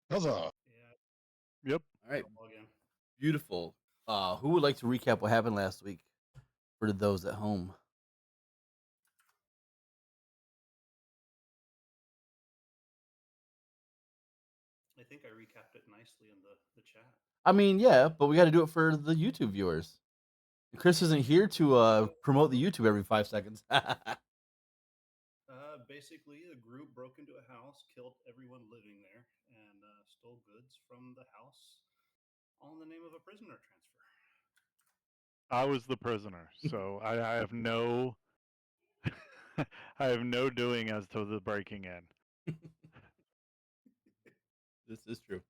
Huzzah! Yeah, Yep. All right, I'll again. beautiful. Who would like to recap what happened last week for those at home? I think I recapped it nicely in the chat. I mean, yeah, but we got to do it for the YouTube viewers. Chris isn't here to promote the YouTube every 5 seconds. Basically, a group broke into a house, killed everyone living there, and stole goods from the house, all in the name of a prisoner transfer. I was the prisoner, so I have no I have no doing as to the breaking in. This is true.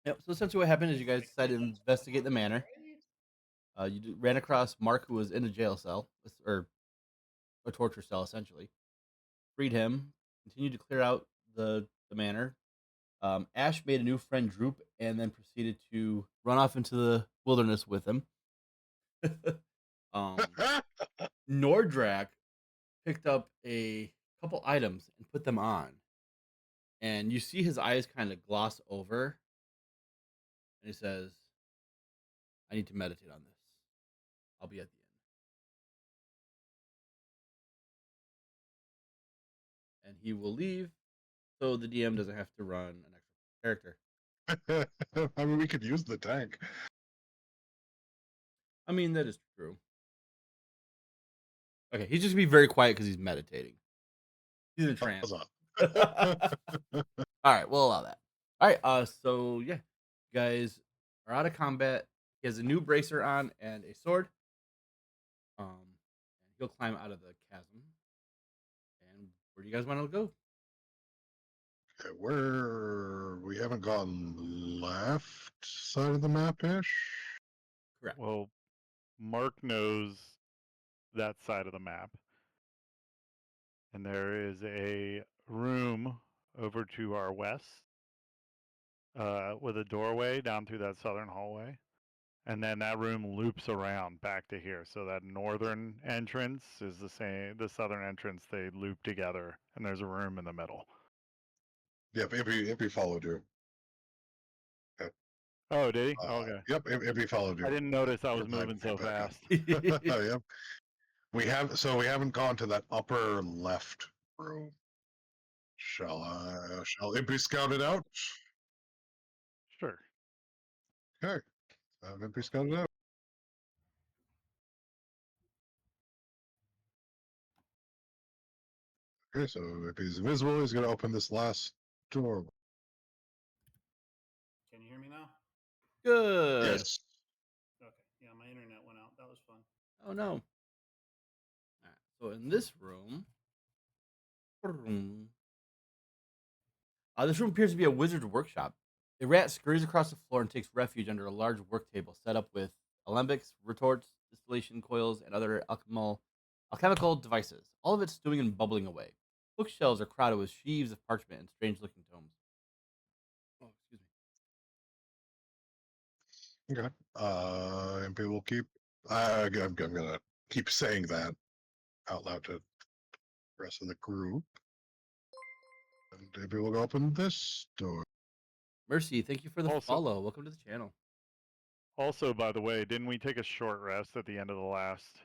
Yep. So essentially, what happened is you guys decided to investigate the manor. You ran across Mark, who was in a jail cell or a torture cell, essentially. Freed him. Continued to clear out the manor. Ash made a new friend, Droop, and then proceeded to run off into the wilderness with him. um, Nordrak picked up a couple items and put them on, and you see his eyes kind of gloss over, and he says, "I need to meditate on this. I'll be at the end," and he will leave, so the DM doesn't have to run an extra character. I mean, we could use the tank. I mean, that is true. Okay, he's just gonna be very quiet because he's meditating. He's in trance. Huzzah. All right, we'll allow that. All right, so yeah, you guys are out of combat. He has a new bracer on and a sword. And he'll climb out of the chasm. And where do you guys want to go? Okay, we haven't gone left side of the map-ish? Correct. Well, Mark knows that side of the map. And there is a room over to our west with a doorway down through that southern hallway. And then that room loops around back to here. So that northern entrance is the same. The southern entrance, they loop together. And there's a room in the middle. Yep, if he followed you. Okay. Oh, did he? Okay. Yep, if he followed you. I didn't notice I was You're moving so back fast. Yep. We haven't gone to that upper left room. Shall it be scouted out? Sure. Okay. Have it be scouted out. Okay, so if he's invisible, he's gonna open this last door. Can you hear me now? Good. Yes. Okay. Yeah, my internet went out. That was fun. Oh no. All right, so in this room, this room appears to be a wizard's workshop. A rat scurries across the floor and takes refuge under a large work table set up with alembics, retorts, distillation coils, and other alchemical devices. All of it stewing and bubbling away. Bookshelves are crowded with sheaves of parchment and strange-looking tomes. Oh, excuse me. Okay. MP will keep. I'm gonna keep saying that out loud to the rest of the group. And MP will open this door. Mercy, thank you for the Also- follow. Welcome to the channel. Also, by the way, didn't we take a short rest at the end of the last?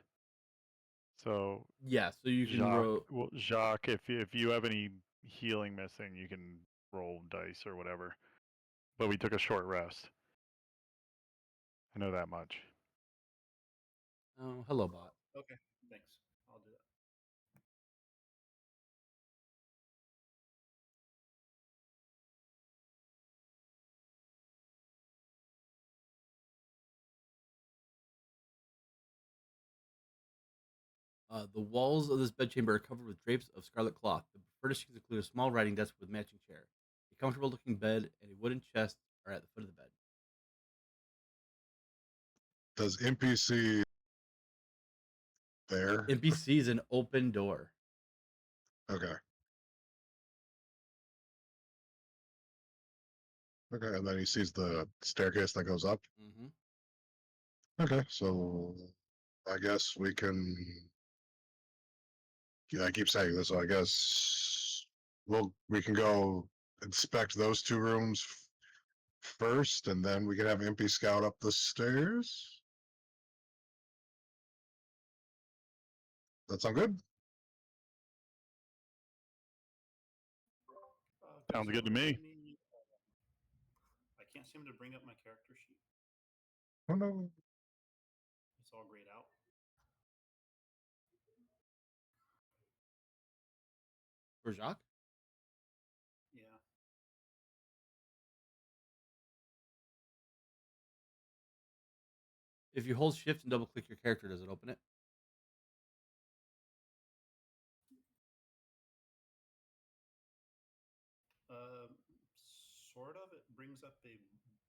So Yeah, so you can Jacques, if you have any healing missing, you can roll dice or whatever. But we took a short rest. I know that much. Oh, hello, bot. Okay. Thanks. I'll do that. The walls of this bedchamber are covered with drapes of scarlet cloth. The furnishings include a small writing desk with matching chair. A comfortable-looking bed and a wooden chest are at the foot of the bed. Does NPC there? NPC is an open door. Okay. Okay, and then he sees the staircase that goes up. Mm-hmm. Okay, so I guess we can. Yeah, I keep saying this, so I guess we can go inspect those two rooms first, and then we can have Impy scout up the stairs. That sound good? Sounds good to me. I can't seem to bring up my character sheet. Oh no. It's all grayed out. For Jacques? Yeah. If you hold shift and double click your character, does it open it? Sort of. It brings up a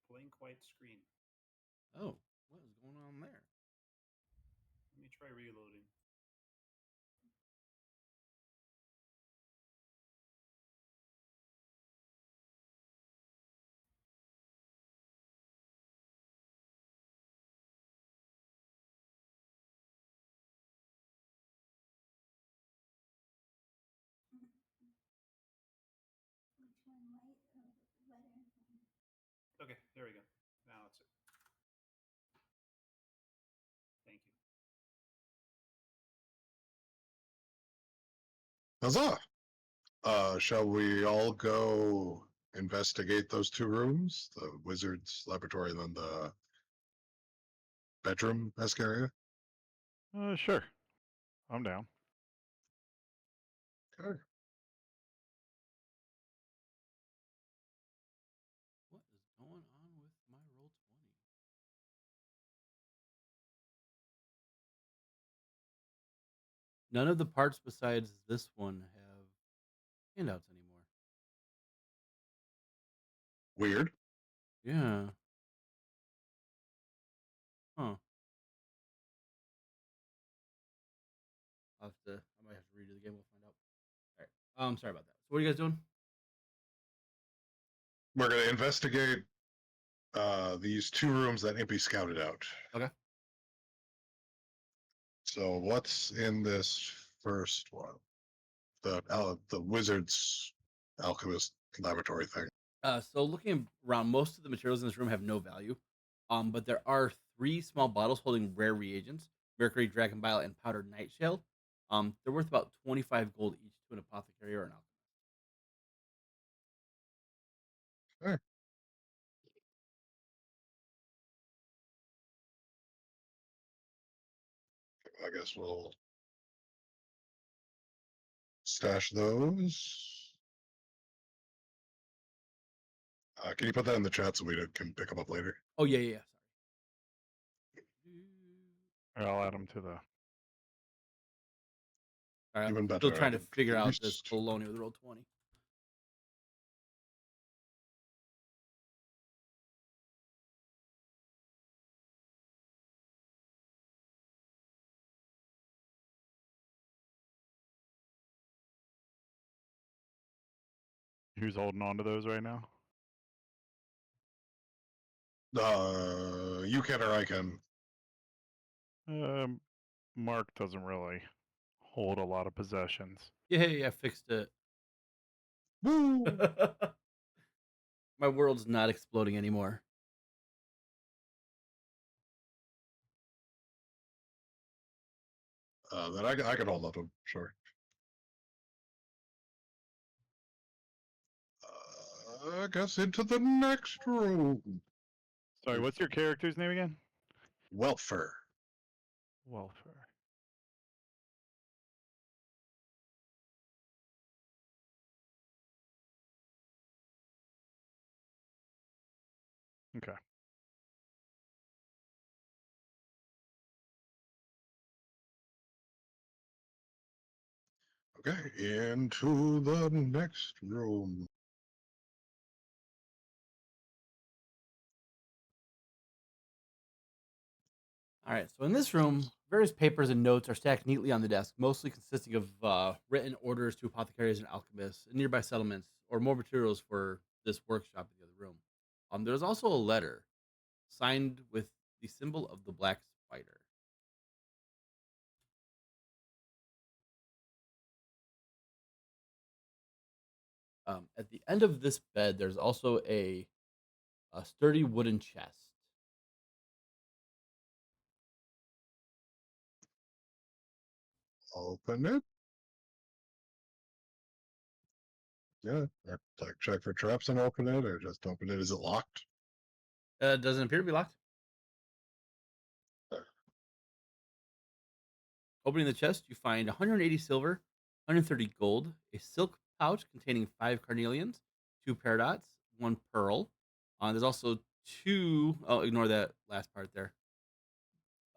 blank white screen. Oh, what is going on there? Let me try reloading. Okay, there we go. Now it's it. Thank you. Huzzah! Shall we all go investigate those two rooms? The wizard's laboratory and then the bedroom-esque area? Sure. I'm down. Okay. What is going on with my roll 20? None of the parts besides this one have handouts anymore. Weird. Yeah. Huh. I might have to redo the game. We'll find out. All right. Sorry about that. So what are you guys doing? We're going to investigate these two rooms that Impy scouted out. Okay. So what's in this first one? The wizard's alchemist laboratory thing. So looking around, most of the materials in this room have no value. But there are 3 small bottles holding rare reagents: mercury, dragon bile, and powdered nightshell. They're worth about 25 gold each to an apothecary or an alchemist. Sure. I guess we'll stash those. Can you put that in the chat so we can pick them up later? Oh yeah. Sorry. I'll add them to the. All right, Even I'm better. still I trying to can figure out this feast. baloney with roll 20. Who's holding on to those right now? You can or I can. Mark doesn't really hold a lot of possessions. Yeah, I fixed it. Woo! My world's not exploding anymore. Then I can hold up them, sure. I guess into the next room. Sorry, what's your character's name again? Welfare. Welfare. Okay. Okay, into the next room. All right, so in this room, various papers and notes are stacked neatly on the desk, mostly consisting of written orders to apothecaries and alchemists in nearby settlements, or more materials for this workshop in the other room. There's also a letter signed with the symbol of the black spider. At the end of this bed, there's also a sturdy wooden chest. Open it. Yeah. Or, like check for traps and open it, or just open it. Is it locked? Doesn't appear to be locked. Opening the chest, you find 180 silver, 130 gold, a silk pouch containing 5 carnelians, 2 paradots, 1 pearl. There's also 2. Oh, ignore that last part there.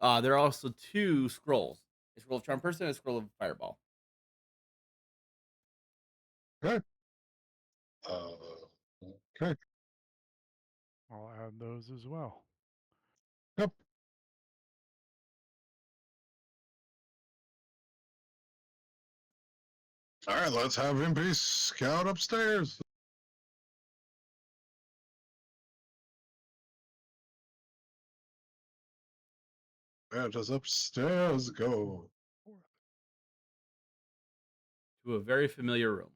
There are also 2 scrolls: a scroll of charm person and a scroll of fireball. Okay. Okay. I'll add those as well. Yep. All right, let's have Impy scout upstairs. Yeah, just upstairs go. To a very familiar room.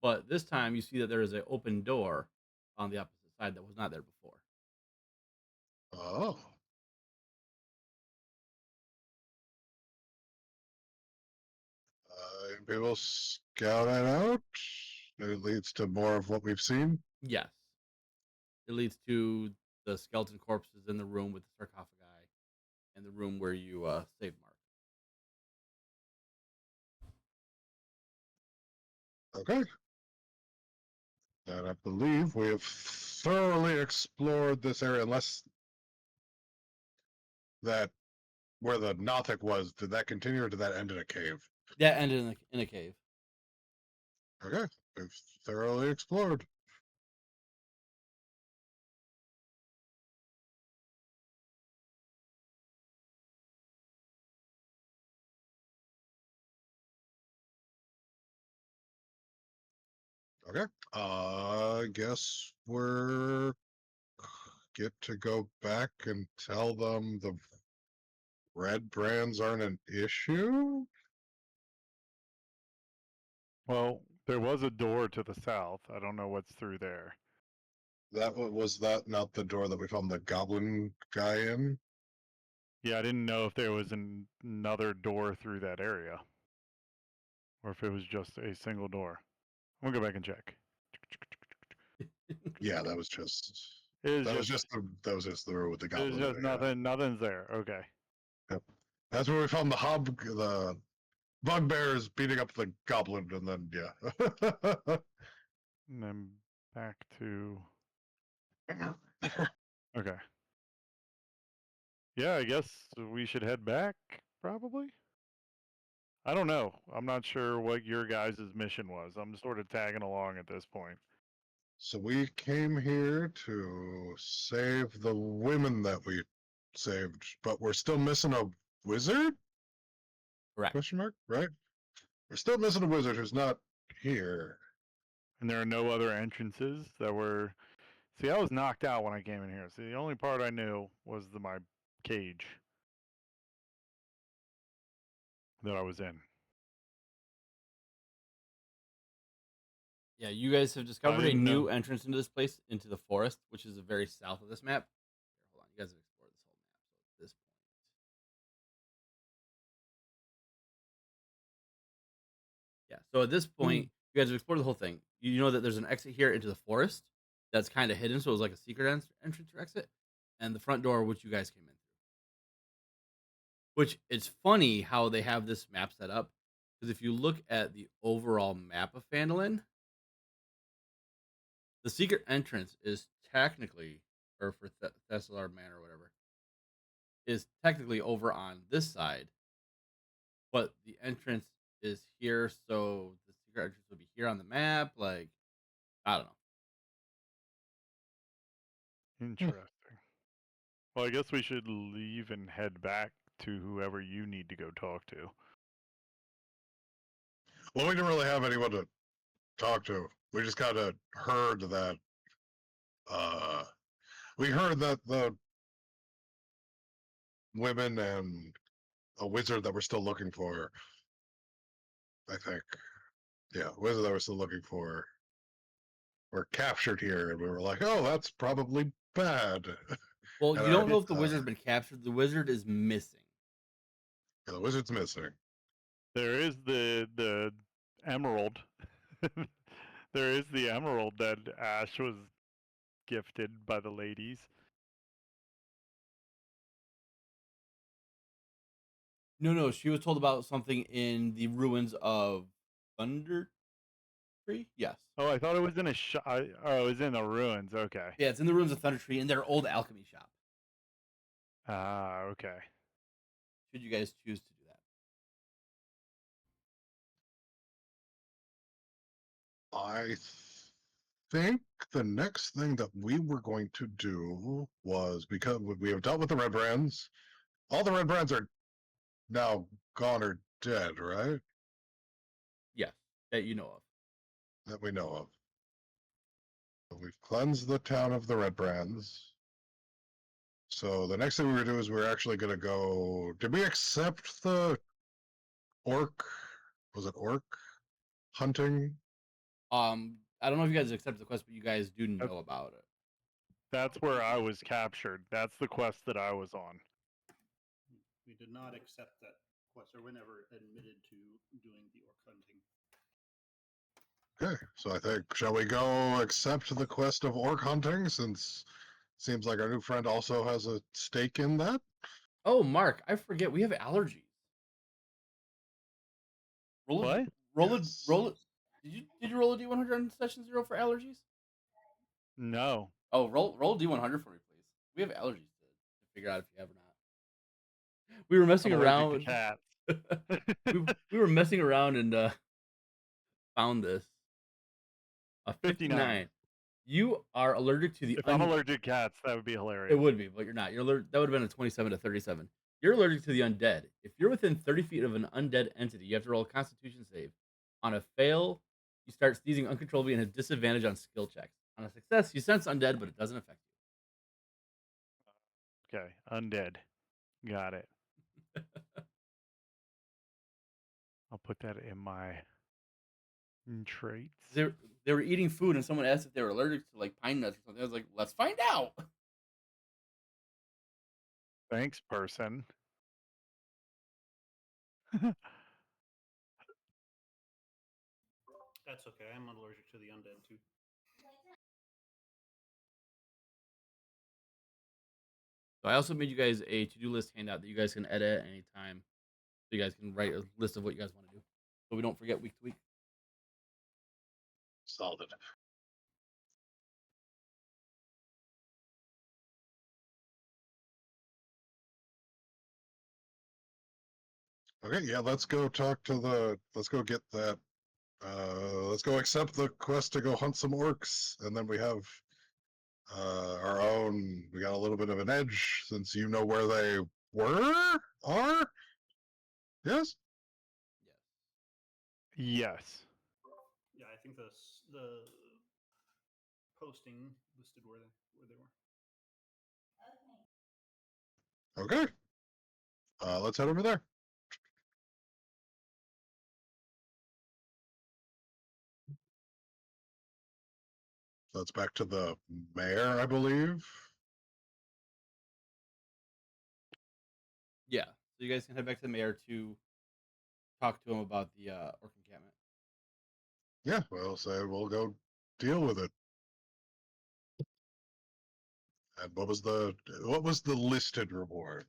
But this time you see that there is an open door on the opposite side that was not there before. Oh. Impy will scout it out. It leads to more of what we've seen. Yes. It leads to the skeleton corpses in the room with the sarcophagi and the room where you saved Mark. Okay. And I believe we have thoroughly explored this area, unless that where the Nothic was, did that continue or did that end in a cave? That ended in a cave. Okay. We've thoroughly explored. Okay. I guess we're get to go back and tell them the red brands aren't an issue. Well, there was a door to the south. I don't know what's through there. Was that not the door that we found the goblin guy in? Yeah, I didn't know if there was another door through that area, or if it was just a single door. I'm gonna go back and check. Yeah, that was just It that was was just the room with the There's goblin. just in it, yeah. nothing's there. Okay. Yep. That's where we found the bugbears beating up the goblin, and then yeah. And then back to okay. Yeah, I guess we should head back, probably. I don't know. I'm not sure what your guys' mission was. I'm sort of tagging along at this point. So we came here to save the women that we saved, but we're still missing a wizard? Correct. Question mark? Right? We're still missing a wizard who's not here. And there are no other entrances that were. See, I was knocked out when I came in here. See, the only part I knew was my cage that I was in. Yeah, you guys have discovered a didn't new know. entrance into this place, into the forest, which is the very south of this map. Here, hold on, you guys have explored this whole map. So at this point, yeah. So at this point, you guys have explored the whole thing. You know that there's an exit here into the forest that's kind of hidden, so it was like a secret entrance or exit, and the front door which you guys came in through. Which it's funny how they have this map set up, because if you look at the overall map of Phandalin, the secret entrance is technically, or for Thessalar Manor or whatever, is technically over on this side, but the entrance is here, so the secret entrance will be here on the map. Like, I don't know. Interesting. Well, I guess we should leave and head back to whoever you need to go talk to. Well, we didn't really have anyone to talk to. We just kind of heard that. We heard that the women and a wizard that we're still looking for I think. Yeah, wizard that we're still looking for were captured here, and we were like, oh, that's probably bad. Well, And you don't know our- if the wizard's been captured. The wizard is missing. the wizard's missing. There is the emerald. There is the emerald that Ash was gifted by the ladies. No, she was told about something in the ruins of Thunder Tree. Yes. Oh, I thought it was in a shop. Oh, it was in the ruins. Okay. Yeah, it's in the ruins of Thunder Tree in their old alchemy shop. Ah, okay. Should you guys choose to do that? I think the next thing that we were going to do was, because we have dealt with the red brands, all the red brands are now gone or dead, right? Yes, that you know of. That we know of. So we've cleansed the town of the red brands. So the next thing we're gonna do is we're actually gonna go. Did we accept the orc? Was it orc hunting? I don't know if you guys accepted the quest, but you guys do Uh, know about it. That's where I was captured. That's the quest that I was on. We did not accept that quest, or were never admitted to doing the orc hunting. Okay, so I think, shall we go accept the quest of orc hunting, since it seems like our new friend also has a stake in that? Oh, Mark, I forget we have allergies. Roll What? roll Yes. roll it. Did you roll a D100 on session 0 for allergies? No. Oh, roll D100 for me, please. We have allergies to figure out if you have or not. We were messing I'm allergic around. to cats. we were messing around and found this. A 59. You are allergic to the If I'm allergic to cats, that would be hilarious. It would be, but you're not. You're allergic. That would have been a 27 to 37. You're allergic to the undead. If you're within 30 feet of an undead entity, you have to roll a Constitution save. On a fail, you start sneezing uncontrollably and have disadvantage on skill checks. On a success, you sense undead, but it doesn't affect Okay, undead. Got it. I'll put that in my traits. you. They were eating food, and someone asked if they were allergic to like pine nuts or something. I was like, let's find out. Thanks, person. That's okay. I'm allergic to the undead too. So I also made you guys a to-do list handout that you guys can edit at any time. So you guys can write a list of what you guys want to do, so we don't forget week to week. Solid. Okay, yeah, let's go talk to the. Let's go get that. Let's go accept the quest to go hunt some orcs, and then we have our own. We got a little bit of an edge since you know where they are. Yes. Yes. Yeah, I think the posting listed where they were. Okay. Let's head over there. So it's back to the mayor, I believe. Yeah. So you guys can head back to the mayor to talk to him about the orc encampment. Yeah, we'll say we'll go deal with it. And what was the listed reward?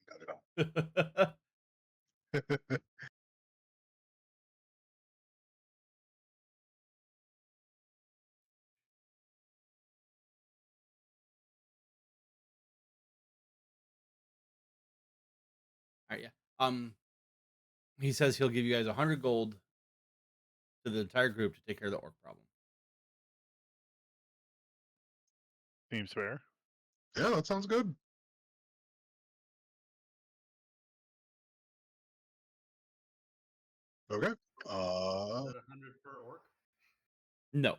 Got it. All right, yeah. He says he'll give you guys 100 gold to the entire group to take care of the orc problem. Seems fair. Yeah, that sounds good. Okay. Is that 100 per orc? No.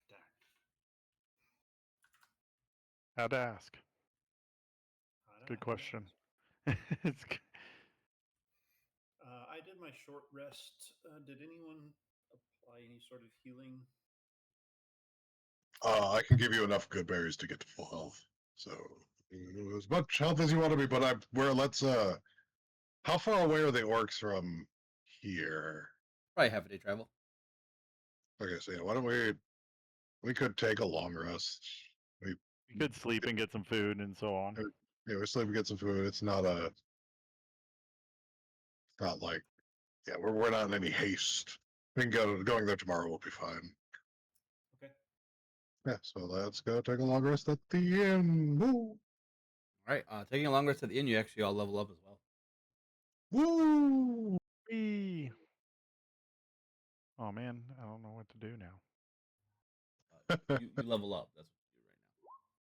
Damn. How'd ask? Good question. I did my short rest. Did anyone apply any sort of healing? I can give you enough good berries to get to full health. So as much health as you want to be, but how far away are the orcs from here? Probably half a day travel. Okay, so yeah, why don't we could take a long rest. We You could sleep and get some food and so on. Yeah, we sleep and get some food. It's not like we're not in any haste. We can going there tomorrow will be fine. Okay. Yeah, so let's go take a long rest at the inn. Woo! All right. Taking a long rest at the inn, you actually all level up as well. Woo! Whee! Oh man, I don't know what to do now. You level up. That's what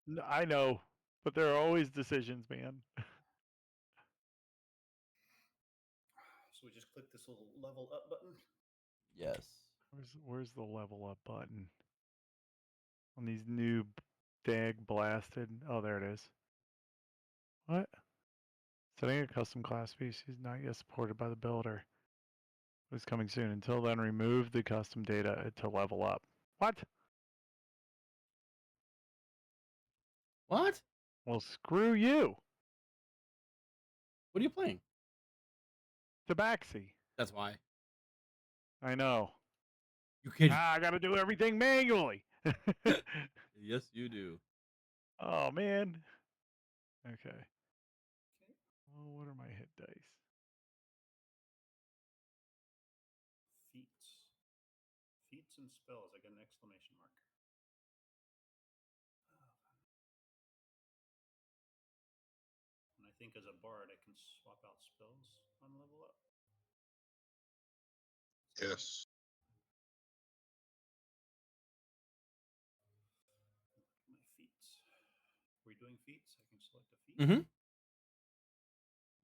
you do right now. I know, but there are always decisions, man. So we just click this little level up button. Yes. Where's the level up button? On these new dag blasted. Oh, there it is. What? Setting a custom class species not yet supported by the builder. It's coming soon. Until then, remove the custom data to level up. What? What? Well, screw you, What are you playing? Tabaxi. That's why. I know. You can. I got to do everything manually. Yes, you do. Oh man. Okay. Okay. Oh, what are my hit dice? Feats. Feats and spells. I got an exclamation mark. And I think as a bard, I can swap out spells on level up. Yes. My feats. Are we doing feats? I can select a feat. Mm-hmm.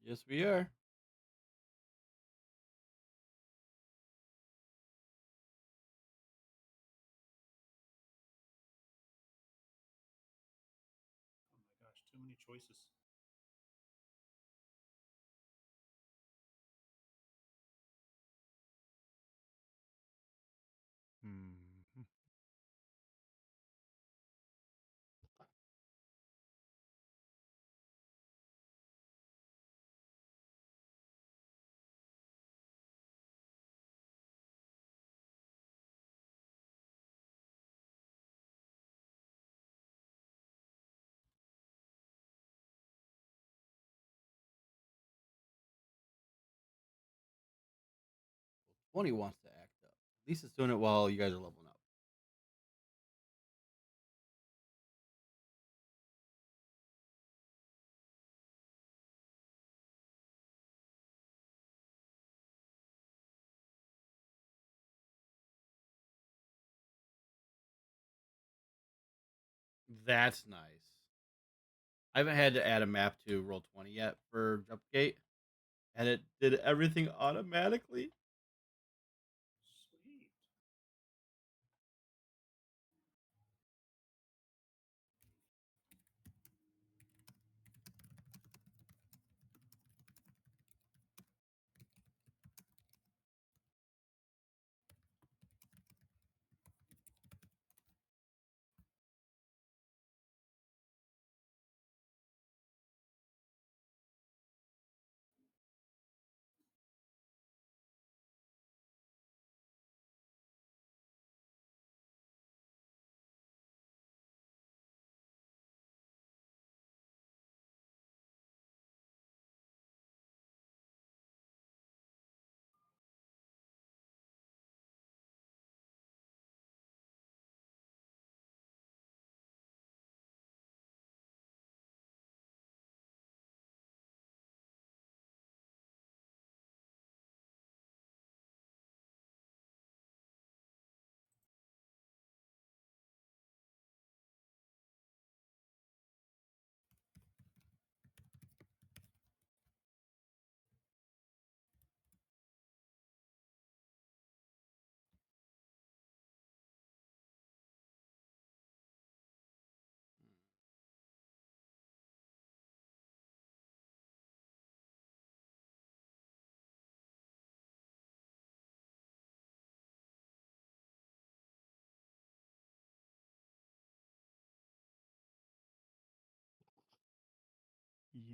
Yes, we are. Oh my gosh, too many choices. Hmm. Well, 20 wants to act up. At least it's doing it while you guys are leveling up. That's nice. I haven't had to add a map to Roll20 yet for Jumpgate, and it did everything automatically. Sweet.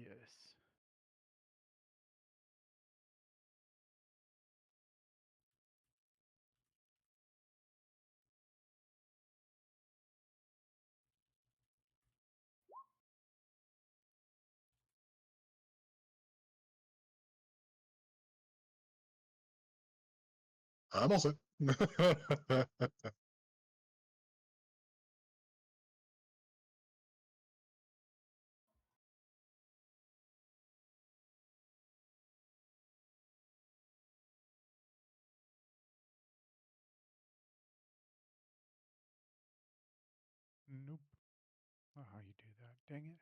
Yes. I'm all set. Nope. Not how you do that. Dang it.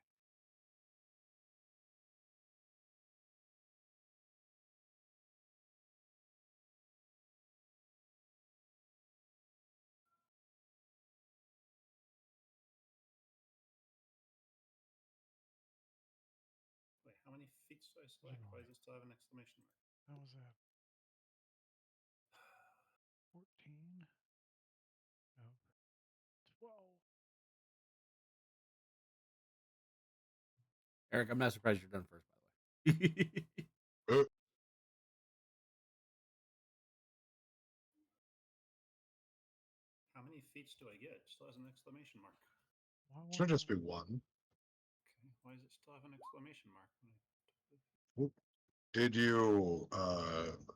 Wait, how many feet do I select? Why does it still have an exclamation mark? How was that? 14? Nope. 12. Eric, I'm not surprised you're done first, by the way. How many feet do I get? It still has an exclamation mark. Why Should won't just be one. Okay, why does it still have an exclamation mark? Did you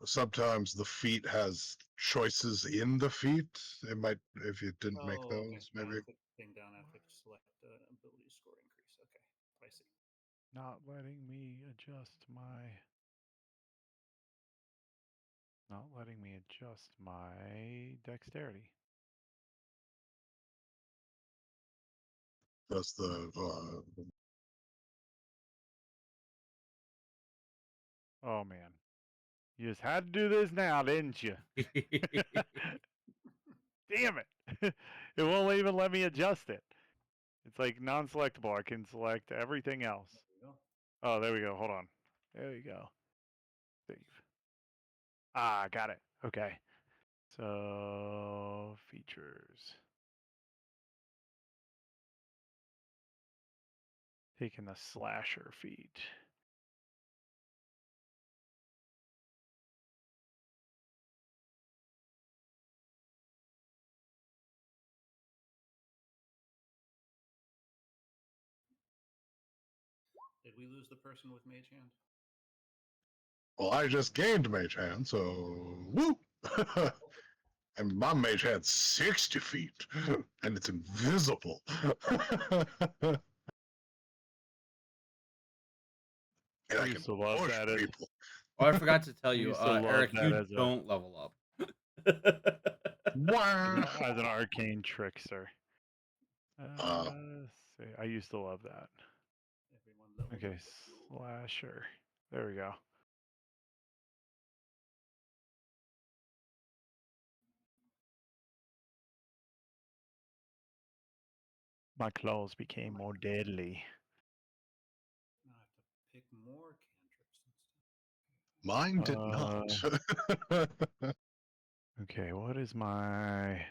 sometimes the feat has choices in the feat? It might if you didn't make Oh, okay. those, When I maybe. click the thing down, I have to select ability score increase. Okay, I see. not letting me adjust my dexterity? That's the Oh man. You just had to do this now, didn't you? Damn it. It won't even let me adjust it. It's like non-selectable. I can select everything else. There we go. Oh, there we go. Hold on. There you go. Save. Ah, got it. Okay. So, features. Taking the slasher feat. Did we lose the person with mage hand? well, I just gained mage hand, so woo! And my mage had 60 feet, and it's invisible. And I I can used to love push that as people. Oh, I forgot to tell I you, used to love Eric, that you as a don't level up. Wah! as an arcane trickster. Uh, See, I used to love that. Everyone leveled Okay, up. slasher. There we go. My claws became more deadly. Now I have to pick more cantrips and stuff. mine did not. Okay, what is my...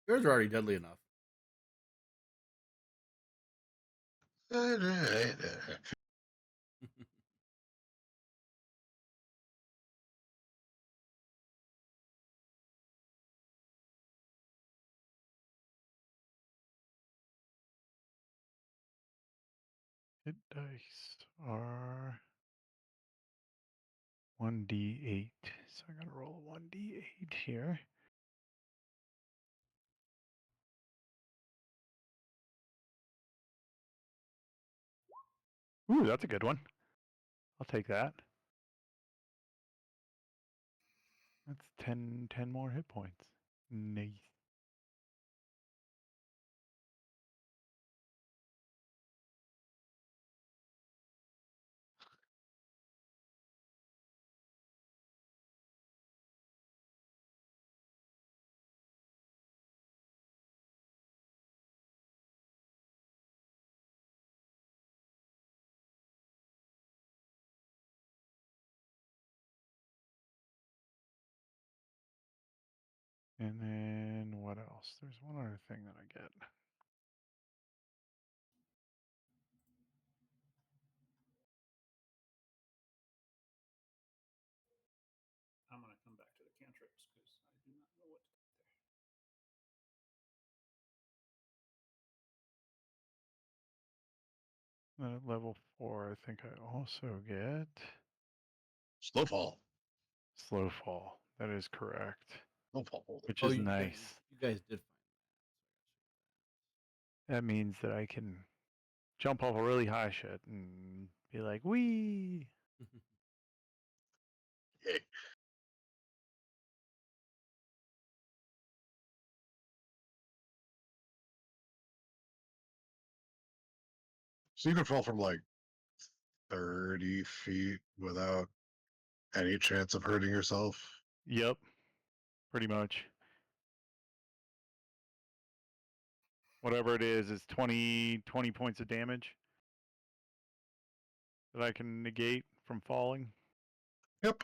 Yours are already deadly enough. Hit dice are 1d8. So I gotta roll 1d8 here. Ooh, that's a good one. I'll take that. That's 10 more hit points. Nice. And then what else? There's one other thing that I get. At level 4, I think I also get Slow fall. slow fall. That is correct, Slow fall. which Oh, is you nice. guys did That means that I can jump off a really high shit and be like, wee. find that. Yay. So you can fall from like 30 feet without any chance of hurting yourself. Yep, pretty much. Whatever it is 20 points of damage that I can negate from falling. Yep.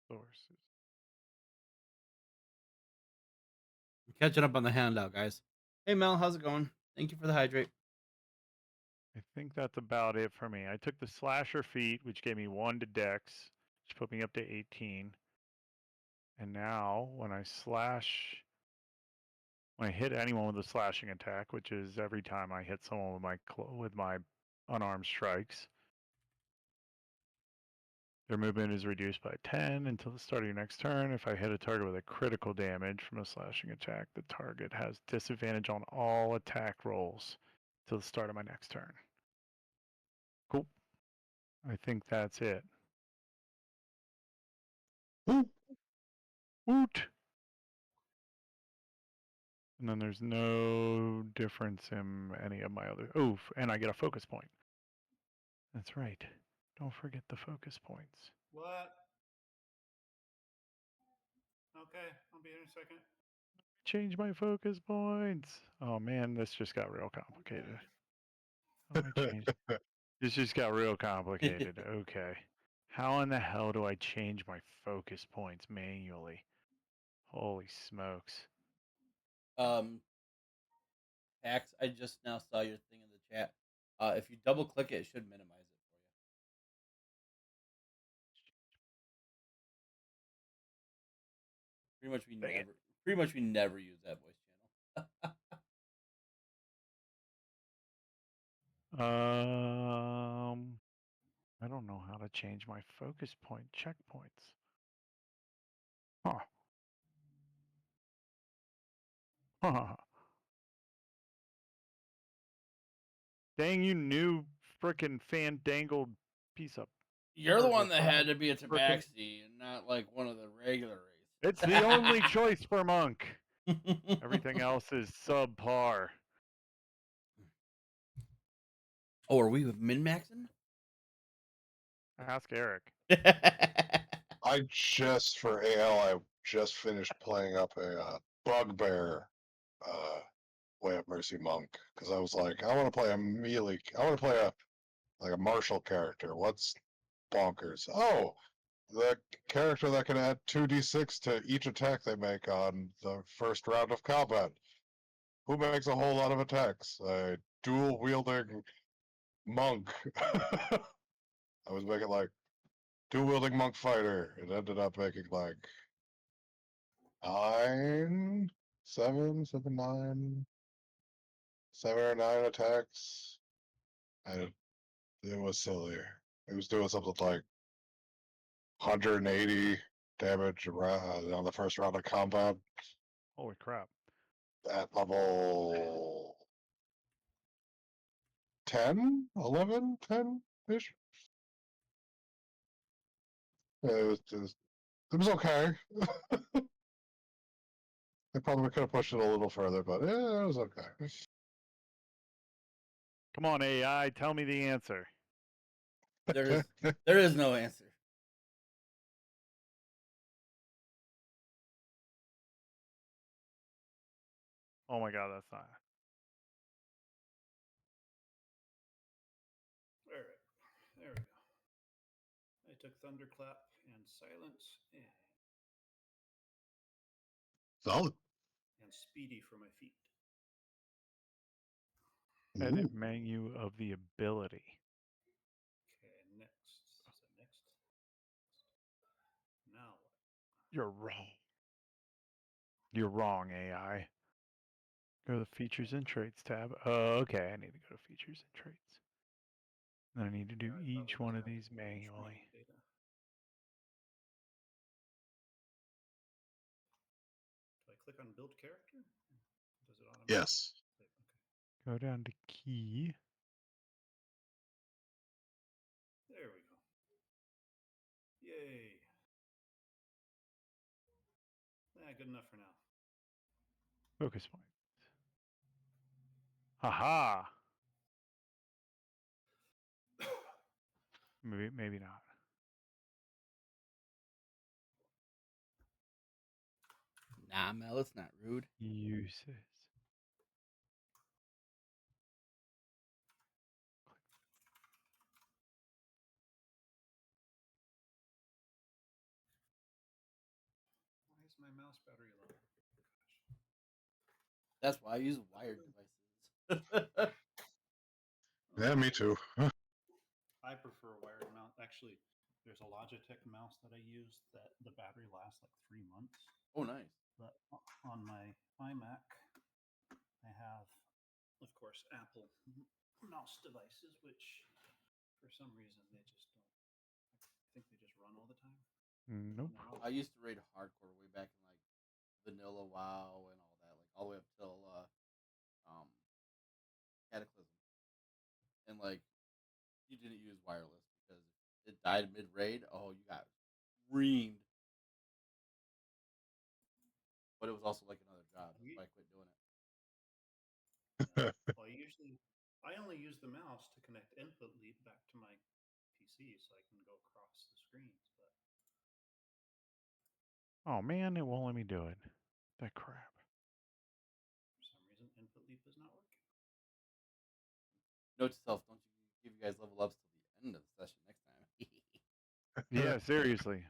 Sources. Catching up on the handout, guys. Hey Mel, how's it going? Thank you for the hydrate. I think that's about it for me. I took the slasher feat, which gave me 1 to dex, which put me up to 18. And now when I hit anyone with a slashing attack, which is every time I hit someone with my unarmed strikes, their movement is reduced by 10 until the start of your next turn. If I hit a target with a critical damage from a slashing attack, the target has disadvantage on all attack rolls till the start of my next turn. Cool. I think that's it. Woo. Woot! And then there's no difference in any of my other... Oof, and I get a focus point. That's right. Don't forget the focus points. What? Okay, I'll be here in a second. Change my focus points. Oh man, this just got real complicated. How do I change? This just got real complicated. Okay. How in the hell do I change my focus points manually? Holy smokes. Pax, I just now saw your thing in the chat. If you double click it, it should minimize it for you. Dang it. Pretty much we never use that voice channel. I don't know how to change my focus point checkpoints. Huh. Huh. Dang, you new frickin' fandangled piece of... You're the one Perfect. that had to be a Frickin- tabaxi and not like one of the regular It's races. the only choice for Monk. Everything else is subpar. Oh, are we min-maxing? Ask Eric. I just, for AL, I just finished playing up a Bugbear Way of Mercy Monk. Because I was like, I want to play a melee, I want to play a martial character. What's bonkers? Oh, the character that can add 2d6 to each attack they make on the first round of combat. Who makes a whole lot of attacks? A dual wielding monk. I was making like dual wielding monk fighter. It ended up making like 9, 7, 7, 9, 7 or 9 attacks. And it was silly. It was doing something like 180 damage on the first round of combat Holy crap. at level 10, 11, 10 ish. It was okay. They probably could have pushed it a little further, but yeah, it was okay. Come on, AI, tell me the answer. there is no answer. Oh my god, that's not... All right, there we go. I took Thunderclap and Silence Solid. and Speedy for my feet. Edit Ooh. menu of the ability. Okay, next. Is it next? Now what? You're wrong. You're wrong, AI. Go to the features and traits tab. Oh, okay. I need to go to features and traits. Then I need to do Yeah, I each probably one of just have these to go to manually. training data. Do I click on build character? Does it automatically? Yes. Okay. Go down to key. There we go. Yay. Good enough for now. Focus point. Haha. Maybe not. Nah, Mel, it's not rude. Uses. Why is my mouse battery low? Gosh. That's why I use wired devices. Yeah, me too. I prefer a wired mouse. Actually, there's a Logitech mouse that I use that the battery lasts like 3 months. Oh, nice. But on my iMac, I have, of course, Apple mouse devices, which for some reason they just don't. I think they just run all the time. Nope. I used to raid hardcore way back in like vanilla WoW and all that, like all the way up till Cataclysm. And like you didn't use wireless because it died mid raid. Oh, you got reamed. But it was also like another job. That's why I quit doing it. Well, I only use the mouse to connect input lead back to my PC so I can go across the screens. But Oh man, it won't let me do it. That crap. for some reason, input leap is not working. Note to self: don't you give you guys level ups till the end of the session next time. Yeah, seriously.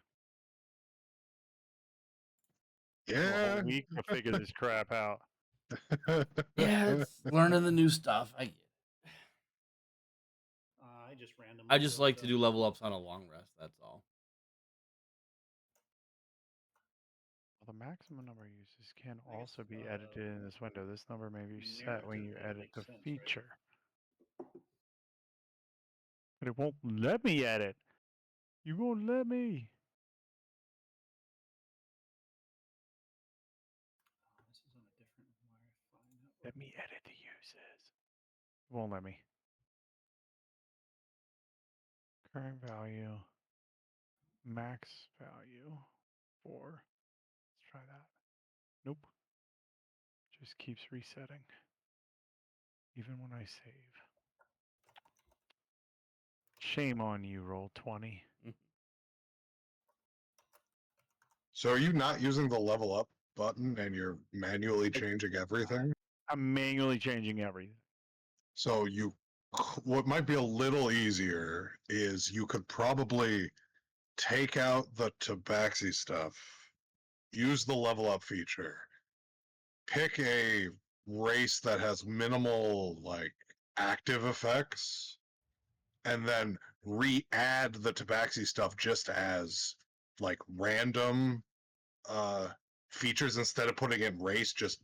A Yeah. whole week to figure this crap out. Yeah, it's learning the new stuff. I get it. I just randomly. I just like to do level ups on a long rest. That's all. Well, the maximum number of uses can also be edited in this window. This number may be set when you edit the feature. But it won't let me edit. You won't let me. This is on a different Wi-Fi network. Let me edit the uses. It won't let me. Current value. Max value. 4. Let's try that. Nope. Just keeps resetting. Even when I save. Shame on you, Roll20. So are you not using the level up button and you're manually changing everything? I'm manually changing everything. So what might be a little easier is you could probably take out the tabaxi stuff, use the level up feature, pick a race that has minimal like active effects, and then re-add the tabaxi stuff just as like random features instead of putting in race, just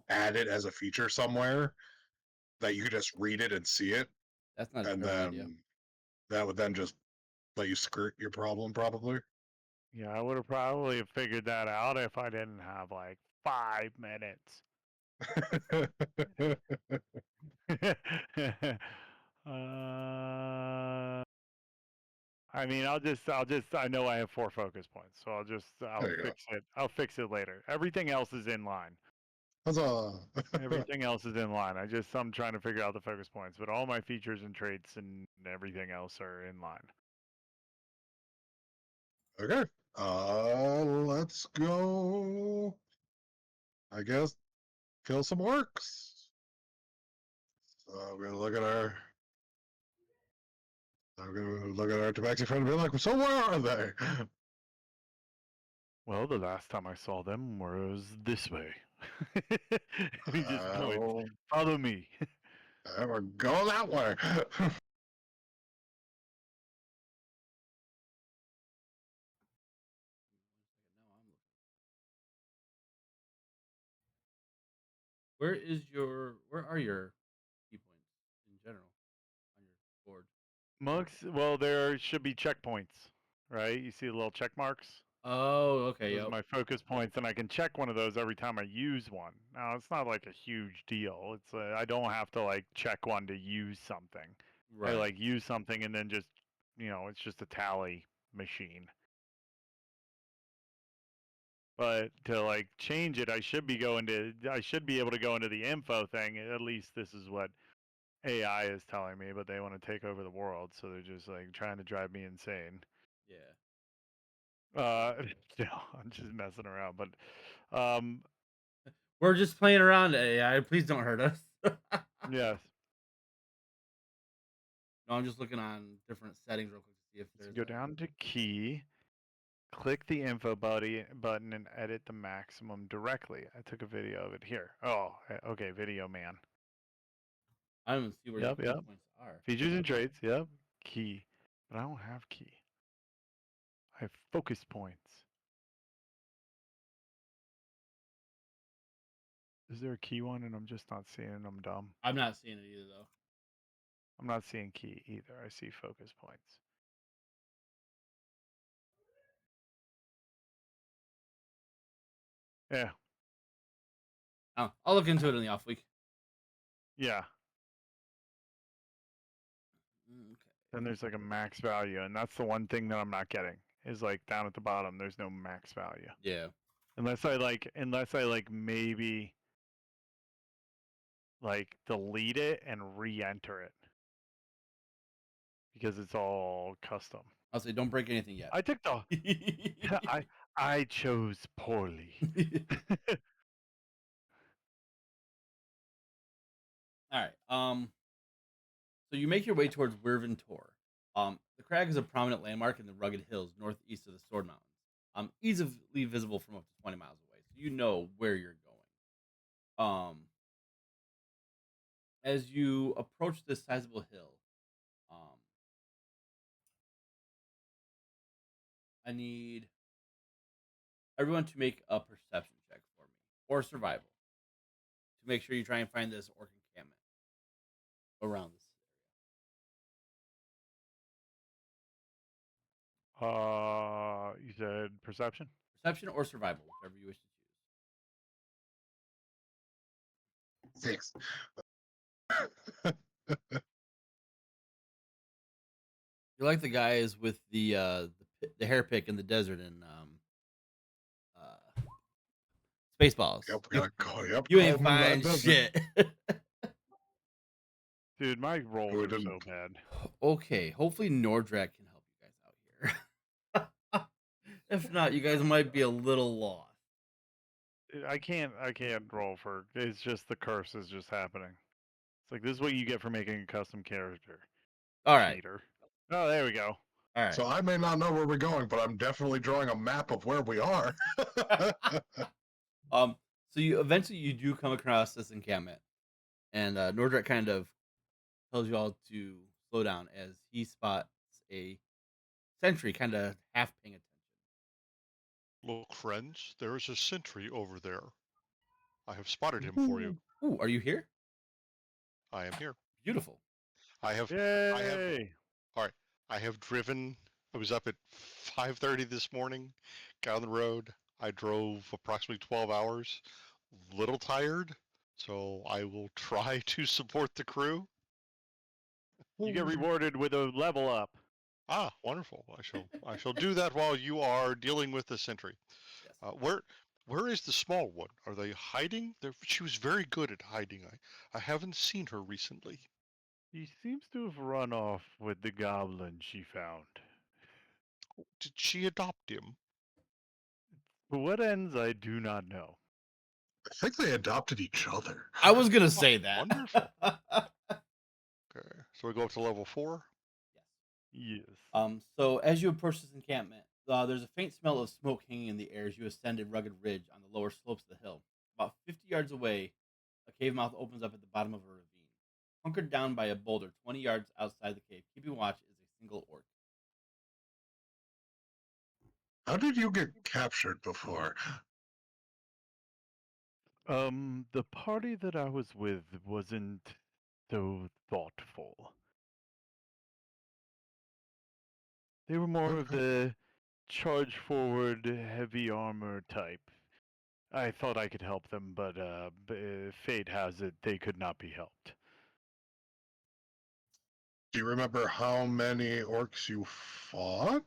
add it as a feature somewhere that you could just read it and see it. That's not and a terrible idea. then that would then just let you skirt your problem probably. Yeah, I would have probably figured that out if I didn't have like 5 minutes. I mean, I know I have 4 focus points, so I'll fix it later. Everything else is in line. Huzzah. Everything else is in line. I'm trying to figure out the focus points, but all my features and traits and everything else are in line. Okay. Let's go. I guess kill some orcs. So we're gonna look at our. I'm gonna look at our tabaxi friend and be like, so where are they? Well, the last time I saw them was this way. He just points. Follow me. We're going that way. Where are your key points in general on your board? Monks, well, there should be checkpoints, right? You see the little check marks? Oh, okay, Those are yep. my focus points, and I can check one of those every time I use one. Now, it's not like a huge deal. It's I don't have to like check one to use something. I Right. like use something and then just, it's just a tally machine. But to like change it, I should be able to go into the info thing. At least this is what AI is telling me, but they want to take over the world, so they're just like trying to drive me insane. Yeah. No, I'm just messing around, but um, We're just playing around, AI. Please don't hurt us. yes. No, I'm just looking on different settings real quick to see if Let's there's go down to key, click the info button, and edit the maximum directly. I took a video of it here. Oh, okay, video man. I don't even see where Yep, your key yep. points are. Features and traits. Yep, key, but I don't have key. I have focus points. Is there a key one and I'm just not seeing it? I'm dumb. I'm not seeing it either though. I'm not seeing key either. I see focus points. Yeah, Oh, I'll look into it in the off week. yeah. Okay. Then there's like a max value, and that's the one thing that I'm not getting. Is like down at the bottom, there's no max value. Yeah. Unless I like maybe like delete it and re-enter it because it's all custom. I'll say don't break anything yet. I took the I chose poorly. All right. So you make your way towards Wirvin Tor. The crag is a prominent landmark in the rugged hills northeast of the Sword Mountains. Easily visible from up to 20 miles away, so you know where you're going. As you approach this sizable hill, I need everyone to make a perception check for me, or survival, to make sure you try and find this orc encampment around this You said perception? area. Perception or survival, whichever you wish to choose. 6. You're like the guys with the hair pick in the desert in Spaceballs. Yep, we gotta call. Yep, You call ain't me that fine desert. shit. Dude, my rolls We are didn't. so bad. Okay, hopefully Nordrak can help you guys out here. If not, you guys might be a little lost. I can't roll for. It's just the curse is just happening. It's like this is what you get for making a custom character. All right, Cheater. Oh, there we go. all right. So I may not know where we're going, but I'm definitely drawing a map of where we are. So you eventually do come across this encampment, and Nordrak kind of tells you all to slow down as he spots a sentry kind of half paying attention. Look, friends, there is a sentry over there. I have spotted him for you. Ooh, are you here? I am here. Beautiful. I have Yay! all right. I have driven. I was up at 5:30 this morning, got on the road. I drove approximately 12 hours. Little tired, so I will try to support the crew. You get rewarded with a level up. Ah, wonderful. I shall do that while you are dealing with the sentry. Yes. Where is the small one? Are they hiding? She was very good at hiding. I haven't seen her recently. She seems to have run off with the goblin she found. Did she adopt him? For what ends, I do not know. I think they adopted each other. I was gonna say that. Wonderful. Okay, so we go up to level 4. Yes. So as you approach this encampment, there's a faint smell of smoke hanging in the air as you ascend a rugged ridge on the lower slopes of the hill. About 50 yards away, a cave mouth opens up at the bottom of a ravine. Hunkered down by a boulder 20 yards outside the cave, keeping watch is a single orc. How did you get captured before? The party that I was with wasn't so thoughtful. They were more of Okay. the charge forward, heavy armor type. I thought I could help them, but fate has it they could not be helped. Do you remember how many orcs you fought?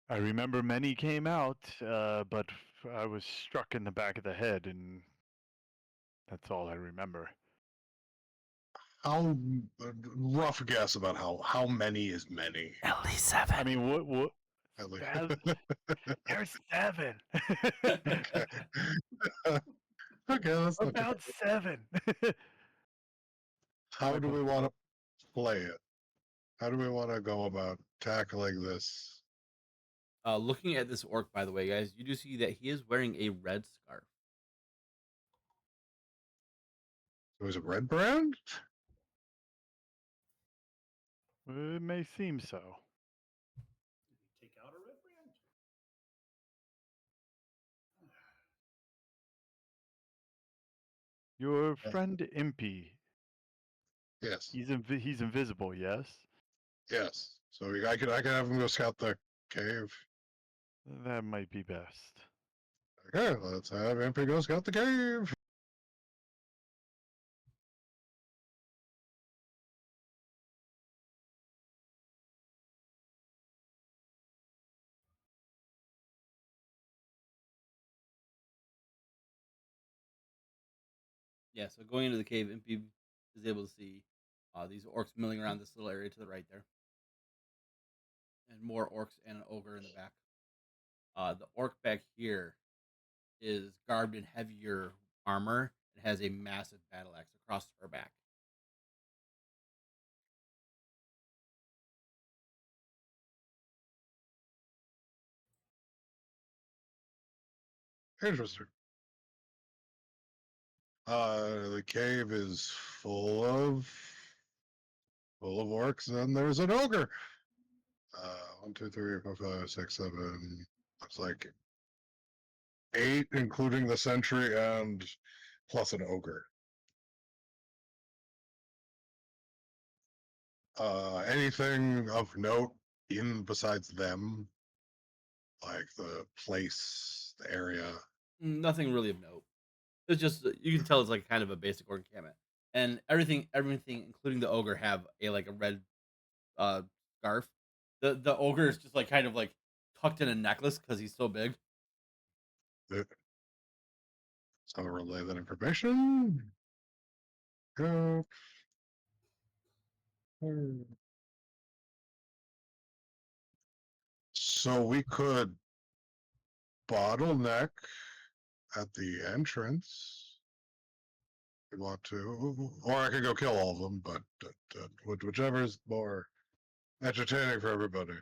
I remember many came out, but I was struck in the back of the head, and that's all I remember. How rough guess about how many is many? At least 7. I mean, what? At least. There's 7. Okay. Okay, that's not too About bad. 7. How do we want to play it? How do we want to go about tackling this? Looking at this orc, by the way, guys, you do see that he is wearing a red scarf. Was it Red Brand? It may seem so. Did he take out a red brand? Your friend Impy, Yes. he's invisible, yes? Yes. So I could have him go scout the cave. That might be best. Okay, let's have MP go scout the cave. Yeah, so going into the cave, Impy is able to see these orcs milling around this little area to the right there. And more orcs and an ogre in the back. The orc back here is garbed in heavier armor and has a massive battle axe across her back. Interesting. The cave is full of orcs, and there's an ogre. 1, 2, 3, 4, 5, 6, 7. Looks like 8, including the sentry and plus an ogre. Anything of note in besides them, like the place, the area? Nothing really of note. It's just you can tell it's like kind of a basic orc encampment, and everything, including the ogre, have a red scarf. The ogre is just kind of tucked in a necklace because he's so big. So relay that information. Go. So we could bottleneck at the entrance. If we want to, or I could go kill all of them, but whichever is more entertaining for everybody. A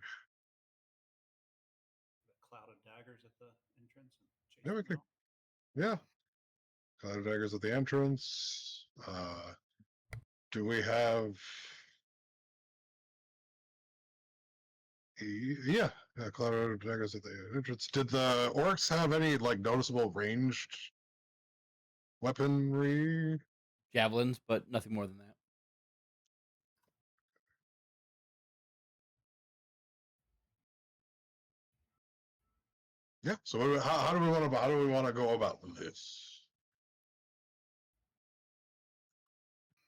cloud of daggers at the entrance and chase Yeah, we them could. out. Yeah, cloud of daggers at the entrance. Do we have? Yeah, cloud of daggers at the entrance. Did the orcs have any noticeable ranged weaponry? Javelins, but nothing more than that. Yeah. So how do we want to go about this?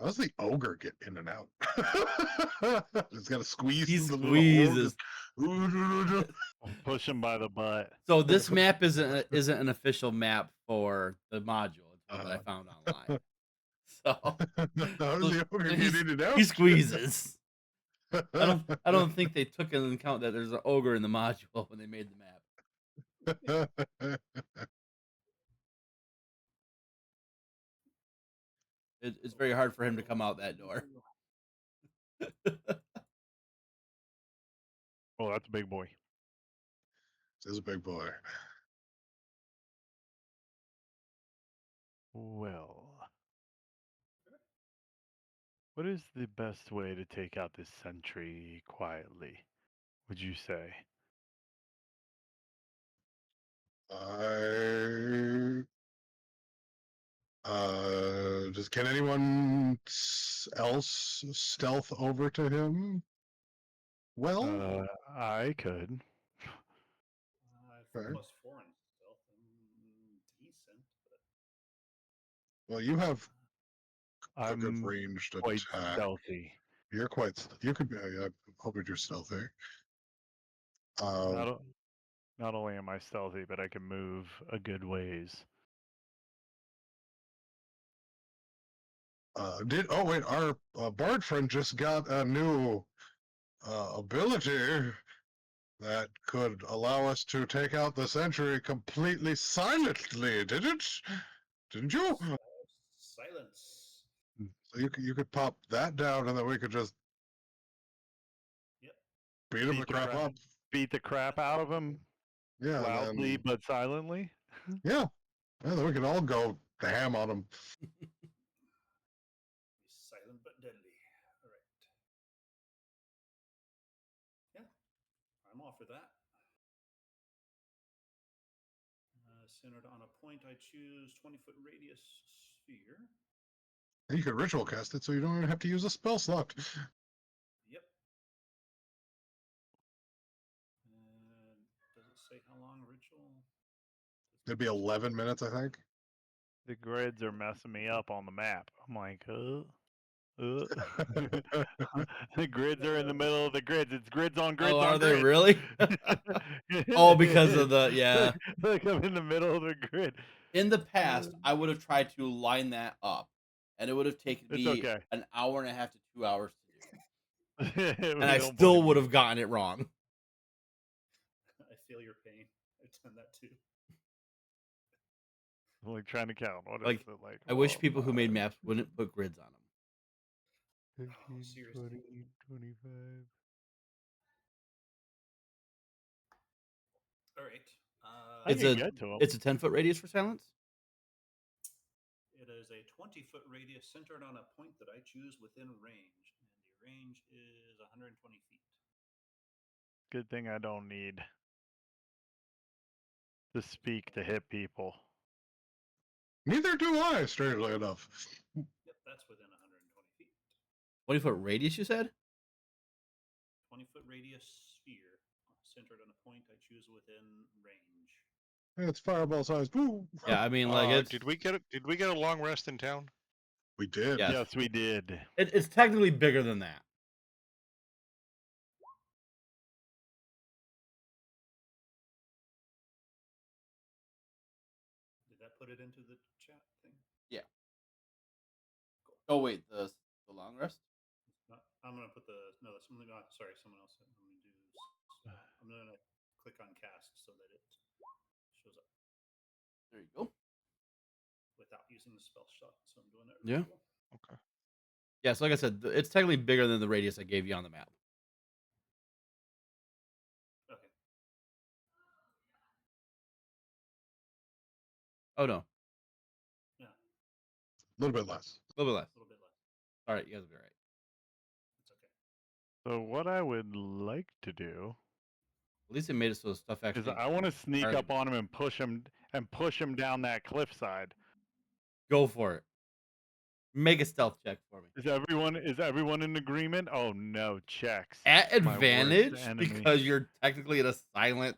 How does the ogre get in and out? He's got to squeeze He through the little hole. squeezes. Push him by the butt. So this map isn't an official map for the module. It's one that I Uh, found online. So, how does the ogre so get in and out? he squeezes. I don't think they took into account that there's an ogre in the module when they made the map. It's very hard for him to come out that door. Oh, that's a big boy. This is a big boy. Well, what is the best way to take out this sentry quietly, would you say? I Can anyone else stealth over to him? Well, I could. I have Okay. +4 in stealth. I'm decent, but well, you have a good I'm ranged quite attack. stealthy. You're quite. You could be. I'm hoping you're stealthy. Not, not only am I stealthy, but I can move a good ways. Oh wait, our bard friend just got a new ability that could allow us to take out the sentry completely silently, didn't you? silence. So you could pop that down, and then we could just Yep. beat him the crap up. Beat the crap out of him Yeah, and loudly then but silently. yeah, and then we can all go ham on him. Be silent but deadly. All right. Yeah, I'm all for that. Centered on a point, I choose 20-foot radius sphere. And you could ritual cast it, so you don't even have to use a spell slot. Yep. And does it say how long ritual? It'd be 11 minutes, I think. The grids are messing me up on the map. I'm like, the grids are in the middle of the grids. It's grids on grids Oh, on are they grids. really? Oh, because of the yeah. Like I'm in the middle of the grid. In the past, I would have tried to line that up, and it would have taken It's me okay. an hour and a half to 2 hours to do, and We I don't still blame would you. have gotten it wrong. I feel your pain. I've done that too. I'm like trying to count. What Like, is it like? I wish Well, people who made 5, maps wouldn't put grids on them. 15, seriously. 20, 25. All right. I It's can a get to 'em. it's a 10-foot radius for silence. It is a 20-foot radius centered on a point that I choose within range, and the range is 120 feet. Good thing I don't need to speak to hit people. Neither do I, strangely enough. Yep, that's within 120 feet. 20-foot radius, you said? 20-foot radius sphere centered on a point I choose within range. It's fireball sized. Woo! Yeah, I mean, like it's Did we get a long rest in town? We did. Yes. Yes, we did. It's technically bigger than that. Did that put it into the chat thing? Yeah. Oh wait, the long rest. No, I'm gonna put the no. That's something. Sorry, someone else. I'm gonna do. I'm gonna click on cast so that it shows up There you go. without using the spell shot. So I'm doing it. Yeah. Ritual. Okay. Yeah, so like I said, it's technically bigger than the radius I gave you on the map. Okay. Oh no, Yeah. A little bit less. a little bit less. A little bit less. All right, you guys will be all right. It's okay. So what I would like to do At least it made it so stuff is actually. I want to sneak Alright. up on him and push him down that cliffside. Go for it. Make a stealth check for me. Is everyone in agreement? Oh no, checks. At My worst advantage enemy. because you're technically in a silent,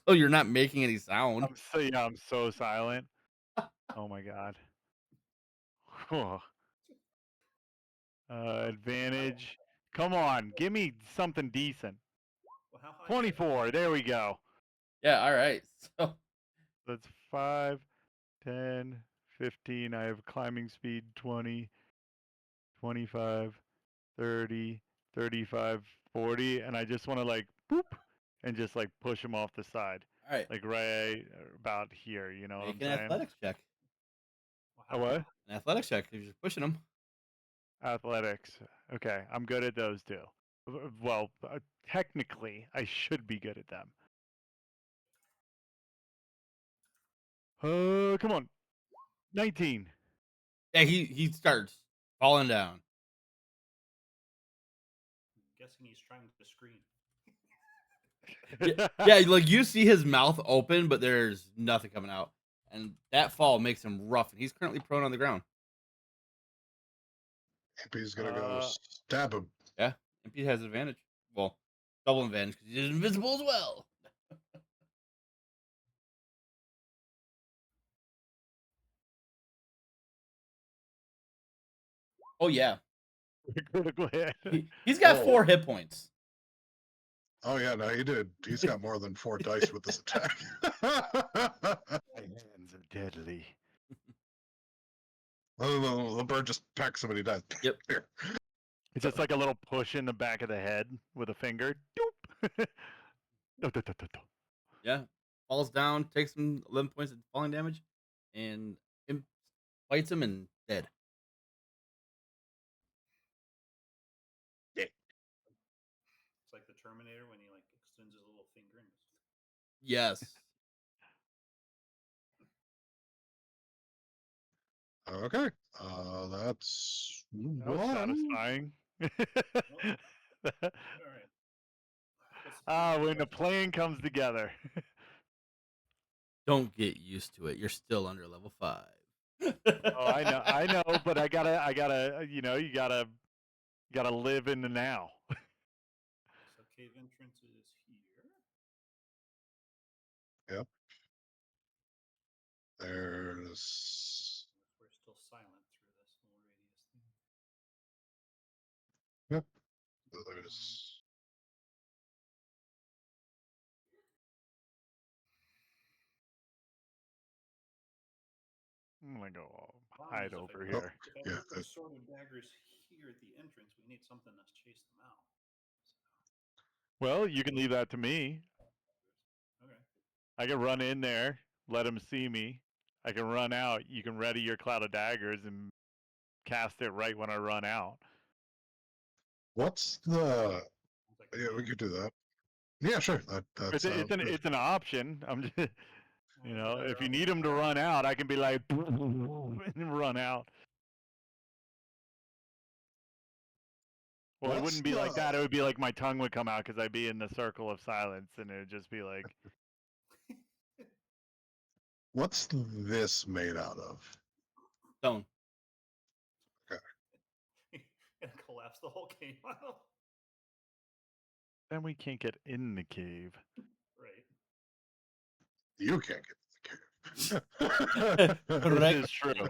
so you're not making any sound. I'm so silent. Oh my god. Advantage. Come on, give me something decent. Well, how high? 24. There we go. Yeah, all right. So That's 5, 10, 15. I have climbing speed 20, 25, 30, 35, 40, and I just want to like boop and just like push him off the side, all right, like right about here. You know what I'm make an saying? athletics check. Well, A what? An athletics check because you're pushing them. Athletics. Okay, I'm good at those two. Well, technically, I should be good at them. Come on. 19. Yeah, he starts falling down. I'm guessing he's trying to scream. Yeah, like you see his mouth open, but there's nothing coming out. and that fall makes him rough, and he's currently prone on the ground. Impy's gonna go stab him. Yeah, MP has advantage. Well, double advantage because he's invisible as well. Oh yeah, Critical hit. he's got Oh. 4 hit points. Oh yeah, no, he did. He's got more than 4 dice with this attack. My hands are deadly. Oh, the bird just pecks him and he dies. Yep. Here. It's just like a little push in the back of the head with a finger. Doop. Yeah, falls down, takes some 11 points of falling damage, and imp bites him and dead. It's like the Terminator when he like extends his little finger and Yes. Okay. That's That was one. satisfying. all right. What's the plan? When the plan comes together. Don't get used to it. You're still under level 5. Oh, I know, but I gotta, you gotta live in the now. So cave entrance is here. Yep. There's. We're still silent through this little radius thing. Yep. There's. I'm gonna go Problem hide is over if here. I Yeah, put those sword of daggers here at the entrance, we need something to chase them out. Well, you can leave that to me. Okay. I can run in there, let him see me. I can run out. You can ready your cloud of daggers and cast it right when I run out. What's the? It's like, Yeah, we could do that. Yeah, sure. That's It's an option. I'm just, well, if you need him to run out, I can be like and run out. Well, it What's wouldn't be like the- that. It would be like my tongue would come out because I'd be in the circle of silence, and it would just be like, What's this made out of? Stone. and collapse the whole cave out. then we can't get in the cave. Right. You can't get in the cave. This is true. All right. Let's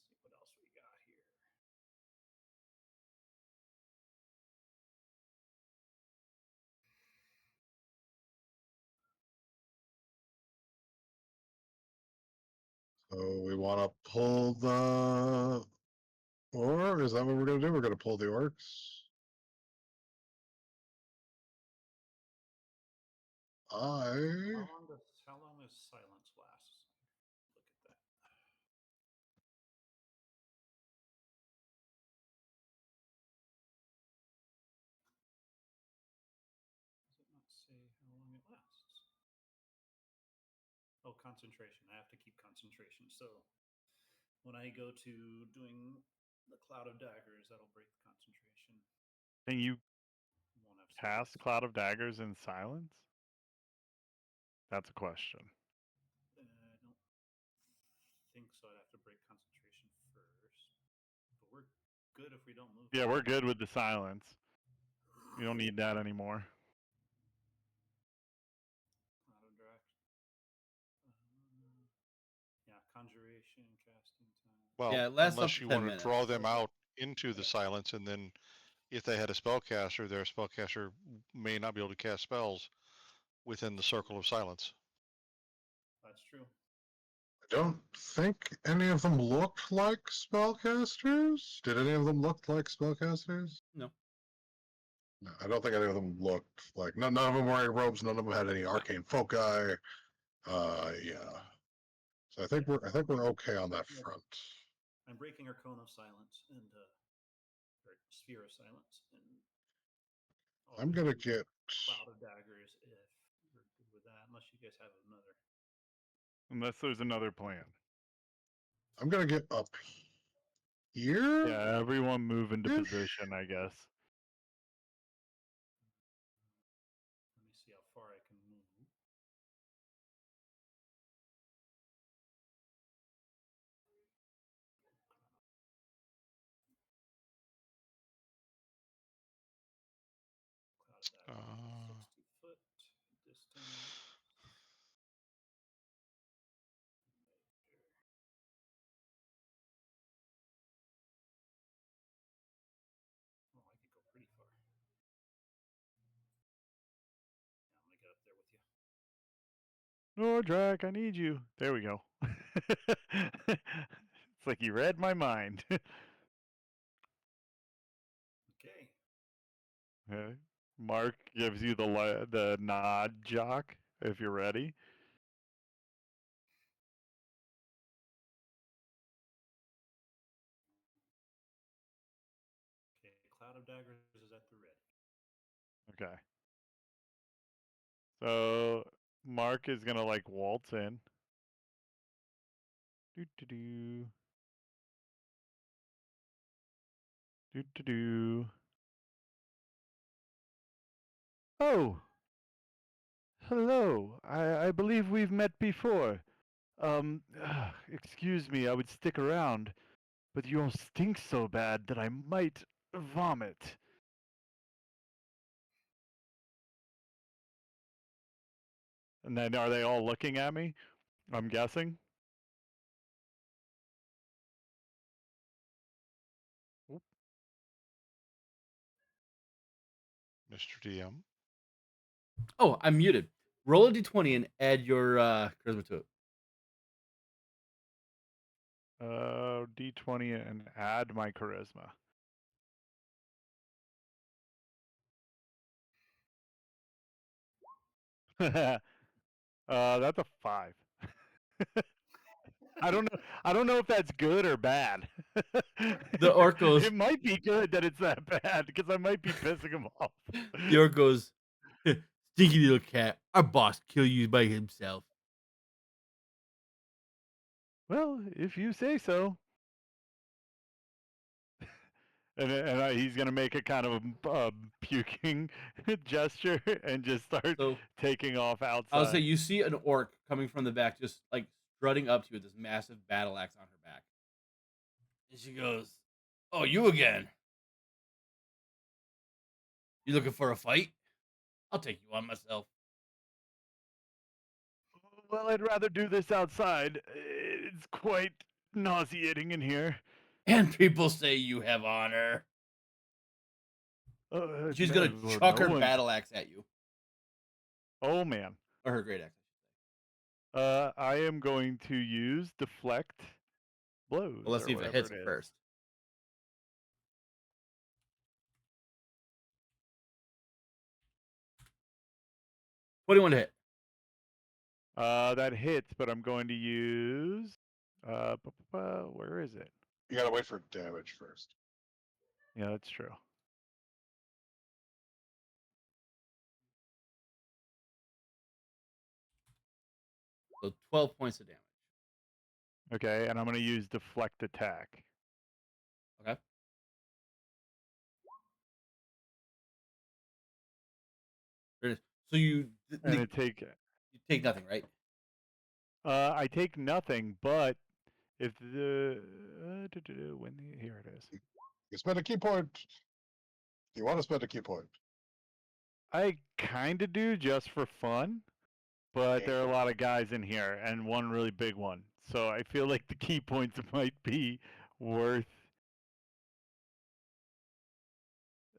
see what else we got here. So we want to pull the. Or is that what we're gonna do? We're gonna pull the orcs. How long does silence last? Look at that. Does it not say how long it lasts? Oh, concentration. I have to keep concentration. So when I go to doing the cloud of daggers, that'll break the concentration. Can you Won't have cast silence. Cloud of Daggers in silence? That's a question. I don't think so. I'd have to break concentration first. But we're good if we don't move. Yeah, we're good with the silence. We don't need that anymore. Cloud of Drax. Yeah, conjuration, casting time. Well, Yeah, it lasts up unless to you 10 want to minutes. draw them out into the silence, and then if they had a spellcaster, their spellcaster may not be able to cast spells within the circle of silence. That's true. I don't think any of them looked like spellcasters. Did any of them look like spellcasters? No. No, I don't think any of them looked like. None of them wearing robes. None of them had any arcane foci. Yeah. So I think we're okay on that front. I'm breaking our cone of silence and or sphere of silence, and I'm gonna get. cloud of daggers if we're good with that. Unless you guys have another. Unless there's another plan. I'm gonna get up here. Yeah, everyone move into Ish. position, I guess. Let me see how far I can move. that? Uh, 60 foot distance. Oh, I could go pretty far. Yeah, I'm gonna get up there with you. Nordrak, I need you. There we go. It's like you read my mind. Okay. Okay. Mark gives you the nod, Jock, if you're ready. Okay. Cloud of Daggers is at the ready. Okay. So Mark is gonna like waltz in. Do do do. Do do do. Oh, hello. I believe we've met before. Excuse me, I would stick around, but you all stink so bad that I might vomit. And then are they all looking at me? I'm guessing. Oop. Mr. DM. Oh, I'm muted. Roll a d20 and add your charisma to it. D20 and add my charisma. That's a 5. I don't know. I don't know if that's good or bad. The orc goes. It might be good that it's that bad because I might be pissing him off. The orc goes. Stinky little cat. Our boss kill you by himself. Well, if you say so. And he's gonna make a kind of puking gesture and just start So taking off outside. I'll say you see an orc coming from the back, just like strutting up to you with this massive battle axe on her back. And she goes, "Oh, you again? You looking for a fight? I'll take you on myself." Well, I'd rather do this outside. It's quite nauseating in here. And people say you have honor. She's gonna chuck her battle axe at you, Oh man. or her great axe. I am going to use deflect blows. Well, let's or see if it whatever hits it is. first. $21 to hit. That hits, but I'm going to use. Where is it? You gotta wait for damage first. Yeah, that's true. So 12 points of damage. Okay, and I'm going to use deflect attack. Okay. There it is. So you And it take. you take nothing, right? I take nothing, but if the here it is. You spend a key point. You want to spend a key point. I kind of do just for fun, but there are a lot of guys in here and one really big one. So I feel like the key points might be worth.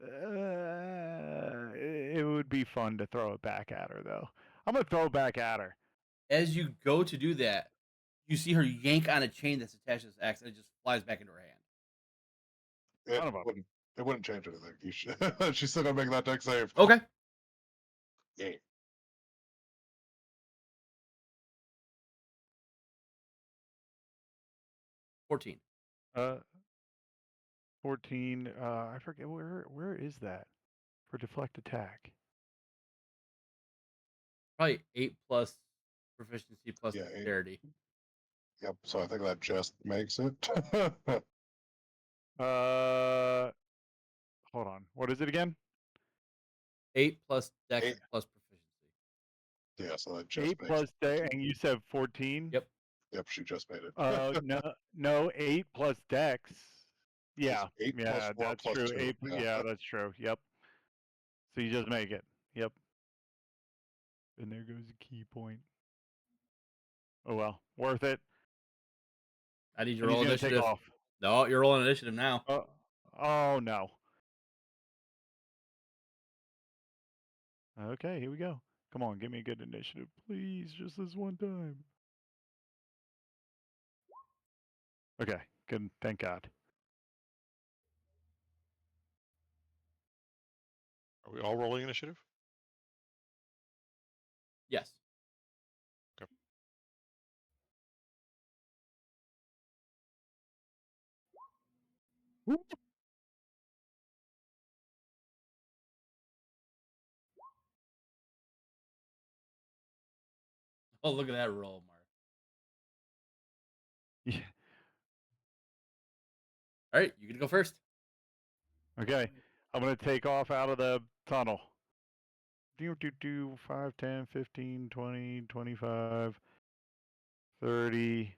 It would be fun to throw it back at her, though. I'm gonna throw it back at her. As you go to do that, you see her yank on a chain that's attached to this axe, and it just flies back into her hand. It wouldn't change anything. You should, she's still gonna make that deck save. Okay. Yeah. 14. 14. I forget where is that for deflect attack. Probably 8 plus proficiency plus Yeah, 8. dexterity. Yep. So I think that just makes it. Hold on. What is it again? 8 plus dex 8. plus proficiency. Yeah. So that just 8 makes plus it. and you said 14. Yep. Yep. She just made it. No, 8 plus dex. Yeah, 8 plus 4 that's plus true. 2. 8. Yeah, that's true. Yep. So you just make it. Yep. And there goes the key point. Oh well, worth it. I need you to And he's roll gonna take initiative. off. No, you're rolling initiative now. Oh no. Okay, here we go. Come on, give me a good initiative, please, just this one time. Okay, good. Thank God. Are we all rolling initiative? Yes. Okay. Oh, look at that roll, Mark. Yeah. All right, you can go first. Okay, I'm gonna take off out of the tunnel. 5, 10, 15, 20, 25, 30,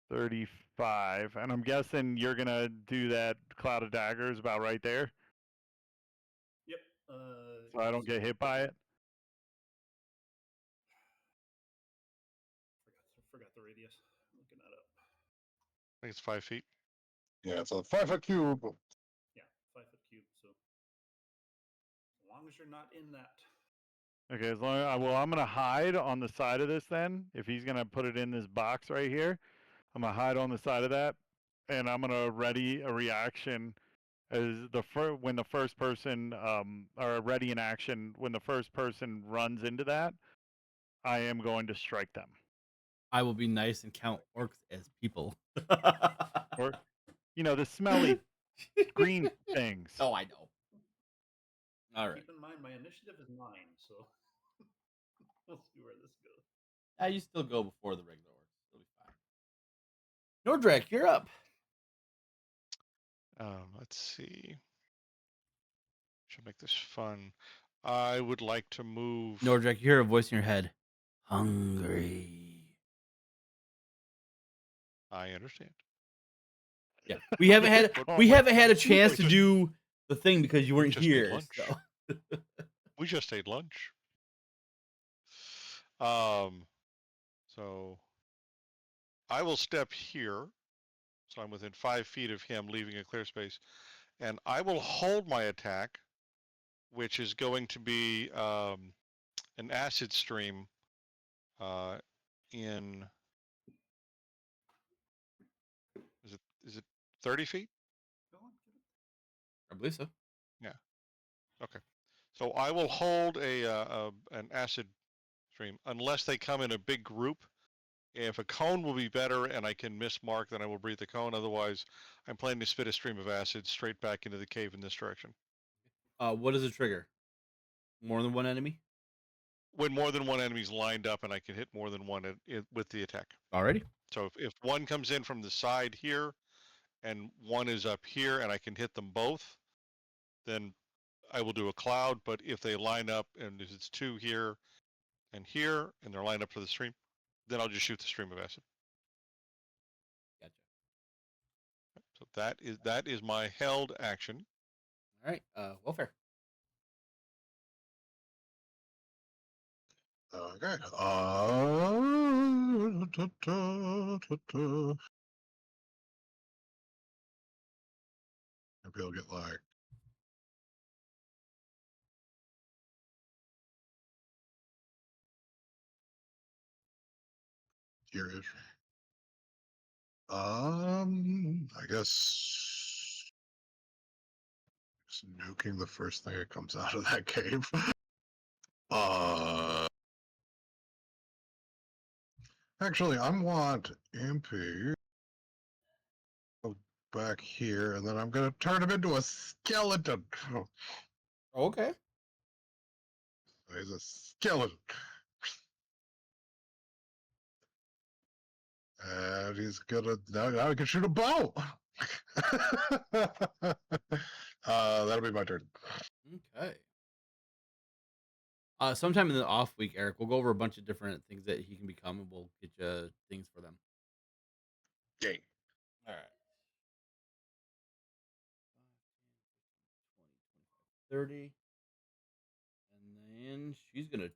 35. And I'm guessing you're gonna do that cloud of daggers about right there, Yep. so I don't get hit by it. Forgot the radius. Looking that up. I think it's 5 feet. Yeah, it's a 5-foot cube. Yeah, 5-foot cube. So as long as you're not in that. Okay, as long well, I'm gonna hide on the side of this then. If he's gonna put it in this box right here, I'm gonna hide on the side of that, and I'm gonna ready a reaction as when the first person or ready in action when the first person runs into that. I am going to strike them. I will be nice and count orcs as people. Or, the smelly green things. Oh, I know. All right. Keep in mind, my initiative is 9, so we'll see where this goes. Yeah, you still go before the regular orcs. It'll be fine. Nordrak, you're up. Let's see. Should make this fun. I would like to move. Nordrak, you hear a voice in your head. Hungry. I understand. Yeah, we haven't had But- we haven't had a we chance to just- do the thing because you weren't just ate here. lunch. So. We just ate lunch. So I will step here. So I'm within 5 feet of him, leaving a clear space. And I will hold my attack, which is going to be an acid stream in. Is it 30 feet? Go on, give it. I believe so. Yeah. Okay. So I will hold an acid stream unless they come in a big group. If a cone will be better and I can miss Mark, then I will breathe the cone. Otherwise, I'm planning to spit a stream of acid straight back into the cave in this direction. What is the trigger? More than one enemy? When more than one enemy's lined up and I can hit more than one with the attack. Already? So if one comes in from the side here and one is up here and I can hit them both, then I will do a cloud. But if they line up and it's 2 here and they're lined up for the stream, then I'll just shoot the stream of acid. Gotcha. So that is my held action. All right. Welfare. Okay. Maybe I'll get like here-ish. I guess just nuking the first thing that comes out of that cave. Actually, I want MP back here, and then I'm gonna turn him into a skeleton. Okay. He's a skeleton. And he's gonna now he can shoot a bow. That'll be my turn. Okay. Sometime in the off week, Eric, we'll go over a bunch of different things that he can become, and we'll get you things for them. Yay. All right. 30. And then she's going to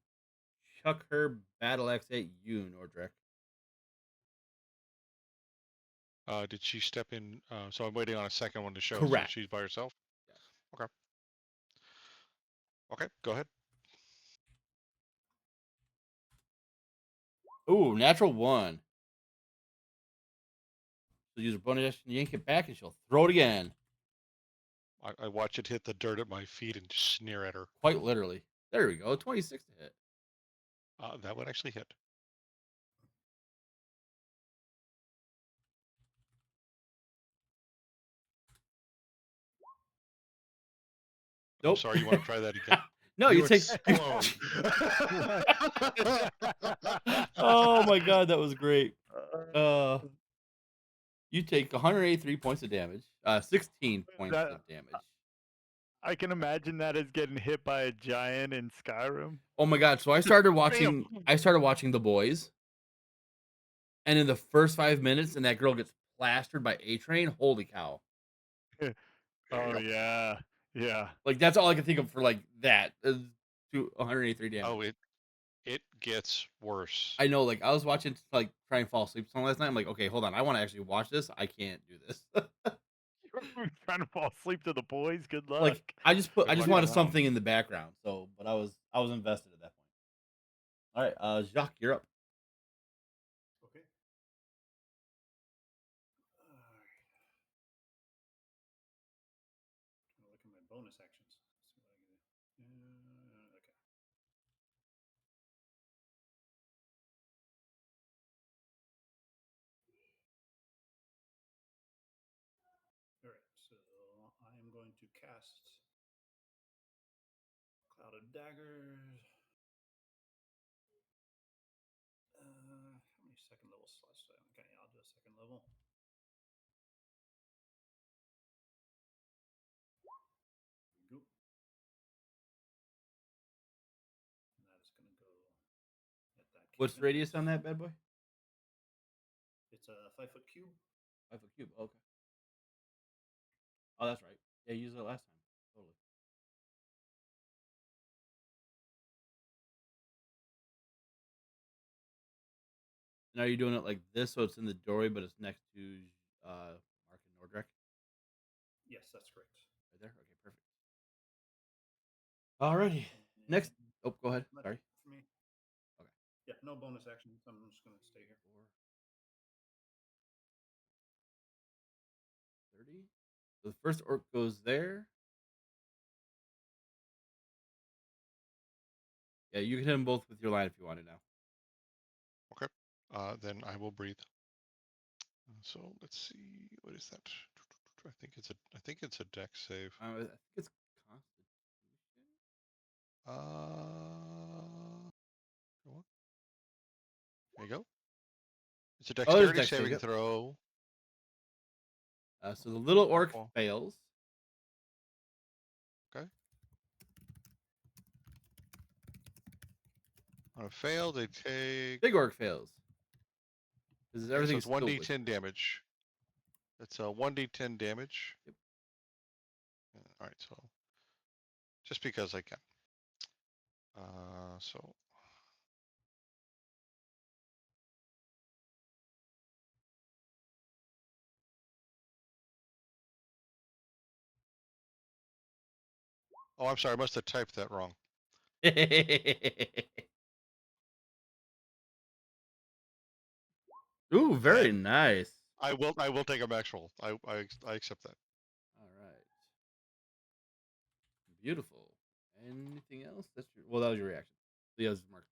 chuck her battle axe at you, Nordrek. Did she step in? So I'm waiting on a second one to show. Correct. So she's by herself. Yes. Okay. Okay, go ahead. Ooh, natural 1. She'll use her bonus action to yank it back, and she'll throw it again. I watch it hit the dirt at my feet and sneer at her. Quite literally. There we go. 26 to hit. That would actually hit. I'm Nope. sorry, you want to try that again? No, you take. explode. Oh my god, that was great. You take 183 points of damage. 16 points That- of damage. I can imagine that as getting hit by a giant in Skyrim. Oh my god! So I started watching. I started watching The Boys, and in the first 5 minutes, and that girl gets plastered by A Train. Holy cow! Oh yeah, yeah. Like that's all I can think of for like that. To 183 damage. Oh, it gets worse. I know. Like I was watching to, like try and fall asleep last night. I'm like, okay, hold on. I want to actually watch this. I can't do this. You're trying to fall asleep to The Boys. Good luck. Like I just Good luck wanted on that something in the background. So, but I was invested at that point. All right, Jacques, you're up. Okay. All right. Trying to look at my bonus actions. See what I can do. Okay. All right. So I am going to cast Cloud of Daggers. How many second level slots do I have? Okay, I'll do a second level. There we go. And that is going to go at that. What's cube the radius entrance. on that bad boy? It's a 5-foot cube. 5-foot cube. Okay. Oh, that's right. Yeah, you used it last time. Totally. And are you doing it like this so it's in the doorway, but it's next to Mark and Nordrek? Yes, that's correct. Right there? Okay, perfect. Alrighty. Next. Oh, go ahead. That's Sorry. for me. Okay. Yeah, no bonus actions. I'm just going to stay here. 30. So the first orc goes there. Yeah, you can hit them both with your line if you want to now. Okay. Then I will breathe. So let's see. What is that? I think it's a deck save. I think it's Constitution. Go on. There you go. It's a there's dexterity dex save, saving yep. throw. So the little orc Oh. fails. Okay. On a fail, they take. Big orc fails. Because Okay, everything so is it's 1d10 damage. It's a 1d10 damage. Yep. All right, so just because I can. So oh, I'm sorry, I must have typed that wrong. Ooh, very nice. I will take a max roll. I accept that. All right. Beautiful. Anything else? That's your, well, that was your reaction. Leo's mark.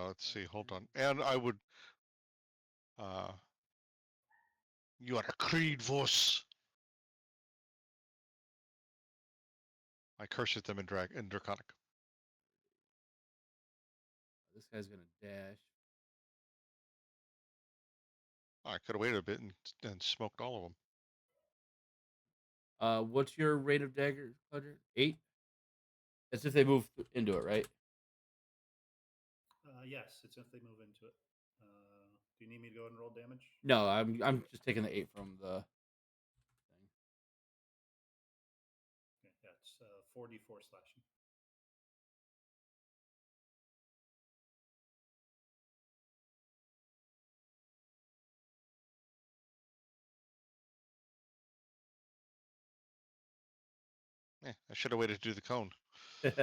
Let's see. Hold on. And I would. You are a creed voice. I curse at them in Draconic. This guy's gonna dash. I could have waited a bit and smoked all of them. What's your rate of dagger, Cudger? 8? That's if they move into it, right? Yes, it's if they move into it. Do you need me to go ahead and roll damage? No, I'm just taking the 8 from the thing. Okay, yeah, it's 4d4 slashing. I should have waited to do the cone. It's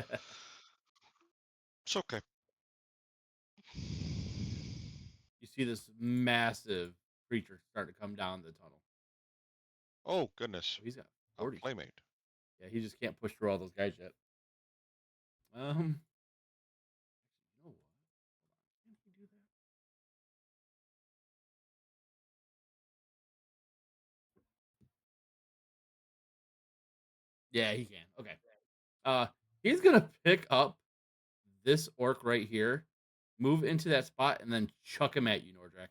okay. You see this massive creature start to come down the tunnel. Oh goodness. So he's got A 40. playmate. Yeah, he just can't push through all those guys yet. You know what? Hold on. Can't he do that? Yeah, he can. Okay. He's gonna pick up this orc right here, move into that spot, and then chuck him at you, Nordrak.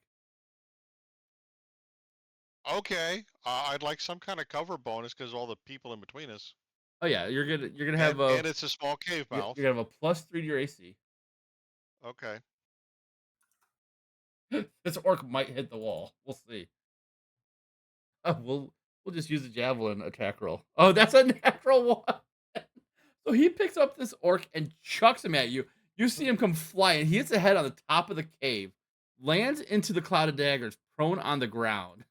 Okay. I'd like some kind of cover bonus because all the people in between us. Oh yeah, you're gonna have And it's a small cave mouth. you're gonna have a +3 to your AC. Okay. This orc might hit the wall. We'll see. We'll just use a javelin attack roll. Oh, that's a natural one. So he picks up this orc and chucks him at you. You see him come flying. He hits the head on the top of the cave, lands into the cloud of daggers, prone on the ground.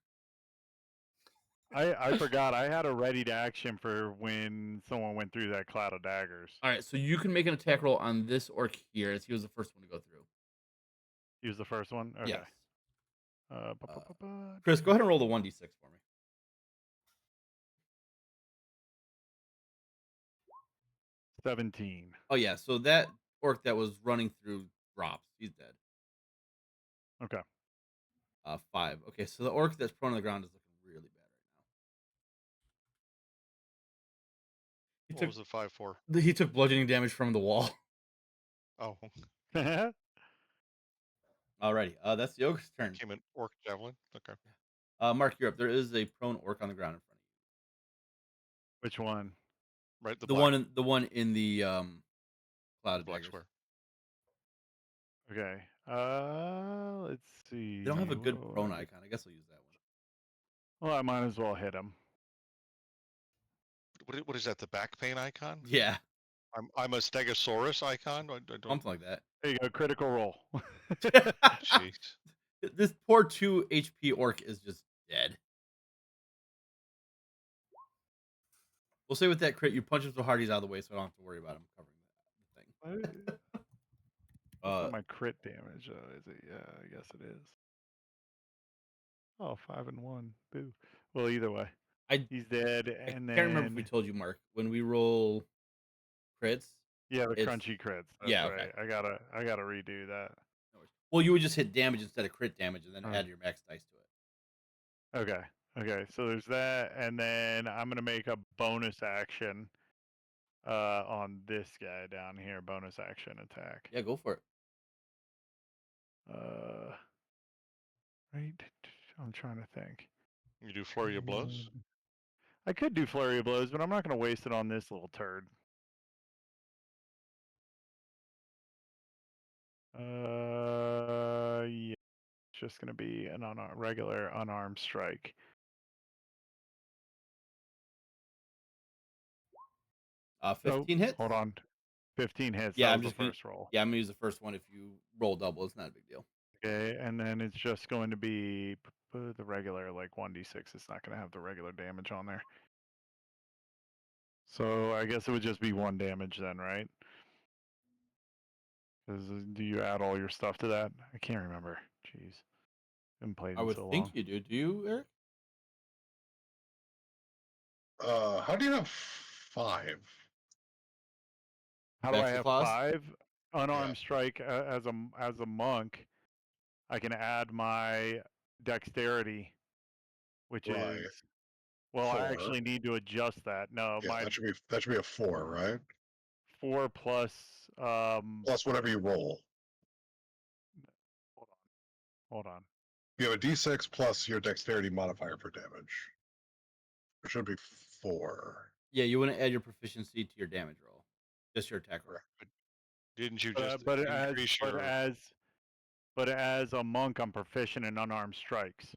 I forgot I had a ready to action for when someone went through that cloud of daggers. All right, so you can make an attack roll on this orc here, as he was the first one to go through. He was the first one. Okay. Yes. Ba-ba-ba-ba. Chris, go ahead and roll the 1d6 for me. 17. Oh yeah, so that orc that was running through drops. He's dead. Okay. 5. Okay, so the orc that's prone on the ground is looking really bad right now. What was the 5 for? He took bludgeoning damage from the wall. Oh, Alrighty, that's the ogre's turn. came in orc javelin. Okay. Mark, you're up. There is a prone orc on the ground in front of Which one? Right. you. The black, The one in the cloud of black daggers. square. Okay. Let's see. They don't have a good What- prone icon. I guess I'll use that one. Well, I might as well hit him. What is that? The back pain icon? Yeah, I'm a Stegosaurus icon. I don't. something like that. There you go. Critical roll. Jeez. This poor 2 HP orc is just dead. We'll say with that crit, you punch him so hard he's out of the way, so I don't have to worry about him covering the thing. What's not my crit damage? Is it? Yeah, I guess it is. Oh, 5 and 1. Boo. Well, either way, he's dead. I And can't remember if we then told you, Mark, when we roll crits. yeah, the it's- crunchy crits. That's yeah, right. okay. I gotta redo that. No worries. Well, you would just hit damage instead of crit damage, and then Alright. add your max dice to it. Okay. Okay. So there's that, and then I'm gonna make a bonus action on this guy down here. Bonus action attack. Yeah, go for it. Right. I'm trying to think. You do flurry of blows. I could do flurry of blows, but I'm not gonna waste it on this little turd. Yeah. It's just gonna be an regular unarmed strike. Uh, 15 hits. Hold on. 15 hits. Yeah, that I'm was just the gonna- first roll. Yeah, I'm gonna use the first one. If you roll double, it's not a big deal. Okay, and then it's just going to be the regular, like 1d6. It's not going to have the regular damage on there. So I guess it would just be 1 damage then, right? 'Cause, do you add all your stuff to that? I can't remember. Jeez. Haven't played I in would so think long. you do. Do you, Eric? How do you have 5? How do I Bachelor have clause? 5? Unarmed strike as a monk. I can add my dexterity, which Right. is well, I 4. actually need to adjust that. No, Yeah, my that should be a 4, right? 4 plus Plus whatever you roll. hold on. You have a d6 plus your dexterity modifier for damage. It should be 4. Yeah, you want to add your proficiency to your damage roll, just your attack roll. Didn't you just But increase your? as a monk, I'm proficient in unarmed strikes.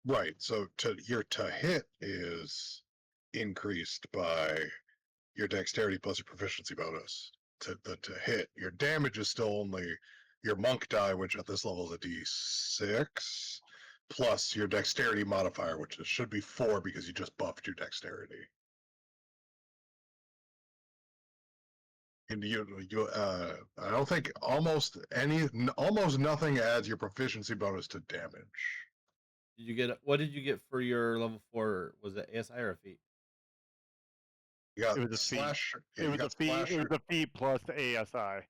Right. So your to hit is increased by your dexterity plus your proficiency bonus to hit. Your damage is still only your monk die, which at this level is a d6, plus your dexterity modifier, which should be 4 because you just buffed your dexterity. And I don't think almost nothing adds your proficiency bonus to damage. Did you get what did you get for your level 4? Was it ASI or a feat? You got It was a feat. slash. Yeah, It you was a got feat. It slasher. was a feat plus the ASI.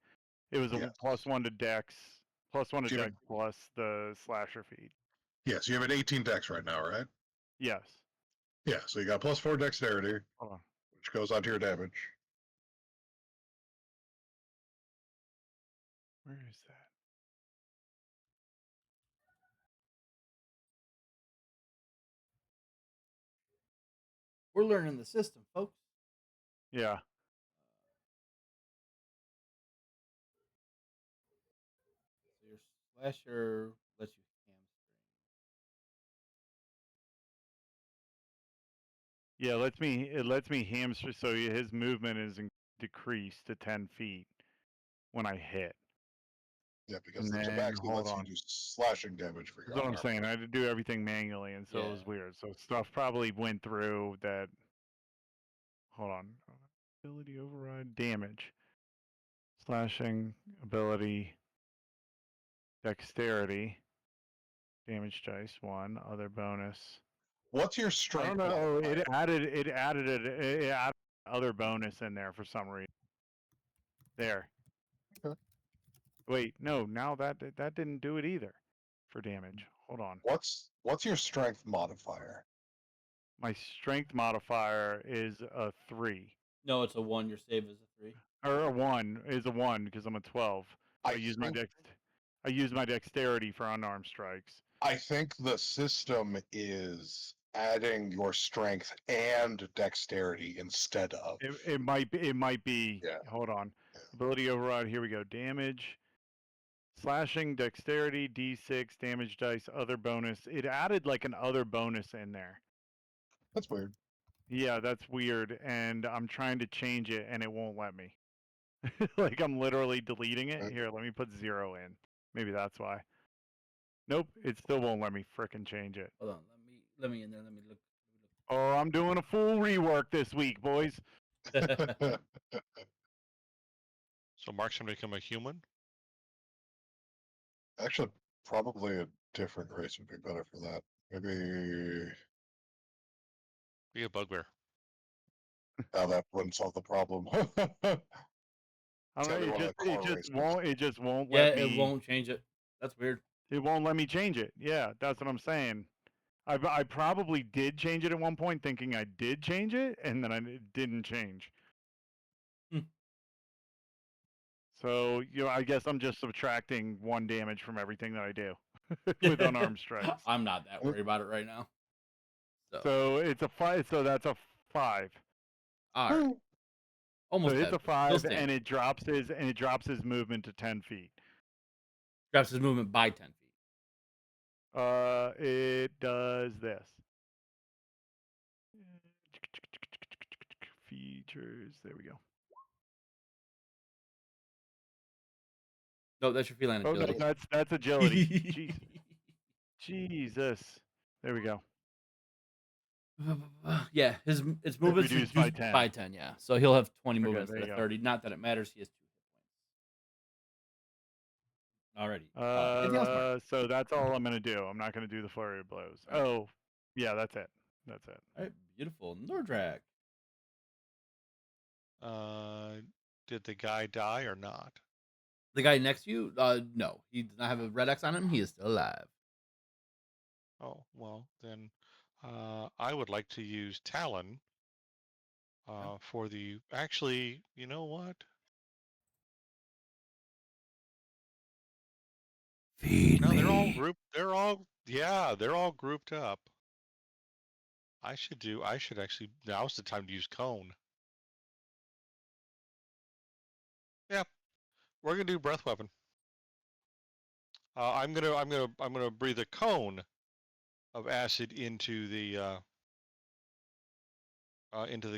It was a Yes. +1 to Dex, +1 to So you Dex plus the slasher feat. Yes, you have an 18 dex right now, right? Yes. Yeah, so you got +4 dexterity, Hold on. which goes onto your damage. Where is that? We're learning the system, folks. Yeah. So your slasher lets you hamstring. Yeah, it lets me hamstring, so his movement is decreased to 10 feet when I hit. Yeah, because And the then, tabaxi hold lets you on. do slashing damage for your That's what I'm unarmed. saying. I had to do everything manually, and so it was Yeah. weird. So stuff probably went through that. Hold on. Ability override damage. Slashing ability. Dexterity. Damage dice 1. Other bonus. What's your I strength don't know. modifier? It added other bonus in there for some reason. There. Okay. Wait, no. Now that didn't do it either for damage. Hold on. What's your strength modifier? My strength modifier is a 3. No, it's a 1. Your save is a 3. Or a 1 is a 1 because I'm a 12. So I I use my dexterity for unarmed strikes. I think the system is adding your strength and dexterity instead of. It might be. Yeah. Hold on. Yeah. Ability override. Here we go. Damage. Slashing, dexterity, d6, damage dice, other bonus. It added like an other bonus in there. That's weird. Yeah, that's weird. And I'm trying to change it and it won't let me. Like I'm literally deleting it. Here, let me put 0 in. Maybe that's why. Nope, it still won't let me frickin' change it. Hold on, let me in there. Let me look. Oh, I'm doing a full rework this week, boys. So Mark's gonna become a human. Actually, probably a different race would be better for that. Maybe Be a bugbear. that wouldn't solve the problem. I don't know. Tell me It one of just the core races. it just won't Yeah, let it me. won't change it. That's weird. It won't let me change it. Yeah, that's what I'm saying. I probably did change it at one point, thinking I did change it, and then it didn't change. Hmm. So I guess I'm just subtracting 1 damage from everything that I do with unarmed strikes. I'm not that worried about it right now. So it's a 5. So that's a 5. All right. So Almost it's dead, a but still 5, standing. and it drops his movement to 10 feet. Drops his movement by 10 feet. It does this. Features. There we go. No, that's your feline Oh, agility. that's agility. Jeez. Jesus. There we go. Yeah, his movement's reduced reduced by by 10. Yeah, so he'll have 20 Okay, movements there instead you of go. 30. Not that it matters. He has 2 hit points already. Anything else, Mark? So that's all I'm gonna do. I'm not gonna do the flurry of blows. All right. Oh, yeah, that's it. That's it. All right, beautiful. Nordrak. Did the guy die or not? The guy next to you, no, he does not have a red X on him. He is still alive. Oh well, then I would like to use Talon for the. Actually, you know what? Feed No, they're all me. grouped. They're all grouped up. I should actually. Now's the time to use Cone. Yeah, we're gonna do Breath Weapon. I'm gonna breathe a cone of acid into the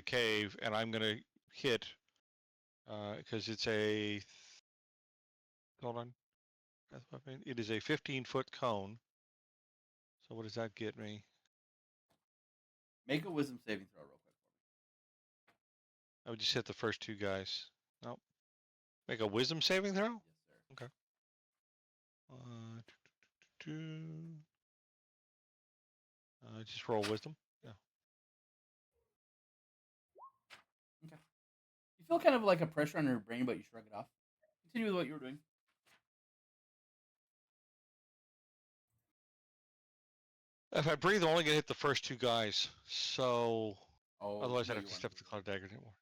cave, and I'm gonna hit because it's a. Hold on. That's weapon. It is a 15-foot cone. So what does that get me? Make a wisdom saving throw real quick for me. I would just hit the first two guys. Nope. Make a wisdom saving throw? Yes, sir. Okay. Two. Just roll wisdom. Yeah. Okay. You feel kind of like a pressure on your brain, but you shrug it off. Continue with what you were doing. If I breathe, I'm only gonna hit the first two guys. So Oh, otherwise, you I'd know have you to wanna step move the in. cloud dagger anymore.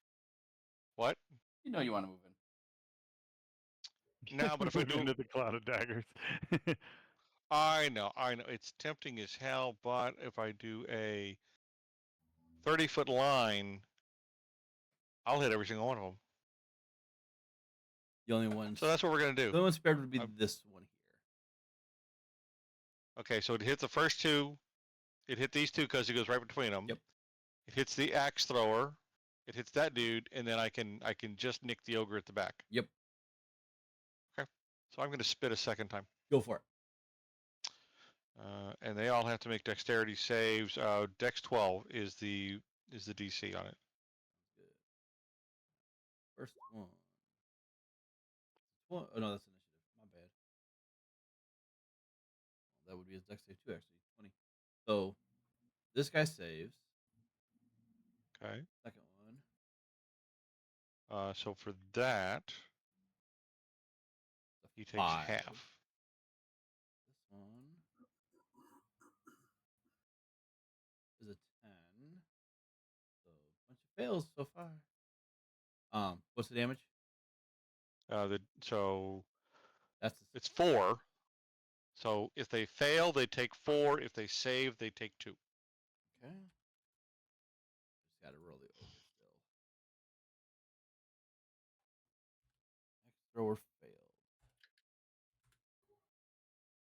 What? You know you want to move in. No, but if I Move do, into the cloud of daggers. I know. It's tempting as hell. But if I do a 30-foot line, I'll hit every single one of them. The only one. So that's what we're gonna do. The only one spared would be I'm- this one here. Okay, so it hit the first two. It hit these two because it goes right between them. Yep. It hits the axe thrower. It hits that dude, and then I can just nick the ogre at the back. Yep. Okay. So I'm gonna spit a second time. Go for it. And they all have to make dexterity saves. Dex 12 is the DC on it. Good. First one. Oh no, that's initiative. My bad. That would be his dex save too, actually. 20. So this guy saves. Okay. Second one. So for that, The he takes 5. half. This one is a 10. So a bunch of fails so far. What's the damage? So That's the it's 4. So if they fail, they take 4. If they save, they take 2. okay. Just gotta roll the ogre still. Next thrower failed.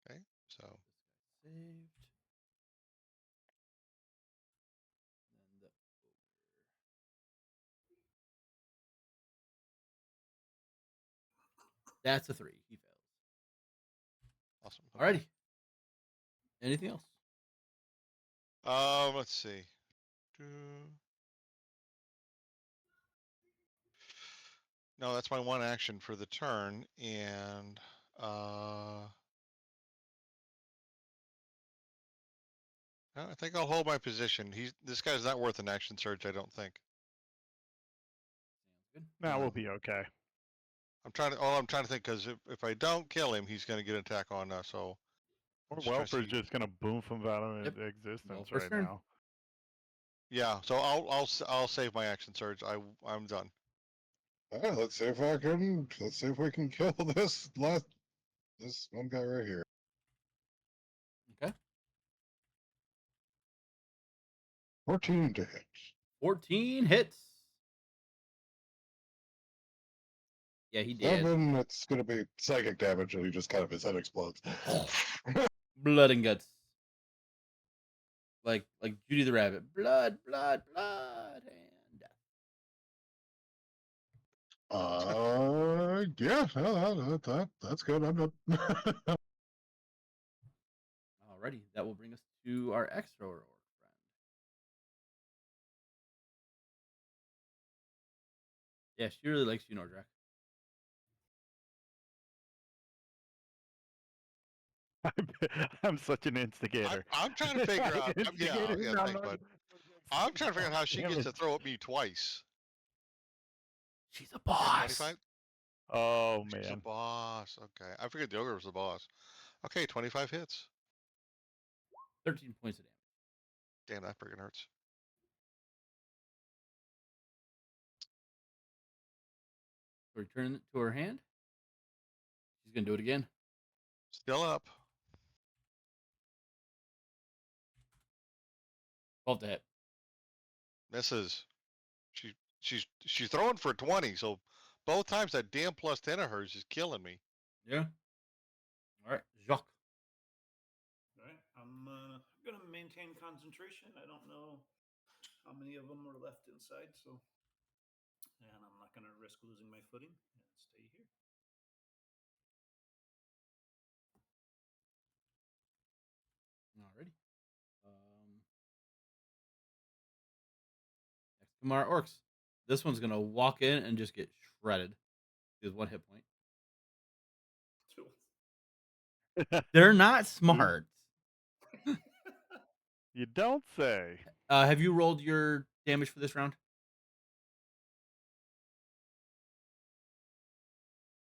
Okay. So This guy saved. Then the ogre. That's a 3. He fails. awesome. Alrighty. Anything else? Let's see. No, that's my one action for the turn, and I think I'll hold my position. This guy's not worth an action surge, I don't think. Sounds good. Now we'll be okay. I'm trying to think because if I don't kill him, he's going to get an attack on us. So Or just trying to Welper's see- just gonna boom from out of Yep. existence Welper's right turn. now. yeah. So I'll save my action surge. I'm done. All right, let's see if we can kill this one guy right here. Okay. 14 to hit. 14 hits. Yeah, he did. 7, it's gonna be psychic damage, and he just kind of his head explodes. Blood and guts. Like Judy the Rabbit. Blood, blood, blood, and death. Yeah, that's good. I'm done. Alrighty, that will bring us to our extra orc friend. Yeah, she really likes you, Nordrak. I'm such an instigator. I'm trying to figure out. Instigator, Yeah, no, thanks, bud. I'm trying to figure out how she Damn gets it. to throw at me twice. She's a Okay, boss. 25. Oh She's a man. boss. Okay, I figured the ogre was the boss. Okay, 25 hits. 13 points of damage. Damn, that freaking hurts. Return it to her hand. She's gonna do it again. Still up. 12 to hit. Misses. She's throwing for 20, so both times that damn plus 10 of hers is killing me. Yeah. All right, Jacques. All right, I'm gonna maintain concentration. I don't know how many of them are left inside, so And I'm not going to risk losing my footing and stay here. Alrighty. Next come our orcs. This one's gonna walk in and just get shredded. He has 1 hit point. They're not smart. You don't say. Have you rolled your damage for this round?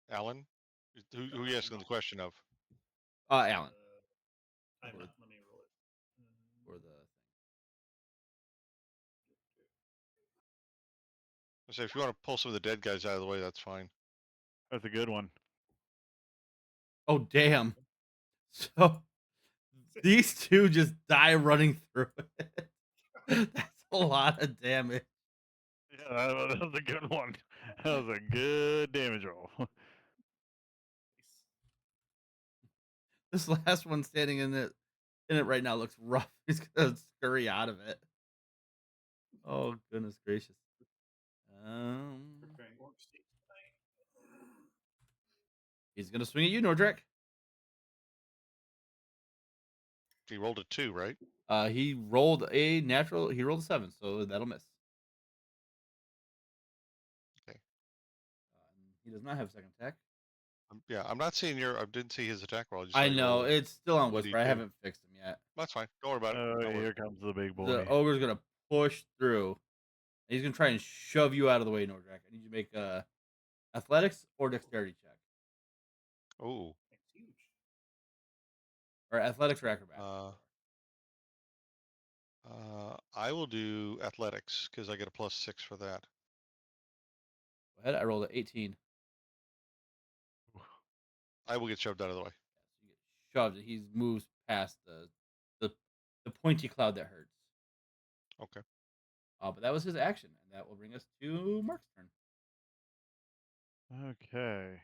Alan, who are you asking the question of? Alan. I'm For- not. Let me roll it. For the thing. I say if you want to pull some of the dead guys out of the way, that's fine. That's a good one. Oh damn! So these two just die running through it. That's a lot of damage. Yeah, that was a good one. That was a good damage roll. This last one standing in it right now looks rough. He's gonna scurry out of it. Oh goodness gracious. Preparing orc state tonight. He's gonna swing at you, Nordrak. He rolled a 2, right? He rolled a natural. He rolled a 7, so that'll miss. Okay. He does not have second attack. Yeah, I'm not seeing your. I didn't see his attack roll. I know it's still on what do you Whisper. I do? haven't fixed him yet. That's fine. Don't worry about it. Oh, Don't worry. here comes the big boy. The ogre's gonna push through. He's gonna try and shove you out of the way, Nordrak. I need you to make athletics or dexterity check, Oh, It's huge. or athletics or acrobatics. I will do athletics because I get a +6 for that. Go ahead. I rolled an 18. I will get shoved out of the way. So you get shoved, and he moves past the pointy cloud that hurts. Okay. But that was his action, and that will bring us to Mark's turn. Okay.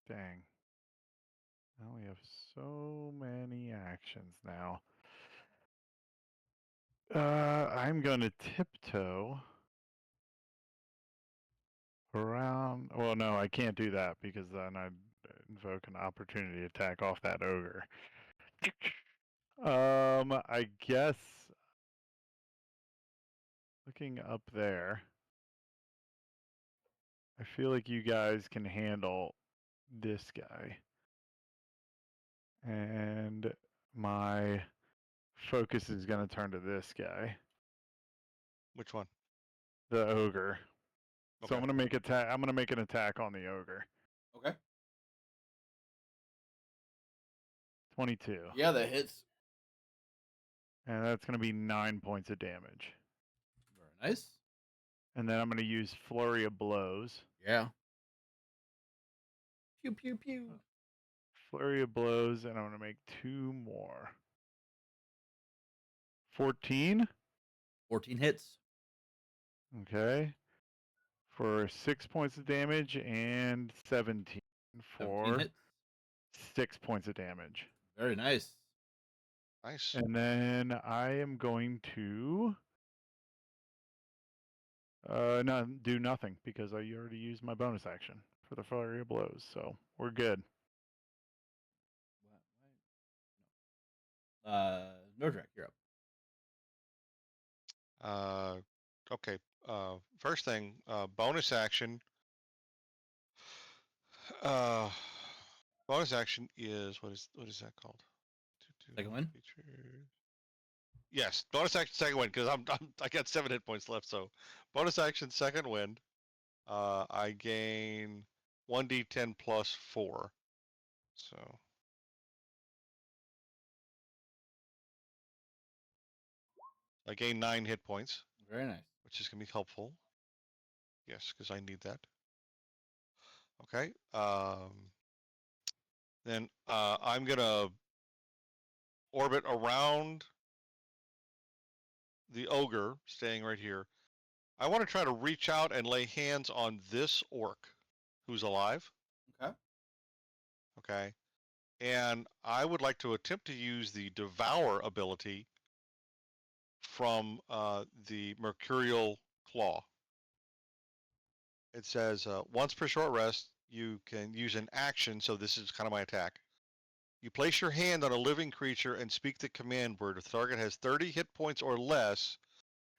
Dang. Now we have so many actions now. I'm going to tiptoe around. Well, no, I can't do that because then I'd invoke an opportunity attack off that ogre. I guess looking up there, I feel like you guys can handle this guy. And my focus is going to turn to this guy, Which one? the ogre. So I'm Okay. going to make attack. I'm going to make an attack on the ogre. Okay. 22. Yeah, that hits. And that's going to be 9 points of damage. Very nice. And then I'm going to use Flurry of Blows. Yeah. Pew pew pew. Flurry of Blows, and I'm going to make 2 more. 14. 14 hits. Okay. For 6 points of damage, and 17 17 for hits. 6 points of damage. Very nice. Nice. And then I am going to do nothing because I already used my bonus action for the Flurry of Blows, so we're good. Nordrak, you're up. Okay. First thing, bonus action. Uh, bonus action is what is that called? Second win? Yes, bonus action second wind because I got 7 hit points left. So bonus action second wind. I gain 1d10 plus 4. So I gain 9 hit points, Very nice. which is gonna be helpful. Yes, because I need that. Okay. Then I'm gonna orbit around the ogre, staying right here. I want to try to reach out and lay hands on this orc who's alive. Okay. Okay. And I would like to attempt to use the Devour ability from the Mercurial Claw. It says once per short rest, you can use an action. So this is kind of my attack. You place your hand on a living creature and speak the command word. If the target has 30 hit points or less,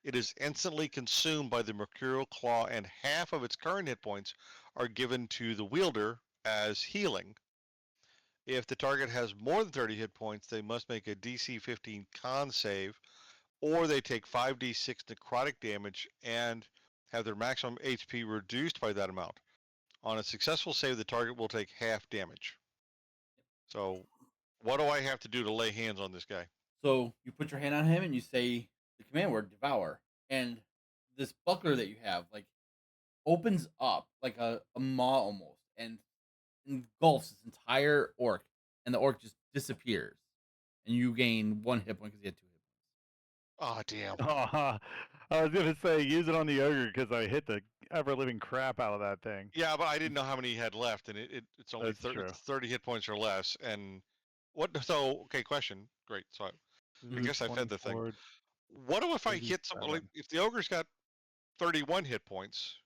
it is instantly consumed by the Mercurial Claw, and half of its current hit points are given to the wielder as healing. If the target has more than 30 hit points, they must make a DC 15 con save, or they take 5d6 necrotic damage and have their maximum HP reduced by that amount. On a successful save, the target will take half damage. So, what do I have to do to lay hands on this guy? So you put your hand on him and you say the command word devour, and this buckler that you have like opens up like a maw almost and engulfs this entire orc, and the orc just disappears, and you gain 1 hit point because he had 2 hit Oh, damn. Oh, I was gonna say use it on the ogre because I hit the ever living crap out of that thing. Yeah, but I didn't know how many he had left, and it's only That's true. 30 hit points or less. And what? So, okay, question. Great. So I Mhm. guess I fed the thing. 24, What do if I hit someone? Like, 37. if the ogre's got 31 hit points,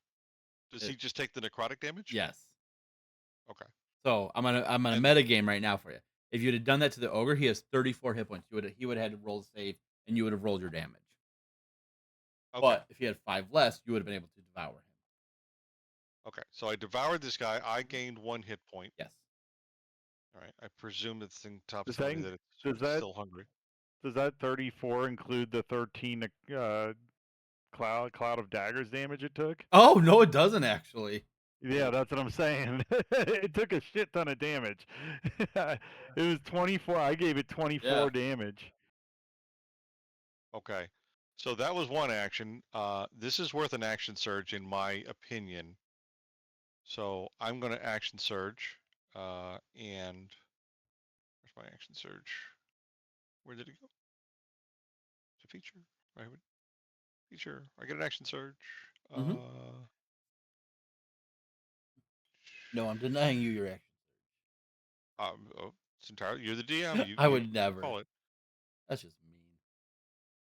does It- he just take the necrotic damage? Yes. Okay. So I'm on a And meta game right now for you. If you'd have done that to the ogre, he has 34 hit points. He would have had to roll a save, and you would have rolled your damage. okay, But if he had 5 less, you would have been able to devour him. okay. So I devoured this guy. I gained 1 hit point. Yes. All right. I presume that thing top Does tells me that that does it's that still hungry. does that 34 include the 13 cloud of daggers damage it took? Oh no, it doesn't actually. Yeah, that's what I'm saying. It took a shit ton of damage. It was 24. I gave it 24 Yeah. damage. Okay. So that was one action. This is worth an action surge, in my opinion. So I'm going to action surge. And where's my action surge? Where did it go? It's a feature. Right. Feature. I get an action surge. Mhm. No, I'm denying you your action. Oh, it's entirely you're the DM. I You would never. call it. That's just mean.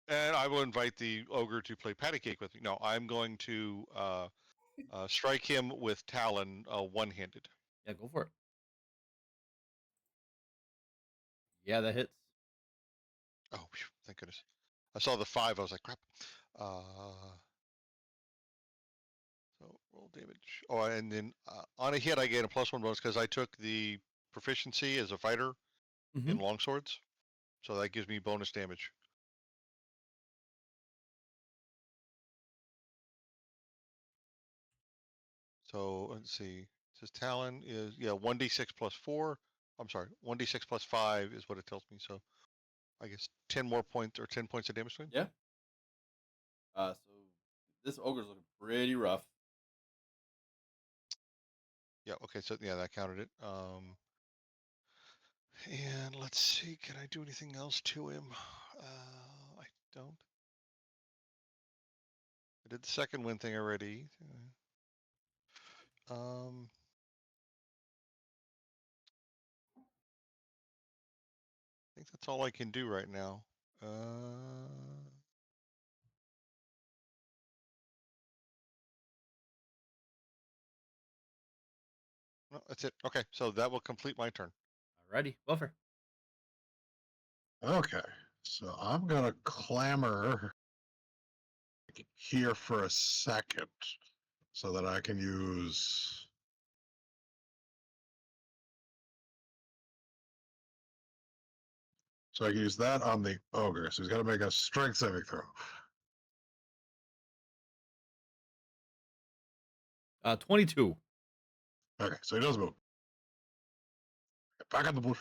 And I will invite the ogre to play patty cake with me. No, I'm going to strike him with Talon one-handed. Yeah, go for it. Yeah, that hits. Oh, phew, thank goodness. I saw the 5. I was like, crap. So roll damage. Oh, and then on a hit, I get a +1 bonus because I took the proficiency as a fighter in Mhm. longswords. So that gives me bonus damage. So let's see. It says Talon is, yeah, 1d6 plus 4. I'm sorry, 1d6 plus 5 is what it tells me. So I guess 10 more points or 10 points of damage to him. Yeah. So this ogre's looking pretty rough. Yeah, okay, so yeah, that counted it. And let's see, can I do anything else to him? I don't. I did the second win thing already. Um, I think that's all I can do right now. No, that's it. Okay, so that will complete my turn. Alrighty, buffer. Okay, so I'm gonna clamor here for a second so that I can use. So I can use that on the ogre. So he's got to make a strength saving throw. 22. Okay, so he does move. Back in the bush.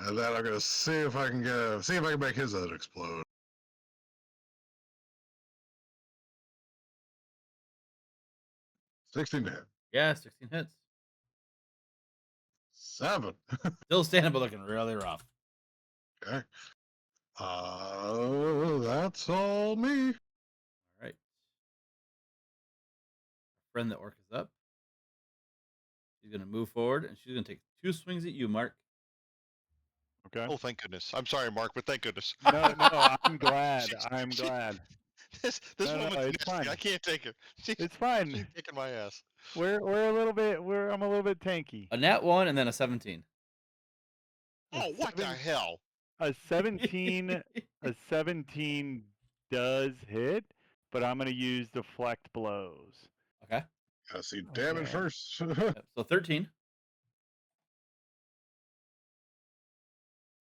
And then I'm gonna see if I can make his head explode. $16 to hit. Yeah, 16 hits. 7. Still standing, but looking really rough. Okay. That's all me. All right. Friend the orc is up. She's gonna move forward, and she's gonna take 2 swings at you, Mark. Okay. Oh, thank goodness. I'm sorry, Mark, but thank goodness. No, I'm glad. I'm She- glad. This No, woman's it's nasty. fine. I can't take it. It's fine. She's kicking my ass. We're a little bit. I'm a little bit tanky. A nat 1 and then a 17. A Oh, what the seven- hell? A 17. A 17 does hit, but I'm gonna use deflect blows. Okay. Gotta see damage Okay. first. Yep, so 13.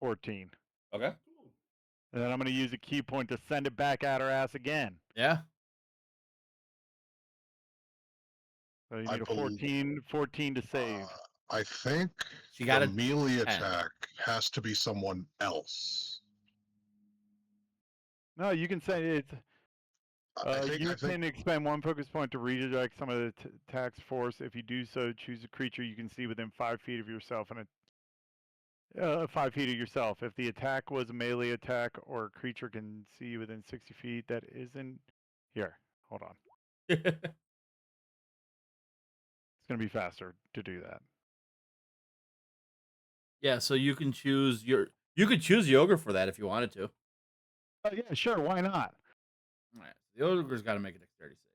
14. Okay. And then I'm gonna use a key point to send it back at her ass again. Yeah. So you I need a bel- 14 to save. I think She got the a melee 10. attack has to be someone else. No, you can say it's. I think You can expend 1 focus point to redirect some of the attack's force. If you do so, choose a creature you can see within 5 feet of yourself and 5 feet of yourself. If the attack was a melee attack or a creature can see you within 60 feet, that isn't. Here, hold on. It's going to be faster to do that. Yeah, so you can choose you could choose the ogre for that if you wanted to. Oh, yeah, sure. Why not? All right. The ogre's got to make a dexterity save.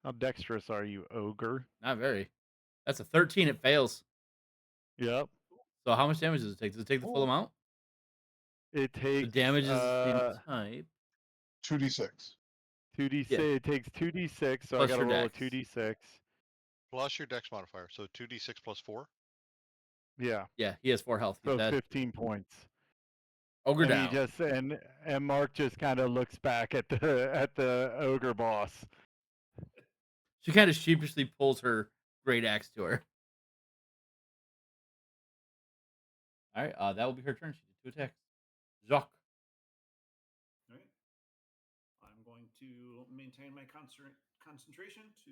How dexterous are you, ogre? Not very. That's a 13. It fails. Yep. So how much damage does it take? Does it take the full amount? It The takes. damage is the same type. 2d6. 2d6. Yeah. It takes 2d6, so Plus I got to your roll a dex. 2d6. Plus your dex modifier. So 2d6 plus 4. Yeah. Yeah, he has 4 health. He's So dead. 15 points. Ogre And down. he just and Mark just kind of looks back at the ogre boss. She kind of sheepishly pulls her great axe to her. All right, that will be her turn. She did 2 attacks. Jacques. All right. I'm going to maintain my concentration to.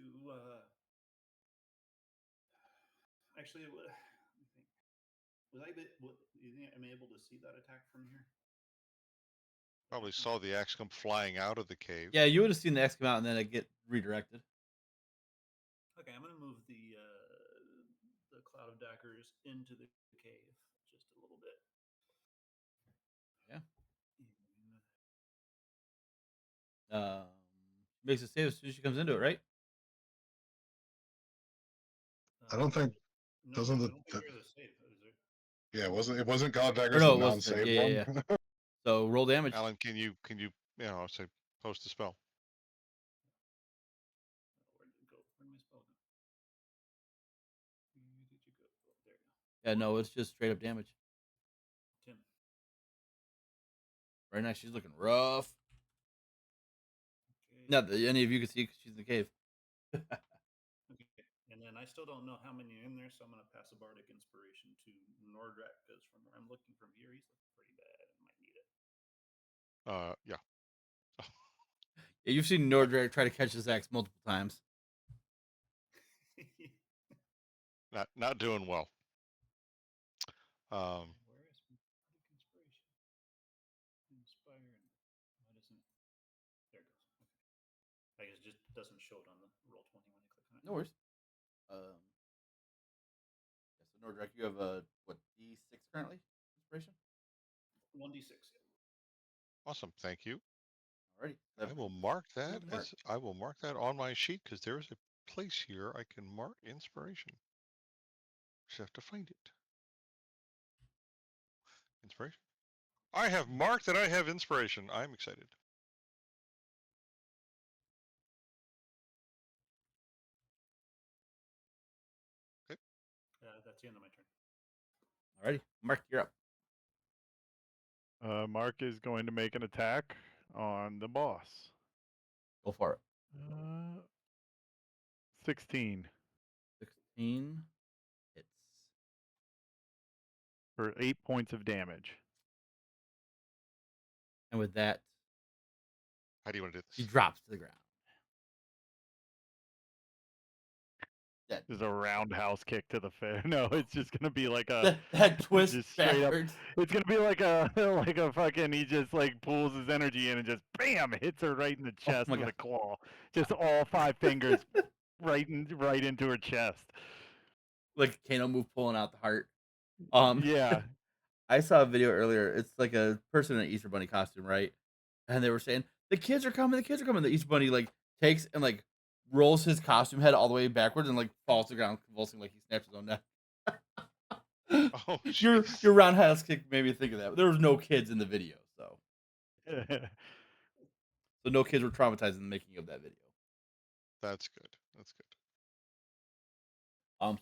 Actually, let me think. You think I'm able to see that attack from here? Probably saw the axe come flying out of the cave. Yeah, you would have seen the X come out and then it get redirected. Okay, I'm going to move the cloud of daggers into the cave just a little bit. Yeah. And, Makes a save as soon as she comes into it, right? I don't think. No, Doesn't I the- don't think there's a save. Is there? Yeah, it wasn't God Or Daggers no, the it was non-save yeah, one? yeah. So roll damage. Alan, can you say post a spell? Where did it go? Where did my spell go? Where did you go? Oh, there you go. Yeah, no, it's just straight up damage. 10. Right now, she's looking rough. Okay. Not that any of you can see because she's in the cave. Okay. And then I still don't know how many are in there, so I'm going to pass a bardic inspiration to Nordrak because from where I'm looking from here, he's looking pretty bad. I might need it. Yeah. Yeah, you've seen Nordrak try to catch his axe multiple times. Not doing well. Where is bardic inspiration? Inspire. Why doesn't? There it goes. Okay. I guess it just doesn't show it on the roll 20 when I click on it. No worries. Yeah, so Nordrak, you have a D6 currently? Inspiration? 1d6. Awesome. Thank you. Alrighty. I will mark that Mark. as I will mark that on my sheet because there is a place here I can mark inspiration. Just have to find it. Inspiration. I have marked that I have inspiration. I'm excited. Okay. That's the end of my turn. Alrighty. Mark, you're up. Mark is going to make an attack on the boss. Go for it. 16 16 hits. for 8 points of damage. And with that, How do you want to do he this? drops to the ground. Dead. There's a roundhouse kick to the face. No, it's just gonna be like a That twist just straight up. backwards. It's gonna be like a like a fucking. He just like pulls his energy in and just bam hits her right in the chest my with God. a claw. Just all 5 fingers right into her chest. Like Kano move pulling out the heart. Yeah. I saw a video earlier. It's like a person in an Easter Bunny costume, right? And they were saying the kids are coming, the kids are coming. The Easter Bunny like takes and like rolls his costume head all the way backwards and like falls to the ground, convulsing like he snaps his own neck. Oh, your jeez. your roundhouse kick made me think of that. But there was no kids in the video, so no kids were traumatized in the making of that video. That's good. That's good.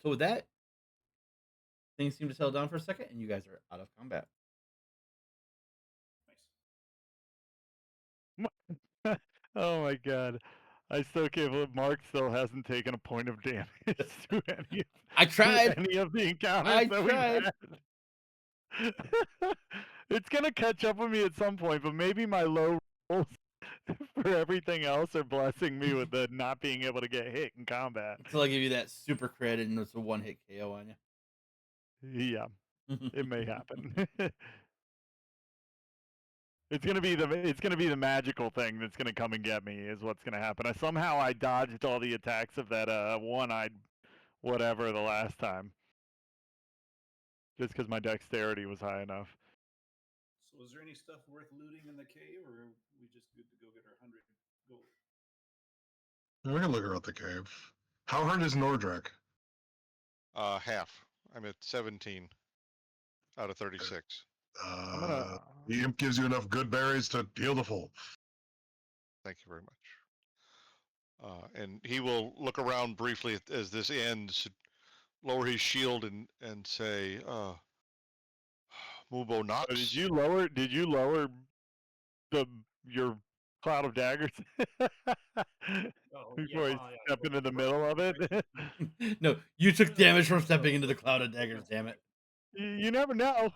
So with that, things seem to settle down for a second, and you guys are out of combat. Nice. Oh my god. I still can't believe Mark still hasn't taken a point of damage to I tried. any of the encounters I that tried. we've had. It's gonna catch up with me at some point, but maybe my low rolls for everything else are blessing me with the not being able to get hit in combat. Until I give you that super crit and it's a one-hit KO on Yeah, you. it may happen. It's gonna be the magical thing that's gonna come and get me is what's gonna happen. Somehow I dodged all the attacks of that one-eyed whatever the last time, just because my dexterity was high enough. So, is there any stuff worth looting in the cave, or are we just good to go get our 100 gold? We can look around the cave. How hard is Nordrak? Half. I'm at 17 out of 36. I'm gonna. The imp gives you enough good berries to heal the full. Thank you very much. And he will look around briefly as this ends, lower his shield and say, Mubo Nox. Did you lower your cloud of daggers Oh, before I yeah, step into the middle of it? No, you took damage from stepping into the cloud of daggers. Damn it! You never know.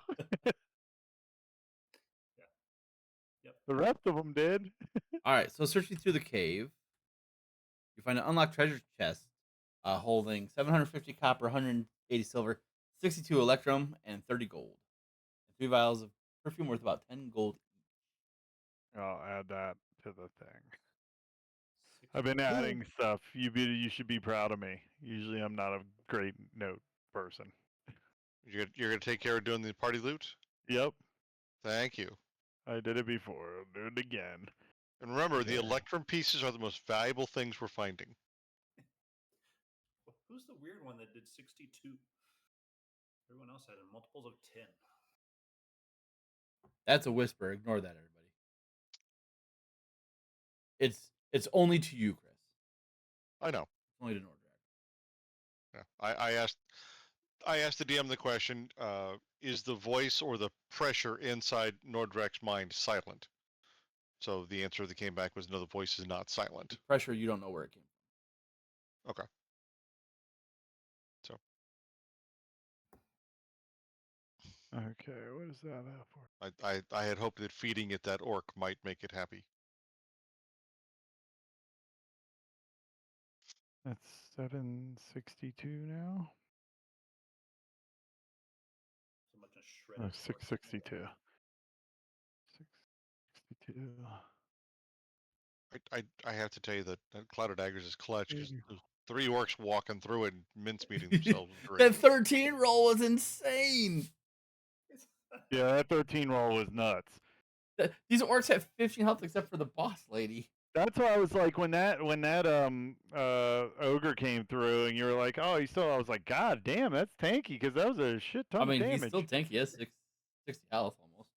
Yep. The rest of them did. All right, so searching through the cave, you find an unlocked treasure chest holding 750 copper, 180 silver, 62 electrum, and 30 gold. And 3 vials of perfume worth about 10 gold each. I'll add that to the thing. I've been adding stuff. You should be proud of me. Usually I'm not a great note person. You're gonna take care of doing the party loot? Yep, Thank you. I did it before. I'll do it again. And remember, the Yeah. electrum pieces are the most valuable things we're finding. Who's the weird one that did 62? Everyone else had multiples of 10. That's a whisper. Ignore that, everybody. It's only to you, Chris. I know. It's only to Nordrak. Yeah. I asked the DM the question, is the voice or the pressure inside Nordrek's mind silent? So the answer that came back was no, the voice is not silent. The pressure, you don't know where it came from. Okay. So. Okay, what is that for? I had hoped that feeding it that orc might make it happy. That's 762 now. So much a shredded. Oh, 662. 662. I have to tell you that Cloud of Daggers is clutch because 3 orcs walking through it and mincemeating themselves was great. That 13 roll was insane. Yeah, that 13 roll was nuts. These orcs have 15 health except for the boss lady. That's why I was like, when that ogre came through, and you were like, oh, I was like, God damn, that's tanky, because that was a shit ton I mean, of damage. he's still tanky. He has 60 health almost.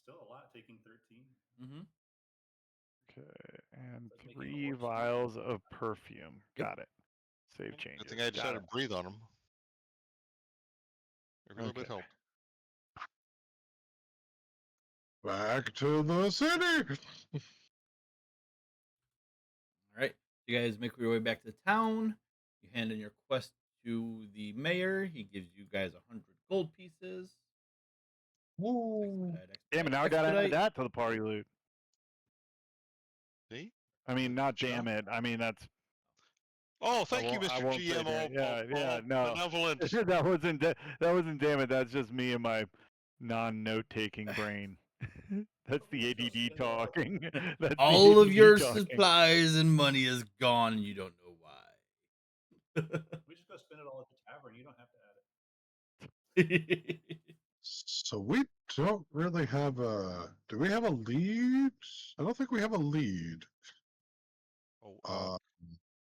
Still a lot, taking 13. Mm-hmm. Okay, and That's making 3 the orcs vials of perfume. Yep. Got it. Save changes. Good thing I decided to breathe on them. Every little bit Okay. helped. Back to the city. All right. You guys make your way back to town. You hand in your quest to the mayor. He gives you guys 100 gold pieces. Woo. Damn it, now I gotta add that to the party loot. See? I mean, not Good damn job. it. I mean, that's... Oh, thank you, I Mr. won't say GM. All no. benevolent. that wasn't damn it. That's just me and my non-note-taking brain. That's the ADD talking. That's All the of your ADD talking. supplies and money is gone, and you don't know why. We just go spend it all at the tavern. You don't have to add it. So we don't really have a. Do we have a lead? I don't think we have a lead. Oh,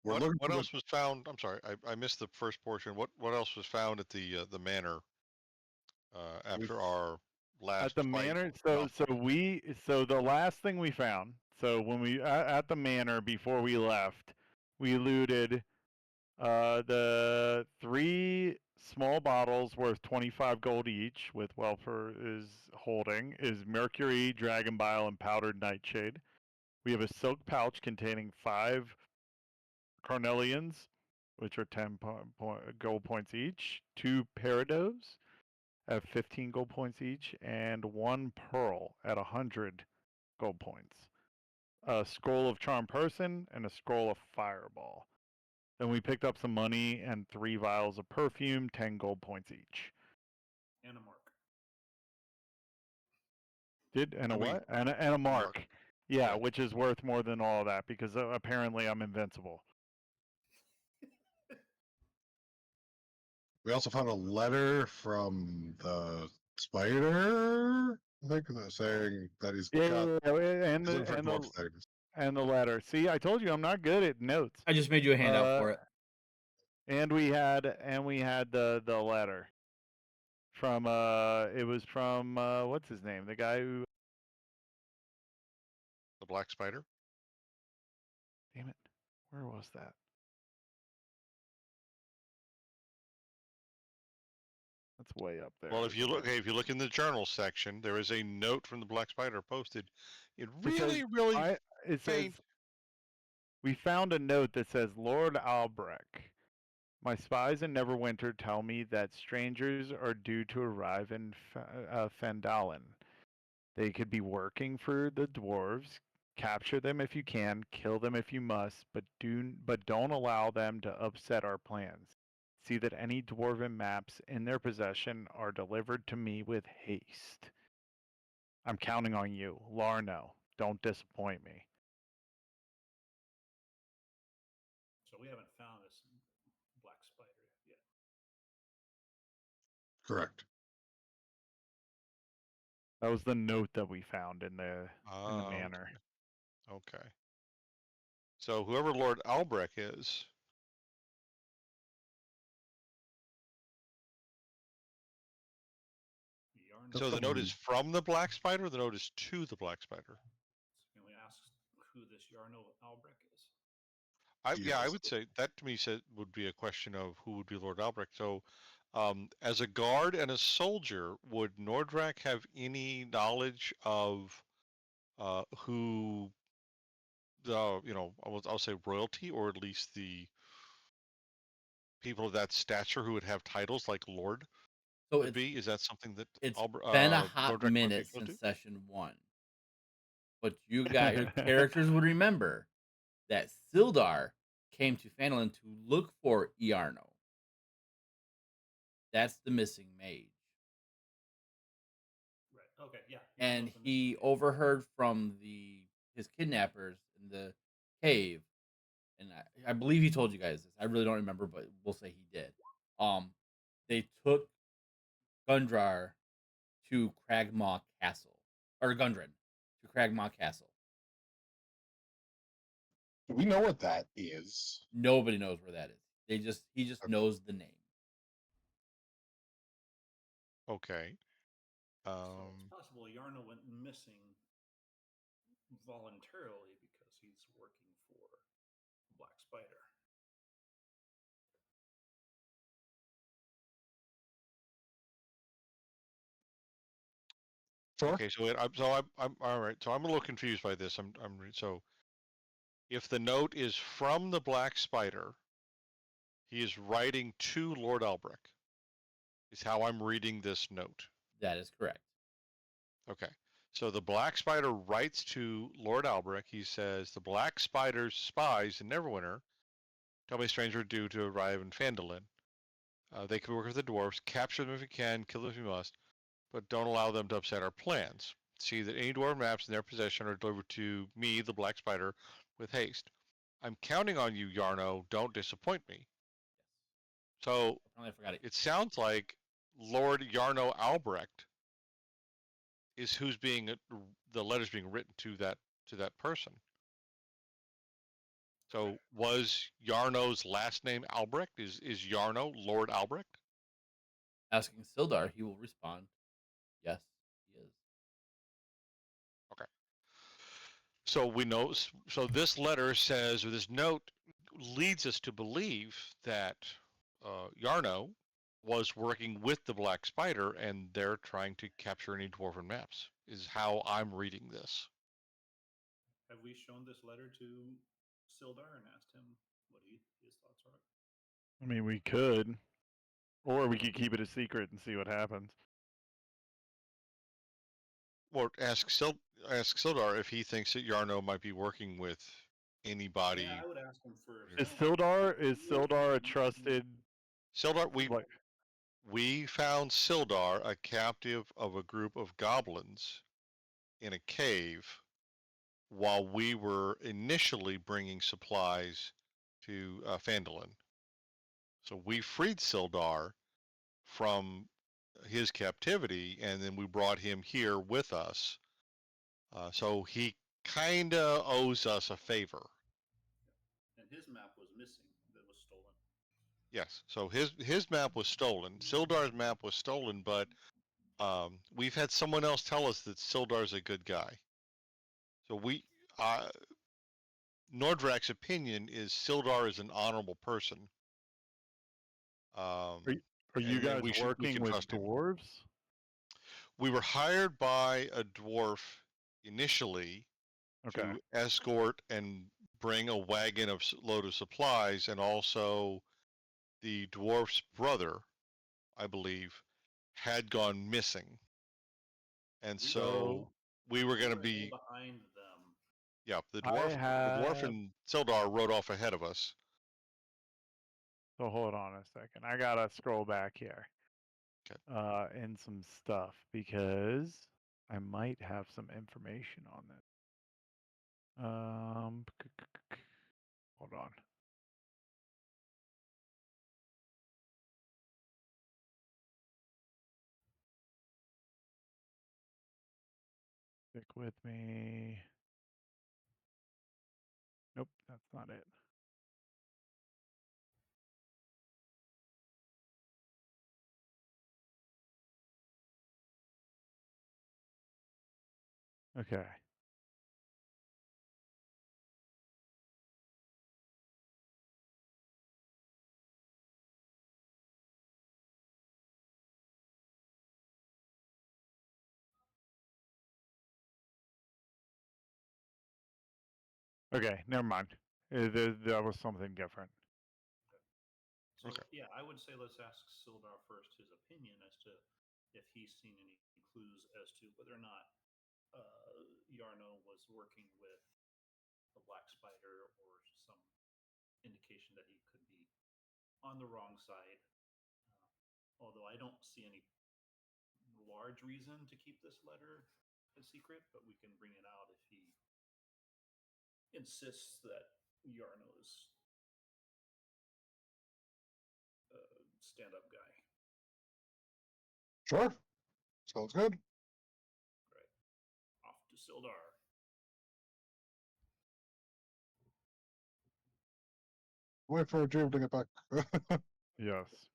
We're what looking what for the. else was found? I'm sorry, I missed the first portion. What else was found at the manor after our last At the fight? manor, Well, so the last thing we found, so when we at the manor before we left, we looted the 3 small bottles worth 25 gold each, with Welper is holding, is mercury, dragon bile, and powdered nightshade. We have a silk pouch containing 5 carnelians, which are 10 gold points each, 2 peridots at 15 gold points each, and 1 pearl at 100 gold points. A scroll of charm person and a scroll of fireball. Then we picked up some money and 3 vials of perfume, 10 gold points each. And a mark. And a And we- what? And a mark. mark. Yeah, Right. which is worth more than all of that because apparently I'm invincible. We also found a letter from the spider. I think saying that he's Yeah, got. and He's looking for and more the things. and the letter. See, I told you I'm not good at notes. I just made you a handout for it. And we had the letter from it was from what's his name? The guy who The black spider. damn it. Where was that? That's way up there. Well, if you isn't look, it? if you look in the journal section, there is a note from the black spider posted. It Because really it says faint. we found a note that says Lord Albrecht. My spies in Neverwinter tell me that strangers are due to arrive in Phandalin. They could be working for the dwarves. Capture them if you can, kill them if you must, but don't allow them to upset our plans. See that any dwarven maps in their possession are delivered to me with haste. I'm counting on you, Larno. Don't disappoint me. So we haven't found this black spider yet. Correct. That was the note that we found in the Ah, manor. okay. So whoever Lord Albrecht is, Yarn. so the note is from the black spider, or the note is to the black spider? Can we ask who this Yarno Albrecht is? Yeah, I Yes. would say that to me would be a question of who would be Lord Albrecht. So, as a guard and a soldier, would Nordrak have any knowledge of who the I'll say royalty, or at least the people of that stature who would have titles like Lord So would be? Is that something that it's been a hot Nordrak might be minute able to since do? session 1. But your characters would remember that Sildar came to Phandalin to look for Iarno. That's the missing mage. Right. Okay. Yeah. And Yarno's the he missing man. overheard from his kidnappers in the cave, and I believe he told you guys this. I really don't remember, but we'll say he did. They took Gundrar to Cragmaw Castle, or Gundren to Cragmaw Castle. Do we know what that is? Nobody knows where that is. He just knows the name. Okay. So it's possible Yarno went missing voluntarily because he's working for the Black Spider. Sure. Okay, I'm all right. So I'm a little confused by this. So if the note is from the Black Spider, he is writing to Lord Albrecht. Is how I'm reading this note. That is correct. Okay. So the Black Spider writes to Lord Albrecht. He says the Black Spider's spies in Neverwinter tell me strangers are due to arrive in Phandalin. They can work with the dwarves, capture them if you can, kill them if you must, but don't allow them to upset our plans. See that any dwarf maps in their possession are delivered to me, the Black Spider, with haste. I'm counting on you, Yarno. Don't disappoint me. So I forgot it. it sounds like Lord Yarno Albrecht is who's being the letters being written to that person. So was Yarno's last name Albrecht? Is Yarno Lord Albrecht? Asking Sildar, he will respond, yes, he is. Okay. So we know. So this letter says, or this note leads us to believe that Yarno was working with the Black Spider, and they're trying to capture any dwarven maps. Is how I'm reading this. Have we shown this letter to Sildar and asked him what his thoughts are? I mean, we could, or we could keep it a secret and see what happens. Or ask Sildar if he thinks that Yarno might be working with anybody. Yeah, I would ask him first. Is Sildar a trusted? Sildar, Like, we found Sildar a captive of a group of goblins in a cave while we were initially bringing supplies to Phandelver. So we freed Sildar from his captivity, and then we brought him here with us. So he kind of owes us a favor. And his map was missing. That was stolen. Yes. So his map was stolen. Sildar's map was stolen, but we've had someone else tell us that Sildar's a good guy. So Nordrak's opinion is Sildar is an honorable person. are you And guys we working can with trust him. dwarves? We were hired by a dwarf initially Okay. to escort and bring a wagon of load of supplies, and also the dwarf's brother, I believe, had gone missing, and so we were going to be behind them. Yeah, the dwarf and Sildar rode off ahead of us. So hold on a second. I gotta scroll back here. Okay. In some stuff because I might have some information on this. Hold on. Stick with me. Nope, that's not it. Okay. Okay, never mind. That was something different. So Okay. yeah, I would say let's ask Sildar first his opinion as to if he's seen any clues as to whether or not Yarno was working with the Black Spider or some indication that he could be on the wrong side. Although I don't see any large reason to keep this letter a secret, but we can bring it out if he insists that Yarno is a stand-up guy. Sure. Sounds good. Right. Off to Sildar. Wait for Jim to get back. Yes.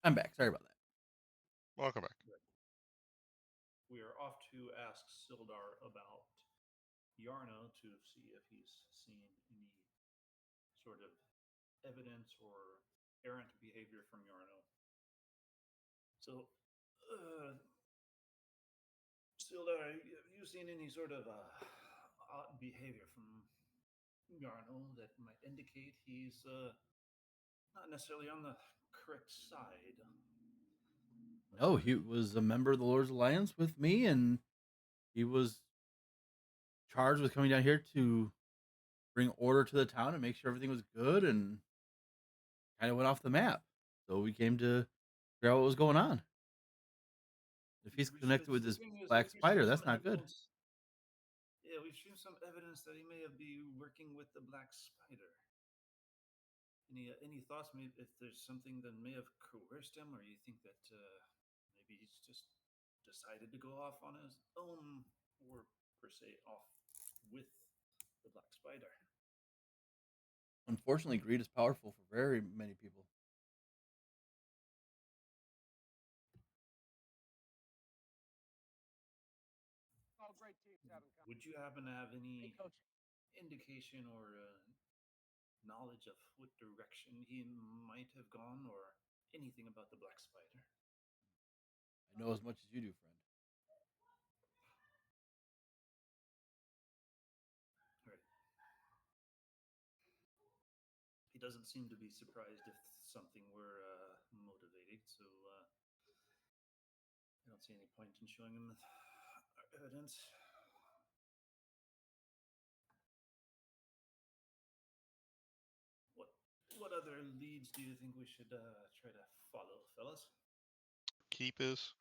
I'm back. Sorry about that. Welcome back. We are off to ask Sildar about Yarno to see if he's seen any sort of evidence or errant behavior from Yarno. So, Sildar, have you seen any sort of odd behavior from Yarno that might indicate he's not necessarily on the correct side? No, he was a member of the Lord's Alliance with me, and he was charged with coming down here to bring order to the town and make sure everything was good, and kind of went off the map. So we came to figure out what was going on. If he's connected with this Black Spider, that's not good. Yeah, we've seen some evidence that he may have been working with the Black Spider. Any thoughts? Maybe if there's something that may have coerced him, or you think that maybe he's just decided to go off on his own, or per se off with the Black Spider. Unfortunately, greed is powerful for very many people. Would you happen to have any indication or knowledge of what direction he might have gone, or anything about the Black Spider? I know as much as you do, friend. Right. He doesn't seem to be surprised if something were motivating, so I don't see any point in showing him the evidence. What other leads do you think we should try to follow, fellas? Keep is.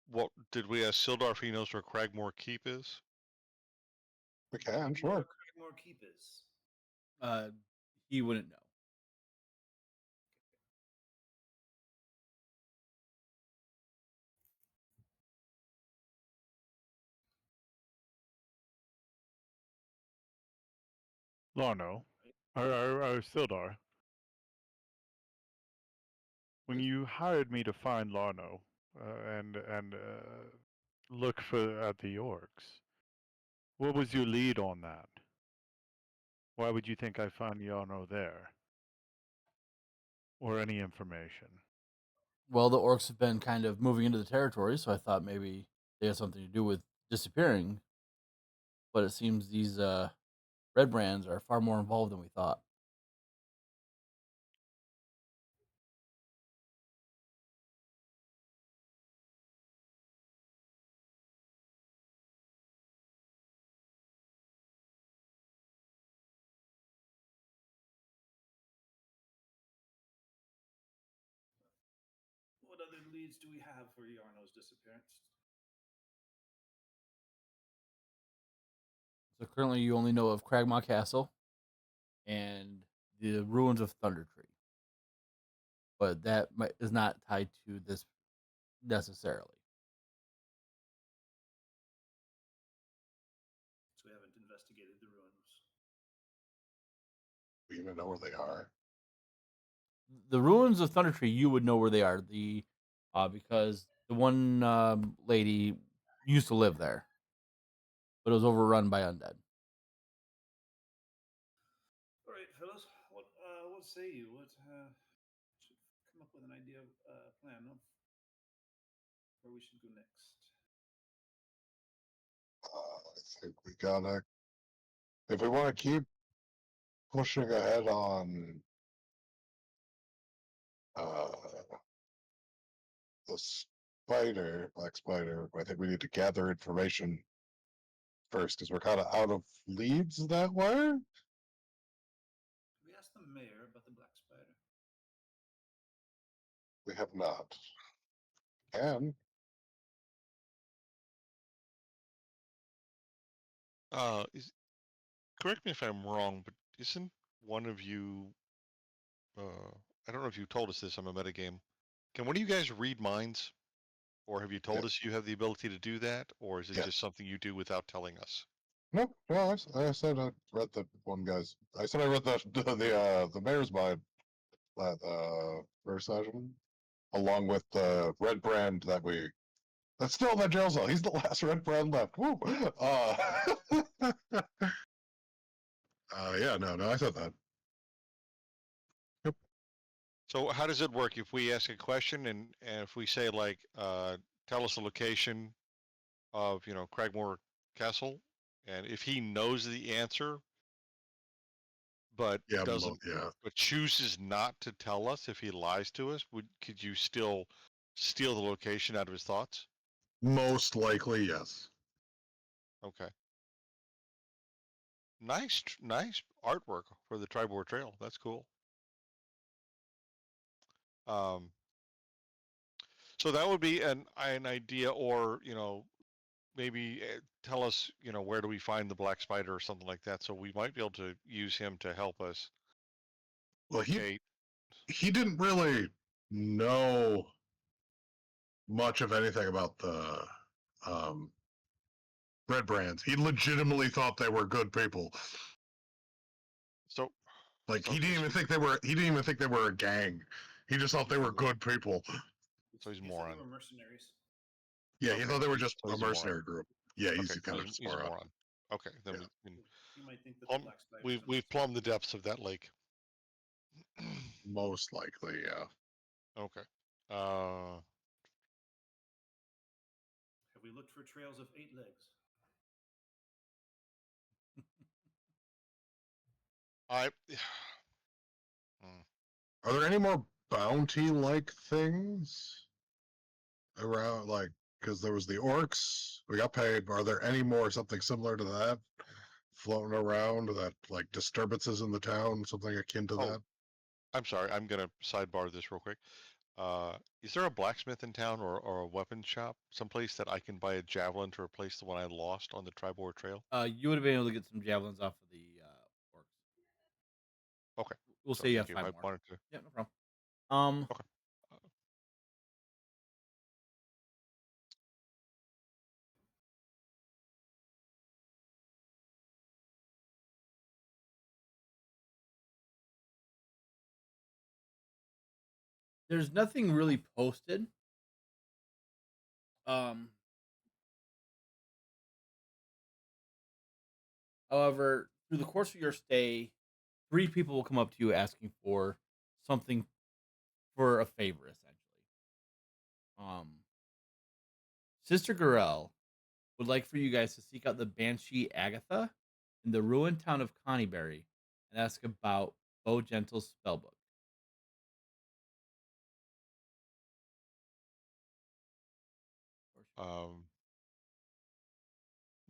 What did we ask Sildar if he knows where Cragmaw Keep is? We can, Do you know where sure. Cragmore Keep is? He wouldn't know. Larno, or Sildar, when Yes. you hired me to find Larno and look for at the orcs, what was your lead on that? Why would you think I found Larno there? Or any information? Well, the orcs have been kind of moving into the territory, so I thought maybe they had something to do with disappearing. But it seems these red brands are far more involved than we thought. What other leads do we have for Yarno's disappearance? So currently, you only know of Cragmaw Castle and the ruins of Thunder Tree, but is not tied to this necessarily. So we haven't investigated the ruins. We even know where they are. The ruins of Thunder Tree, you would know where they are. Because the one lady used to live there, but it was overrun by undead. All right, fellas. What say you? What should come up with an idea of plan of where we should go next? I think we gotta, if we want to keep pushing ahead on uh, the Black Spider, I think we need to gather information first because we're kind of out of leads that way. We asked the mayor about the Black Spider. We have not. And Correct me if I'm wrong, but isn't one of you? I don't know if you told us this on a metagame. Can one of you guys read minds, or have you told us you have the ability to do that, or is it Yes. just something you do without telling us? no, I said I read the one guy's. I said I read the mayor's mind first session, along with the red brand that's still in the jail cell. He's the last red brand left. Woo! Yeah, no, I said that. Yep. So how does it work if we ask a question and if we say like, tell us the location of Cragmaw Castle, and if he knows the answer but Yeah, doesn't yeah. but chooses not to tell us, if he lies to us, could you still steal the location out of his thoughts? Most likely, yes. Okay. Nice artwork for the Tribord Trail. That's cool. So that would be an idea, or maybe tell us, where do we find the black spider or something like that. So we might be able to use him to help us Well, locate. he didn't really know much of anything about the um, Red Brands. He legitimately thought they were good people. So, Like so he didn't he's, even think they were. He didn't even think they were a gang. He just thought they were good people. So he's a He said moron. they were mercenaries. Yeah, he Okay, thought they were just so a he's a moron. mercenary group. Yeah, he's Okay, kind so of just he's a moron. moron. Okay, then Yeah. we can You might think that the black spiders. we've plumbed the depths of that lake. Most likely, yeah. Okay. Have we looked for trails of 8 legs? I. Hmm. Are there any more bounty-like things around? Like, because there was the orcs, we got paid. Are there any more something similar to that floating around? That like disturbances in the town, something akin to Oh, that? I'm sorry. I'm gonna sidebar this real quick. Is there a blacksmith in town or a weapon shop, someplace that I can buy a javelin to replace the one I lost on the Tribord Trail? You would have been able to get some javelins off of the orcs. Okay. We'll So say you thank have you. 5 I more. wanted to. Yeah, no problem. Um, Okay. there's nothing really posted. Um, However, through the course of your stay, 3 people will come up to you asking for something for a favor, essentially. Sister Gorel would like for you guys to seek out the Banshee Agatha in the ruined town of Connieberry and ask about Bo Gentle's spellbook.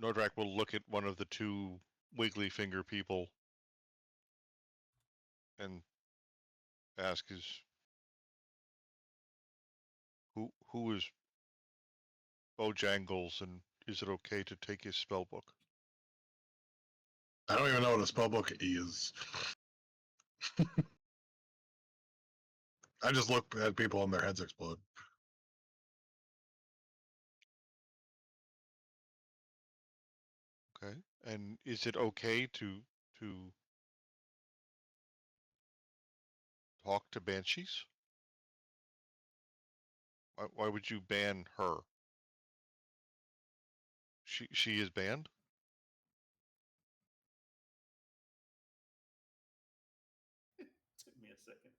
Nordrak will look at one of the 2 wiggly finger people and ask, "Is who is Bojangles, and is it okay to take his spell book?" I don't even know what a spellbook is. I just look at people and their heads explode. Okay. And is it okay to talk to banshees? Why would you ban her? She is banned? Took me a second.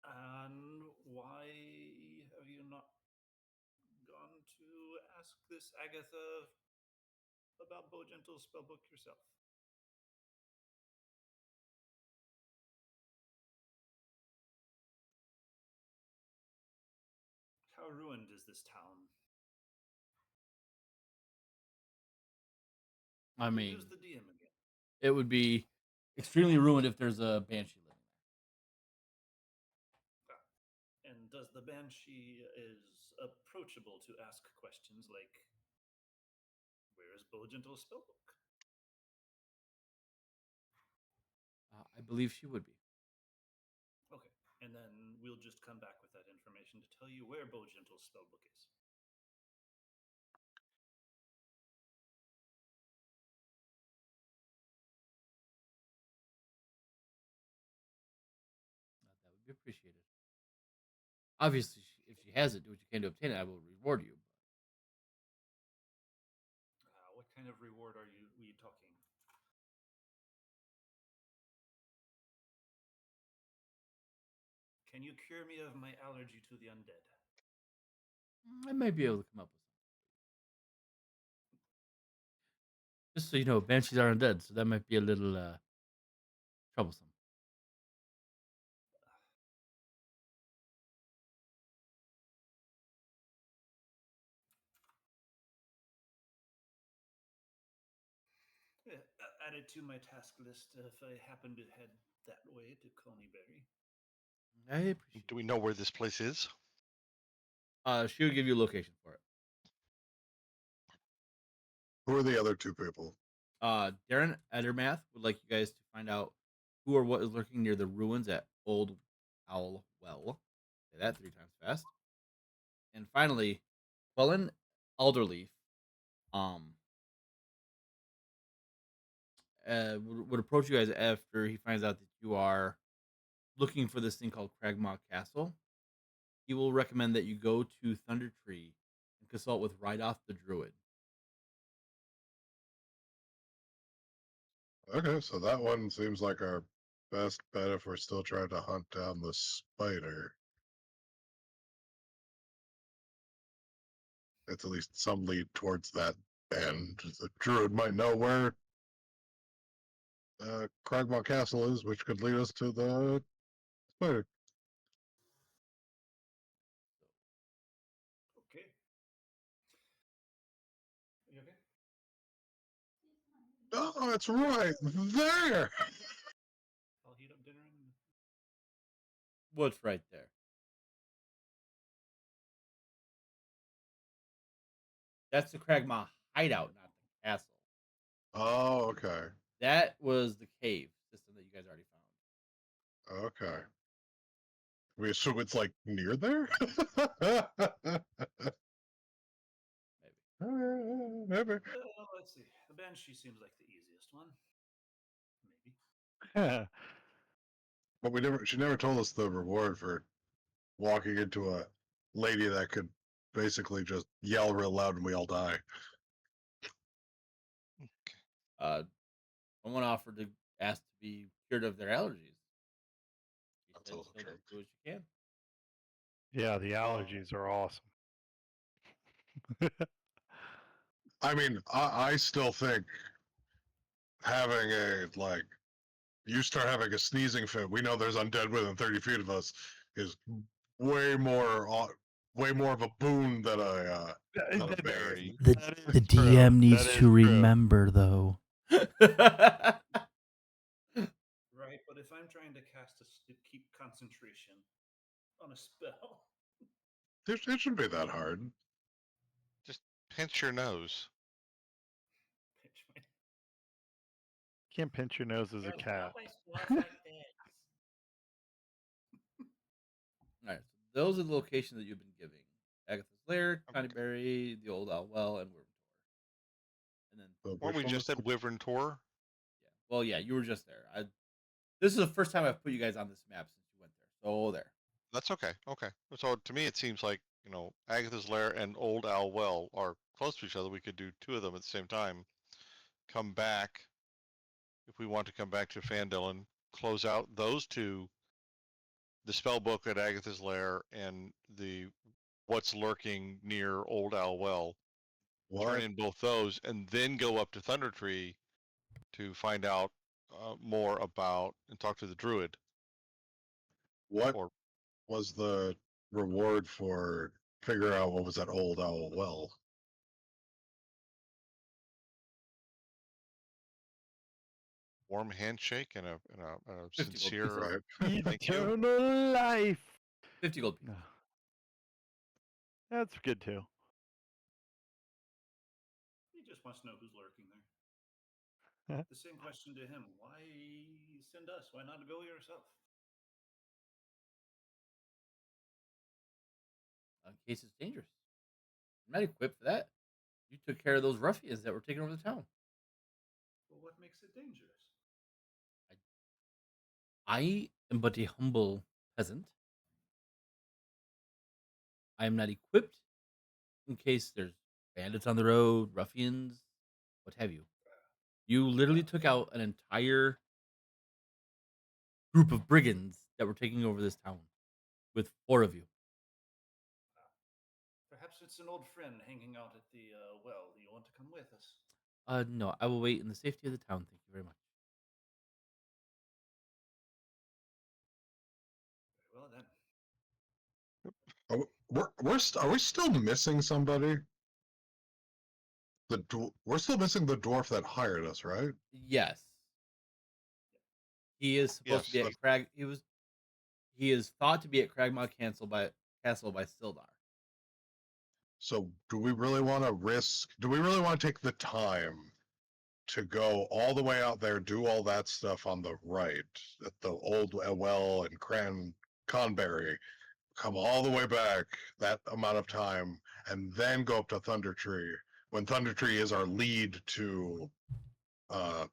And why have you not gone to ask this Agatha about Bojentle's spellbook yourself? How ruined is this town? I mean, Who's the DM again? it would be extremely ruined if there's a Banshee living And does the Banshee is approachable to ask questions like, where is Bojentle's spellbook? there. I believe she would be. Okay, and then we'll just come back with that information to tell you where Bojentle's spellbook is. That would be appreciated. Obviously, if she has it, do what you can to obtain it. I will reward you. What kind of reward are we talking? Can you cure me of my allergy to the undead? I may be able to come up with something. Just so you know, banshees are undead, so that might be a little troublesome. Yeah, add it to my task list if I happen to head that way to Coneyberry. I appreciate. Do we know where this place is? She'll give you a location for it. Who are the other two people? Darren Edermath would like you guys to find out who or what is lurking near the ruins at Old Owl Well. Say that 3 times fast. And finally, Quellen Alderleaf would approach you guys after he finds out that you are looking for this thing called Cragmaw Castle. He will recommend that you go to Thunder Tree and consult with Rydoth the Druid. Okay, so that one seems like our best bet if we're still trying to hunt down the spider. It's at least some lead towards that end. The druid might know where Cragmaw Castle is, which could lead us to the spider. Okay. Are you okay? Oh, that's right. There. I'll heat up dinner and What's right there? That's the Cragmaw hideout, not the castle. Oh, okay. That was the cave system that you guys already found. Okay. We assume it's like near there? Maybe. Maybe. let's see. The banshee seems like the easiest one. Maybe. But she never told us the reward for walking into a lady that could basically just yell real loud and we all die. Someone offered to ask to be cured of their allergies. She That's a said little she'll trick. do what she can. Yeah, the allergies are awesome. I mean, I still think having you start having a sneezing fit, we know there's undead within 30 feet of us, is way more of a boon than than a bane. Very. The DM needs to remember, though. Right, but if I'm trying to cast keep concentration on a spell, It shouldn't be that hard. Just pinch your nose. pitch my Can't pinch your nose as a cat. All right, so those are the locations that you've been giving: Agatha's Lair, Okay. Connieberry, the Old Owl Well, and Wyrmtor. And then, So Or which we one just was said Wyvern Tor. yeah, well, yeah, you were just there. This is the first time I've put you guys on this map since you went there. So there. That's okay. Okay. So to me, it seems like, Agatha's Lair and Old Owl Well are close to each other. We could do 2 of them at the same time. Come back if we want to come back to Phandelver, close out those 2, the spell book at Agatha's Lair and the what's lurking near Old Owl Well. Turn what in both those, and then go up to Thunder Tree to find out more about and talk to the druid. what Or was the reward for figuring out what was that old owl well? warm handshake and a 50 gold sincere pieces. Right. thank you. Eternal life. 50 gold pieces. No. That's good too. he just wants to know who's lurking there. The same question to him: why send us? Why not go yourself? In case it's dangerous. I'm not equipped for that. You took care of those ruffians that were taking over the town. Well, what makes it dangerous? I am but a humble peasant. I am not equipped in case there's bandits on the road, ruffians, what have you. You literally took out an entire group of brigands that were taking over this town with 4 of you. Perhaps it's an old friend hanging out at the well. Do you want to come with us? No, I will wait in the safety of the town. Thank you very much. Very well then. Are we still missing somebody? We're still missing the dwarf that hired us, right? Yes. He is supposed to be Yes. at Crag. He He is thought to be at Cragmaw Castle by Sildar. So do we really want to take the time to go all the way out there, do all that stuff on the right at the old well and Conberry, come all the way back that amount of time, and then go up to Thunder Tree when Thunder Tree is our lead to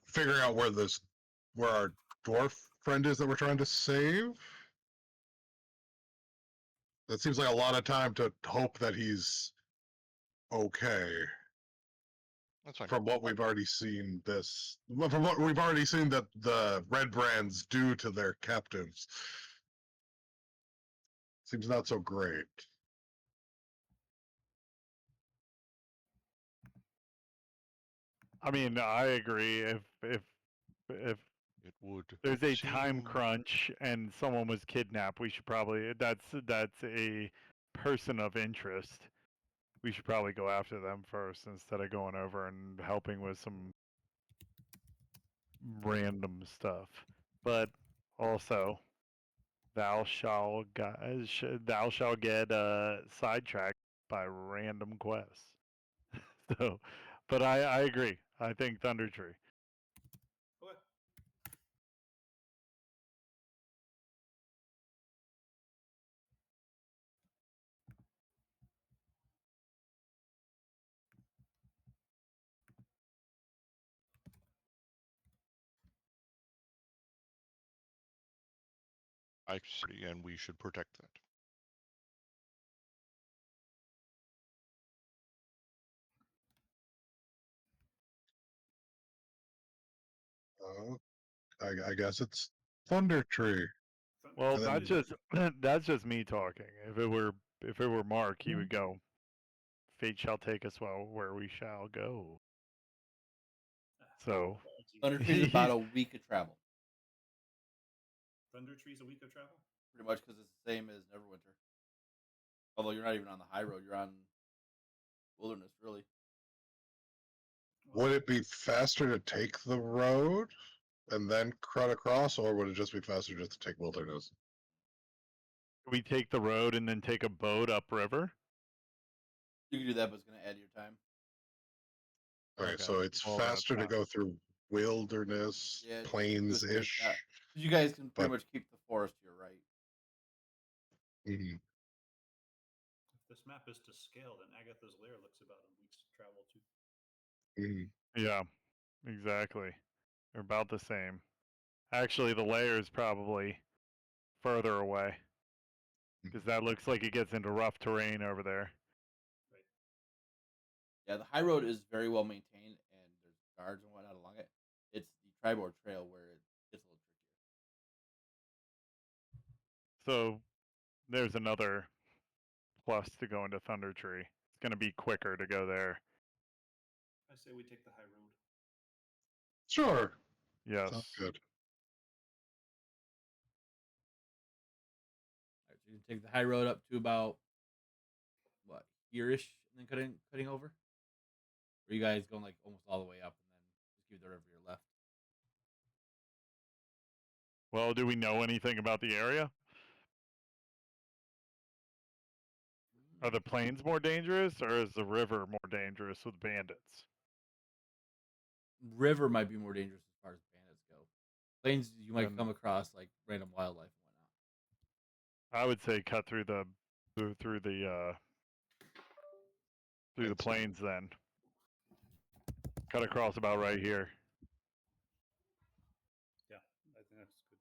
figuring out where our dwarf friend is that we're trying to save? That seems like a lot of time to hope that he's okay. That's fine. From what we've already seen from what we've already seen that the red brands do to their captives. Seems not so great. I mean, I agree. If It would. there's a time seem- crunch and someone was kidnapped, we should probably that's a person of interest. We should probably go after them first instead of going over and helping with some random stuff. But also, thou shall get sidetracked by random quests. So, but I agree. I think Thunder Tree. Okay. and we should protect that. I guess it's Thunder Tree. Thunder Well, And that's then- just that's just me talking. If it were Mark, he would go. Fate shall take us where we shall go. So Thunder Tree is about a week of travel, Thunder Tree's a week of travel? pretty much, because it's the same as Neverwinter. Although you're not even on the high road, you're on wilderness, really. Would it be faster to take the road and then cut across, or would it just be faster just to take wilderness? we take the road and then take a boat upriver. You can do that, but it's going to add to your time. Okay, Okay, so it's well, that's faster to fine. go through wilderness, Yeah, do a plains straight ish. shot. You guys can pretty But- much keep the forest to your right. Mhm. If this map is to scale, then Agatha's Lair looks about a week's travel too. Mhm. Yeah, exactly. They're about the same. Actually, the layer is probably further away because that looks like it gets into rough terrain over there. Right. Yeah, the high road is very well maintained, and there's guards and whatnot along it. It's the Tribord Trail where it gets a little trickier. So there's another plus to go into Thunder Tree. It's going to be quicker to go there. I say we take the high road. Sure. Yes. Sounds good. All right, so you can take the high road up to about what here-ish, and then cutting over. Or you guys going like almost all the way up, and then just keep the river your left. Well, do we know anything about the area? Are the plains more dangerous, or is the river more dangerous with bandits? River might be more dangerous as far as bandits go. Plains, you might Then- come across like random wildlife and whatnot. I would say cut through the through the plains then. Cut across about right here. Yeah, I think that's good.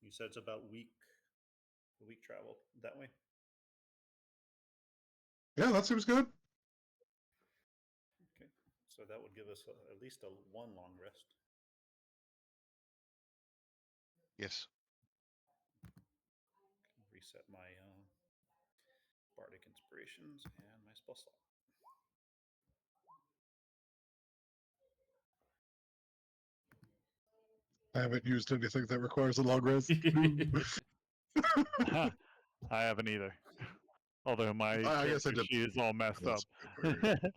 You said it's about a week travel that way. Yeah, that seems good. Okay, so that would give us at least one long rest. Yes. Reset my bardic inspirations and my spell slot. I haven't used anything that requires a long rest. I haven't either. Although my I guess I character did. sheet is all messed That's up. a good point.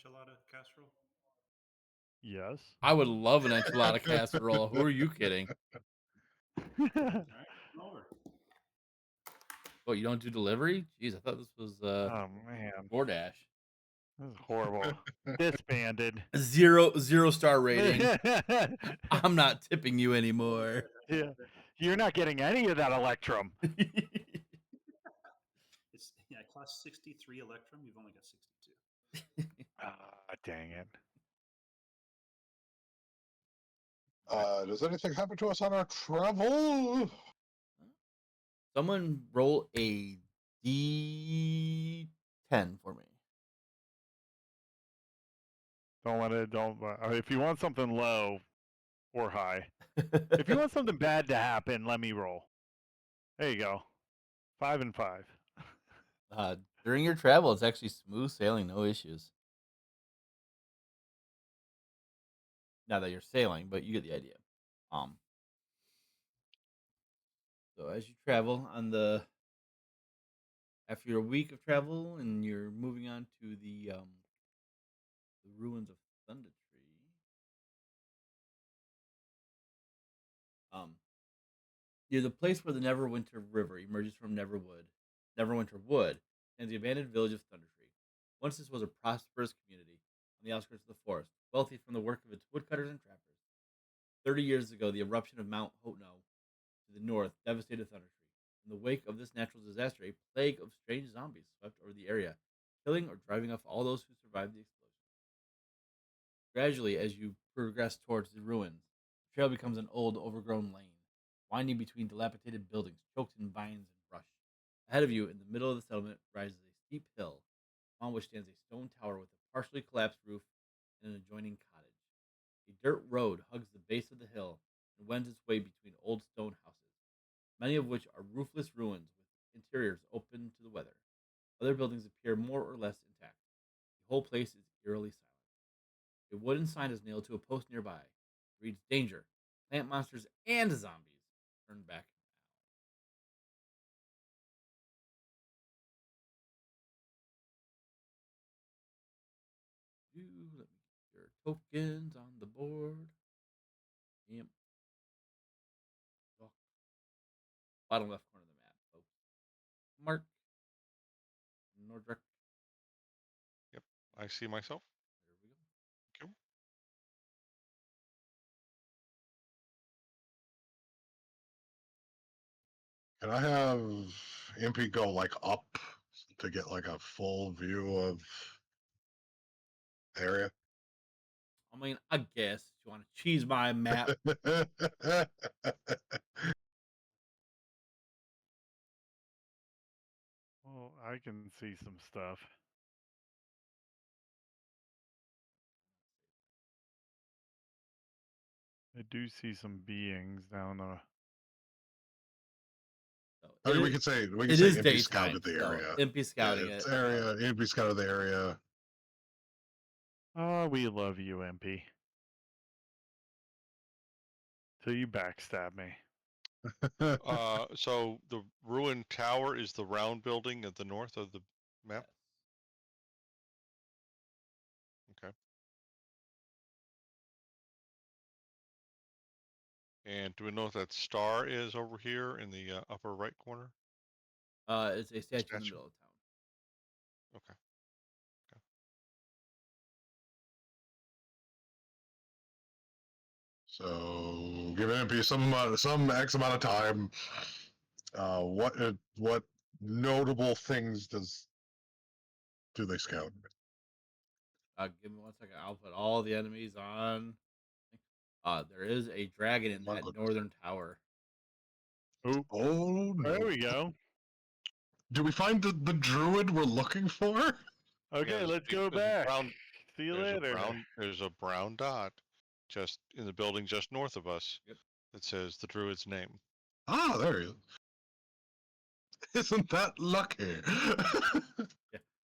enchilada casserole? Yes. I would love an enchilada casserole. Who are you kidding? All right, come over. What, you don't do delivery? Jeez, I thought this was Oh man, DoorDash. this is horrible. Disbanded. Zero star rating. I'm not tipping you anymore. Yeah, you're not getting any of that electrum. It's it costs 63 electrum. You've only got 62. Dang it. Does anything happen to us on our travel? Someone roll a D10 for me. Don't let it. Don't. If you want something low or high, if you want something bad to happen, let me roll. There you go. 5 and 5. During your travel, it's actually smooth sailing, no issues. Not that you're sailing, but you get the idea. So as you travel after your week of travel, and you're moving on to the ruins of Thunder Tree. Near the place where the Neverwinter River emerges from Neverwinter Wood, and the abandoned village of Thunder Tree. Once this was a prosperous community on the outskirts of the forest, wealthy from the work of its woodcutters and trappers. 30 years ago, the eruption of Mount Hotno to the north devastated Thunder Tree. In the wake of this natural disaster, a plague of strange zombies swept over the area, killing or driving off all those who survived the explosion. Gradually, as you progress towards the ruins, the trail becomes an old, overgrown lane, winding between dilapidated buildings choked in vines and brush. Ahead of you, in the middle of the settlement, rises a steep hill, on which stands a stone tower with a partially collapsed roof and an adjoining cottage. A dirt road hugs the base of the hill and wends its way between old stone houses, many of which are roofless ruins with interiors open to the weather. Other buildings appear more or less intact. The whole place is eerily silent. A wooden sign is nailed to a post nearby. It reads, "Danger! Plant monsters and zombies. Turn back now." Let me get your tokens on the board. Yep. Bottom left corner of the map, folks. Mark. Nordrick. Yep, I see myself. There we go. Okay. Can I have MP go like up to get like a full view of the area? I mean, I guess if you want to cheese my map. Well, I can see some stuff. I do see some beings down the. I mean, we could say It is MP daytime scouted the still. area. MP scouting It's it. area. MP scouted the area. Oh, we love you, MP. Till you backstab me. So the ruined tower is the round building at the north of the map. Okay. And do we know what that star is over here in the upper right corner? It's a statue in the middle of town. Okay. So give MP some X amount of time. What notable things do they scout? Give me 1 second. I'll put all the enemies on. There is a dragon in that northern tower. Oh, There no. we go. Do we find the druid we're looking for? Okay, Yeah, let's go back. See you later. There's a brown dot just in the building just north of us. Yep. That says the druid's name. Ah, there he is. Isn't that lucky? Yeah,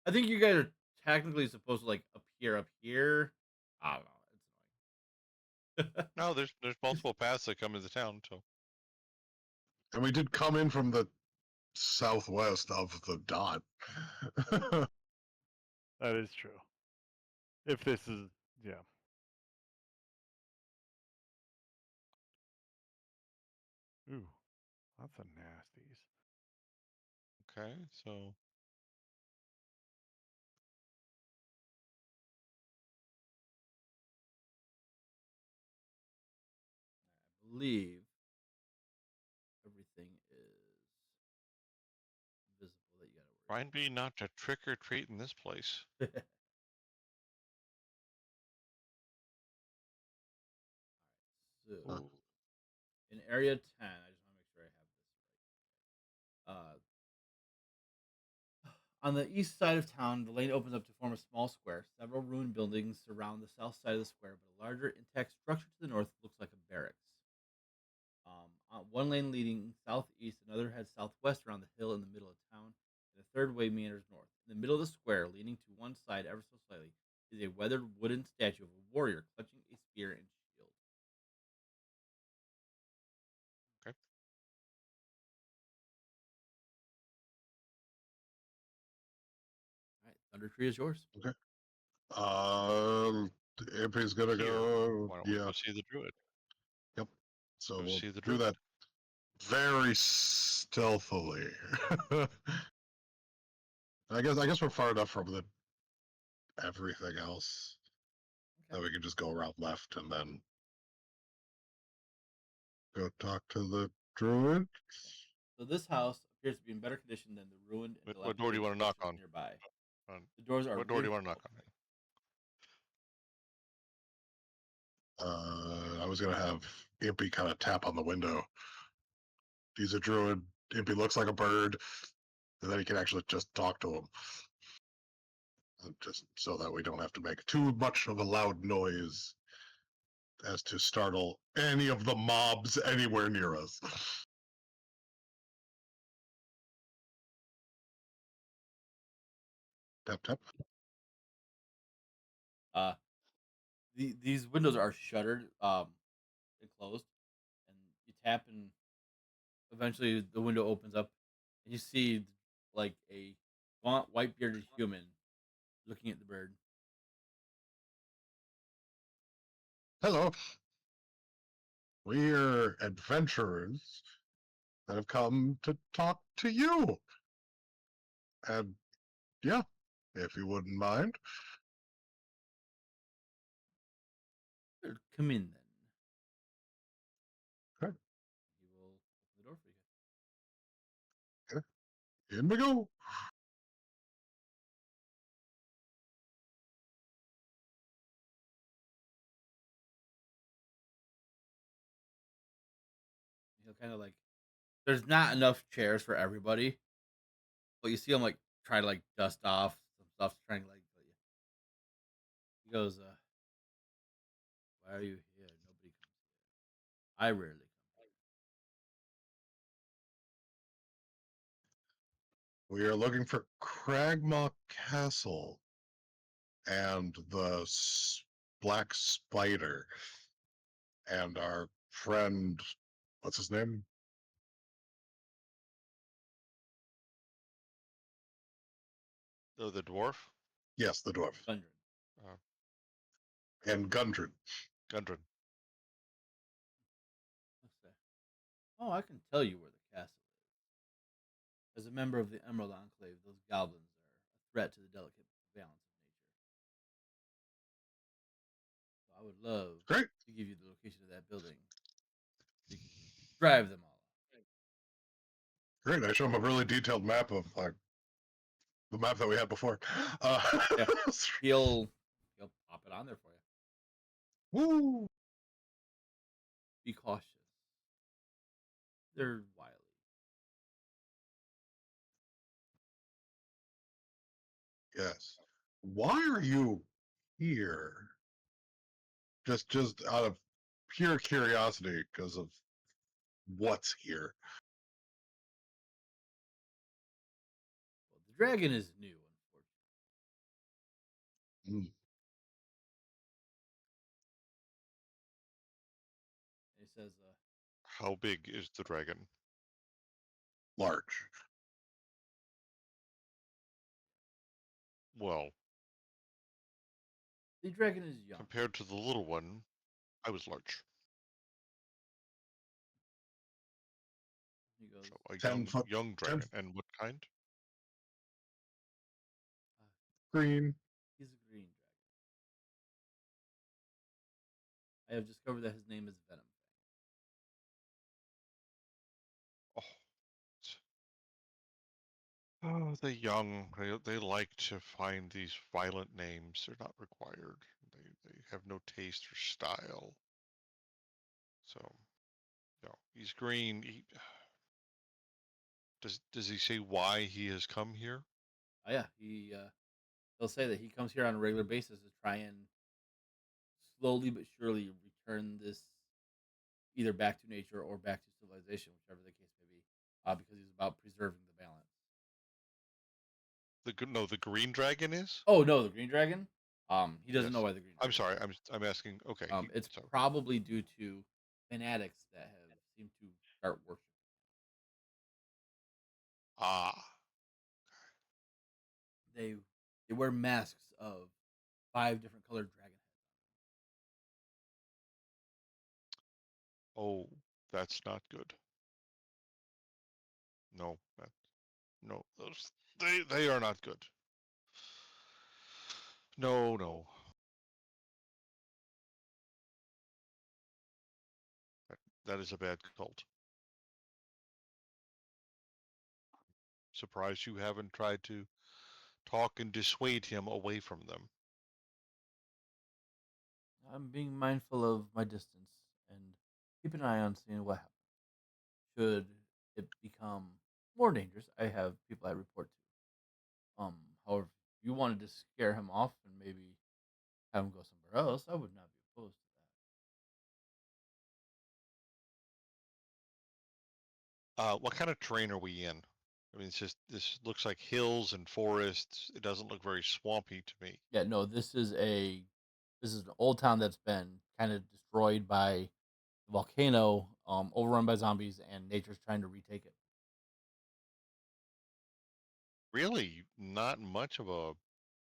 I think you guys are technically supposed to like appear up here. I don't know. It's annoying. No, there's multiple paths that come into town. So And we did come in from the southwest of the dot. That is true. If this is, yeah. Ooh, lots of nasties. Okay, so I believe everything is visible that you gotta worry remind me not to trick or treat in this place. about. So Ooh. in area 10, I just want to make sure I have this right. On the east side of town, the lane opens up to form a small square. Several ruined buildings surround the south side of the square, but a larger intact structure to the north looks like a barracks. One lane leading southeast, another heads southwest around the hill in the middle of town, and a third way meanders north. In the middle of the square, leaning to one side ever so slightly, is a weathered wooden statue of a warrior clutching a spear and shield. Okay. All right, Thunder Tree is yours. Impy's gonna Here. go. Why don't we Yeah. go see the druid? Yep. So Go we'll see the do druid. that very stealthily. I guess we're far enough from the everything else that we can just go around left and then go talk to the druid. So this house appears to be in better condition than the ruined and What door do you dilapidated want to knock structures on? nearby. On The doors are what door do you want to knock reinforced. on? I was gonna have Impy kind of tap on the window. He's a druid. Impy looks like a bird, and then he can actually just talk to him. Just so that we don't have to make too much of a loud noise as to startle any of the mobs anywhere near us. Tap, tap. These windows are shuttered, and closed, and you tap, and eventually the window opens up, and you see like a gaunt, white bearded human looking at the bird. Hello. We're adventurers that have come to talk to you. And yeah, if you wouldn't mind. Come in then. Okay. He will open the door for you. Okay. In we go. He'll kind of like. There's not enough chairs for everybody, but you see him like try to like dust off some stuff, trying to like. But yeah. He goes, "Why are you here? Nobody comes here. I rarely come We are looking for Cragmaw Castle and the Black Spider and our friend, what's his name? Oh, the dwarf? Yes, the dwarf. here." Gundren. Uh, And Gundren. Gundren. What's that? Oh, I can tell you where the castle is. As a member of the Emerald Enclave, those goblins are a threat to the delicate balance of nature. So I would love Great. to give you the location of that building. So you can drive them all out. Great. I show him a really detailed map of like the map that we had before. Yeah. He'll pop it on there for you. Woo! Be cautious. They're wily. Yes. Why are you here? Just out of pure curiosity, because of what's here. Well, the dragon is new, unfortunately. Mm, He says, How big is the dragon? large. Well, The dragon is young. Compared to the little one, I was large. He goes, So a 10 foot, young 10 dragon. And what kind? green. he's a green dragon. I have discovered that his name is Venom. Oh, the young, they like to find these violent names. They're not required. They have no taste or style. So, he's green. Does he say why he has come here? Oh yeah, he'll say that he comes here on a regular basis to try and slowly but surely return this either back to nature or back to civilization, whichever the case may be, because he's about preserving the balance. The green dragon is? Oh no, the green dragon. He doesn't Yes. know why the green. I'm Dragon sorry. I'm asking. Okay. It's probably due to fanatics that have seemed to start worshiping. Ah. They wear masks of 5 different colored dragon heads. Oh, that's not good. No. No. They are not good. No. That is a bad cult. Surprised you haven't tried to talk and dissuade him away from them. I'm being mindful of my distance and keep an eye on seeing what happens. Should it become more dangerous, I have people I report to. However, if you wanted to scare him off and maybe have him go somewhere else, I would not be opposed to What kind of terrain are we in? I mean, this looks like hills and forests. It doesn't look very swampy to me. that. Yeah, no, this is an old town that's been kind of destroyed by the volcano, overrun by zombies, and nature's trying to retake it. Really, not much of a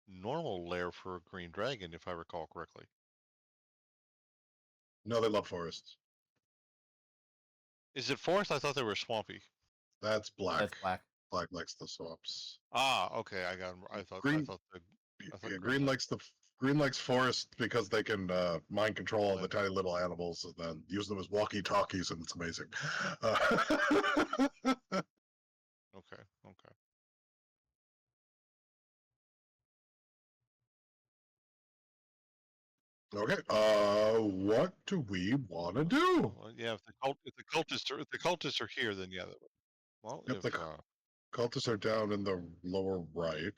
normal lair for a green dragon, if I recall correctly. No, they love forests. Is it forest? I thought they were swampy. That's black. That's black. Black likes the swamps. Ah, okay. I got. I thought. Green- I thought Yeah, green green likes forest because they can mind control all the tiny little animals and then use them as walkie talkies, and it's amazing. Okay. Okay. What do we want to do? Well, yeah. If the cultists are here, then yeah. Well, Yep, the cultists are down in the lower right.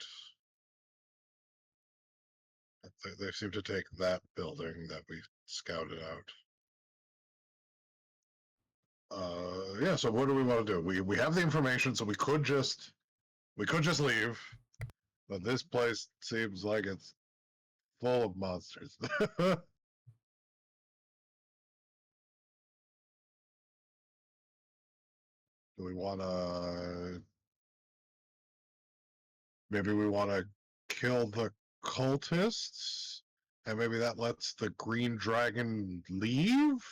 They seem to take that building that we scouted out. Yeah. So what do we want to do? We have the information, so we could just leave. But this place seems like it's full of monsters. Do we want to? Maybe we want to kill the cultists, and maybe that lets the green dragon leave,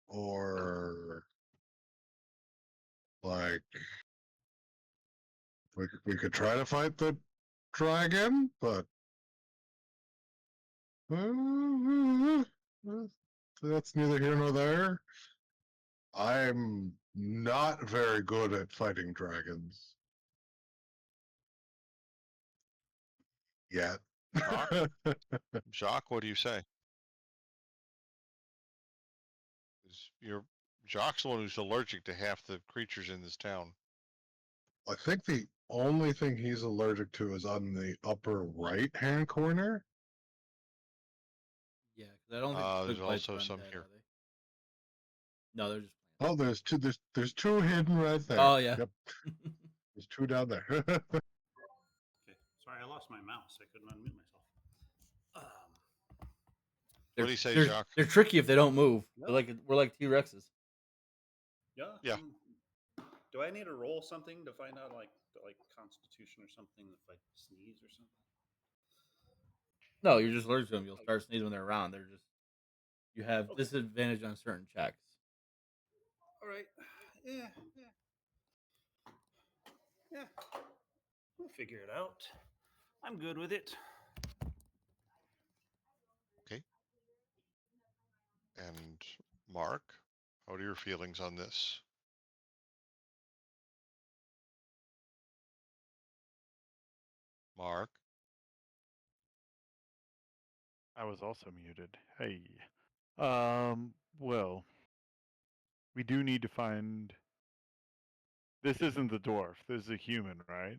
or like we could try to fight the dragon, but that's neither here nor there. I'm not very good at fighting dragons yet. Jacques, what do you say? Jacques the one who's allergic to half the creatures in this town. I think the only thing he's allergic to is on the upper right hand corner. Yeah, because I don't think There's twig bites also are some undead, here. are they? No, they're just plants. Oh, there's two hidden right there. Oh yeah. Yep. There's two down there. Okay, sorry, I lost my mouse. I couldn't unmute myself. What do you say, they're, Jacques? They're tricky if they don't move. Yep. We're like T-Rexes. Yeah. Do I need to roll something to find out, like Constitution or something, if I sneeze or something? No, you're just allergic to them. You'll start sneezing when they're around. They're just you have Okay. disadvantage on certain checks. All right. Yeah. Yeah. We'll figure it out. I'm good with it. Okay. And Mark, what are your feelings on this? Mark? I was also muted. Hey. Well, we do need to find. This isn't the dwarf. This is a human, right?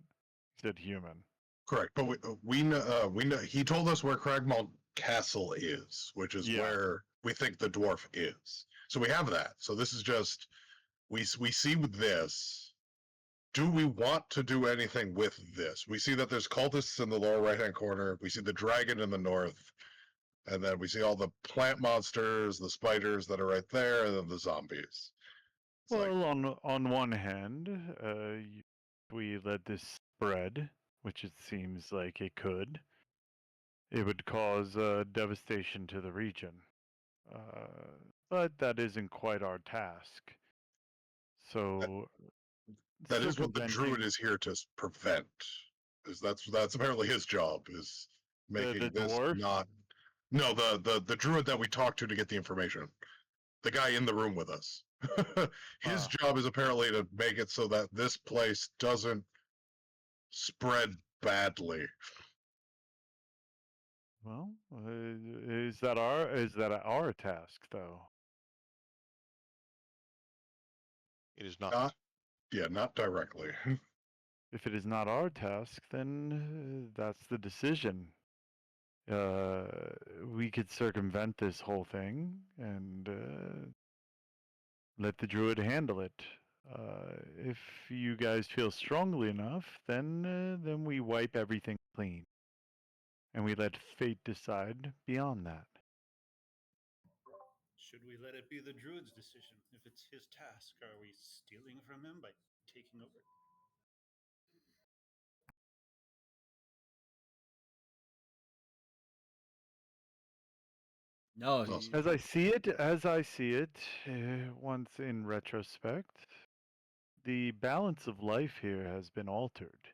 He said human. Correct, but we know he told us where Cragmaw Castle is, which is Yeah. where we think the dwarf is. So we have that. So this is just we see with this. Do we want to do anything with this? We see that there's cultists in the lower right hand corner. We see the dragon in the north, and then we see all the plant monsters, the spiders that are right there, and then the zombies. It's like, Well, on one hand, we let this spread, which it seems like it could. It would cause devastation to the region. But that isn't quite our task. So that is what the druid circumventing is here to prevent. Is that's apparently his job, is the making this dwarf. not. No, the druid that we talked to get the information. The guy in the room with us. His Ah, job is apparently to make it so that this place doesn't spread badly. well, is that our task though? It is not. Not, yeah, not directly. If it is not our task, then that's the decision. We could circumvent this whole thing and let the druid handle it. If you guys feel strongly enough, then we wipe everything clean, and we let fate decide beyond that. Should we let it be the druid's decision? If it's his task, are we stealing from him by taking over? No, Well, he, As I see it, once in retrospect, the balance of life here has been altered,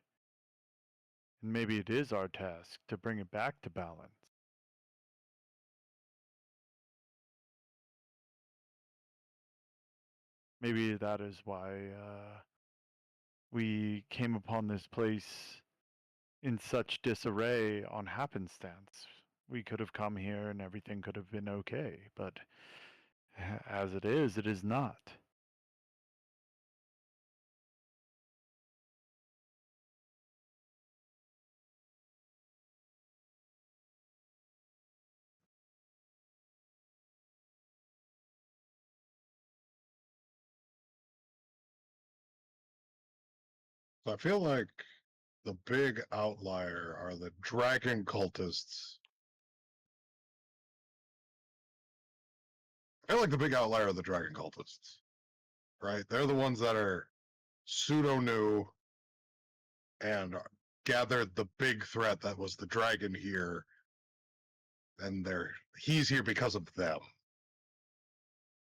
and maybe it is our task to bring it back to balance. Maybe that is why we came upon this place in such disarray on happenstance. We could have come here and everything could have been okay, but as it is not. so I feel like the big outlier are the dragon cultists. I feel like the big outlier are the dragon cultists, right? They're the ones that are pseudo new and gathered the big threat that was the dragon here, and he's here because of them.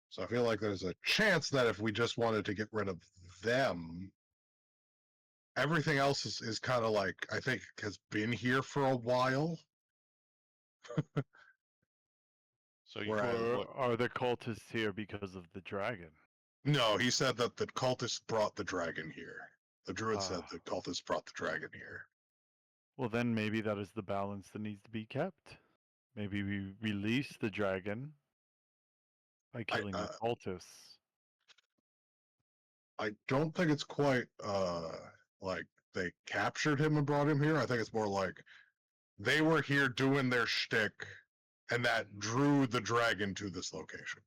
So I feel like there's a chance that if we just wanted to get rid of them, everything else is kind of like, I think, has been here for a while. So you, Whereas, Or are the cultists here because of the dragon? no, he said that the cultists brought the dragon here. The druid said Ah, the cultists brought the dragon here. well, then maybe that is the balance that needs to be kept. Maybe we release the dragon by I killing the uh, cultists. I don't think it's quite like they captured him and brought him here. I think it's more like they were here doing their shtick, and that drew the dragon to this location.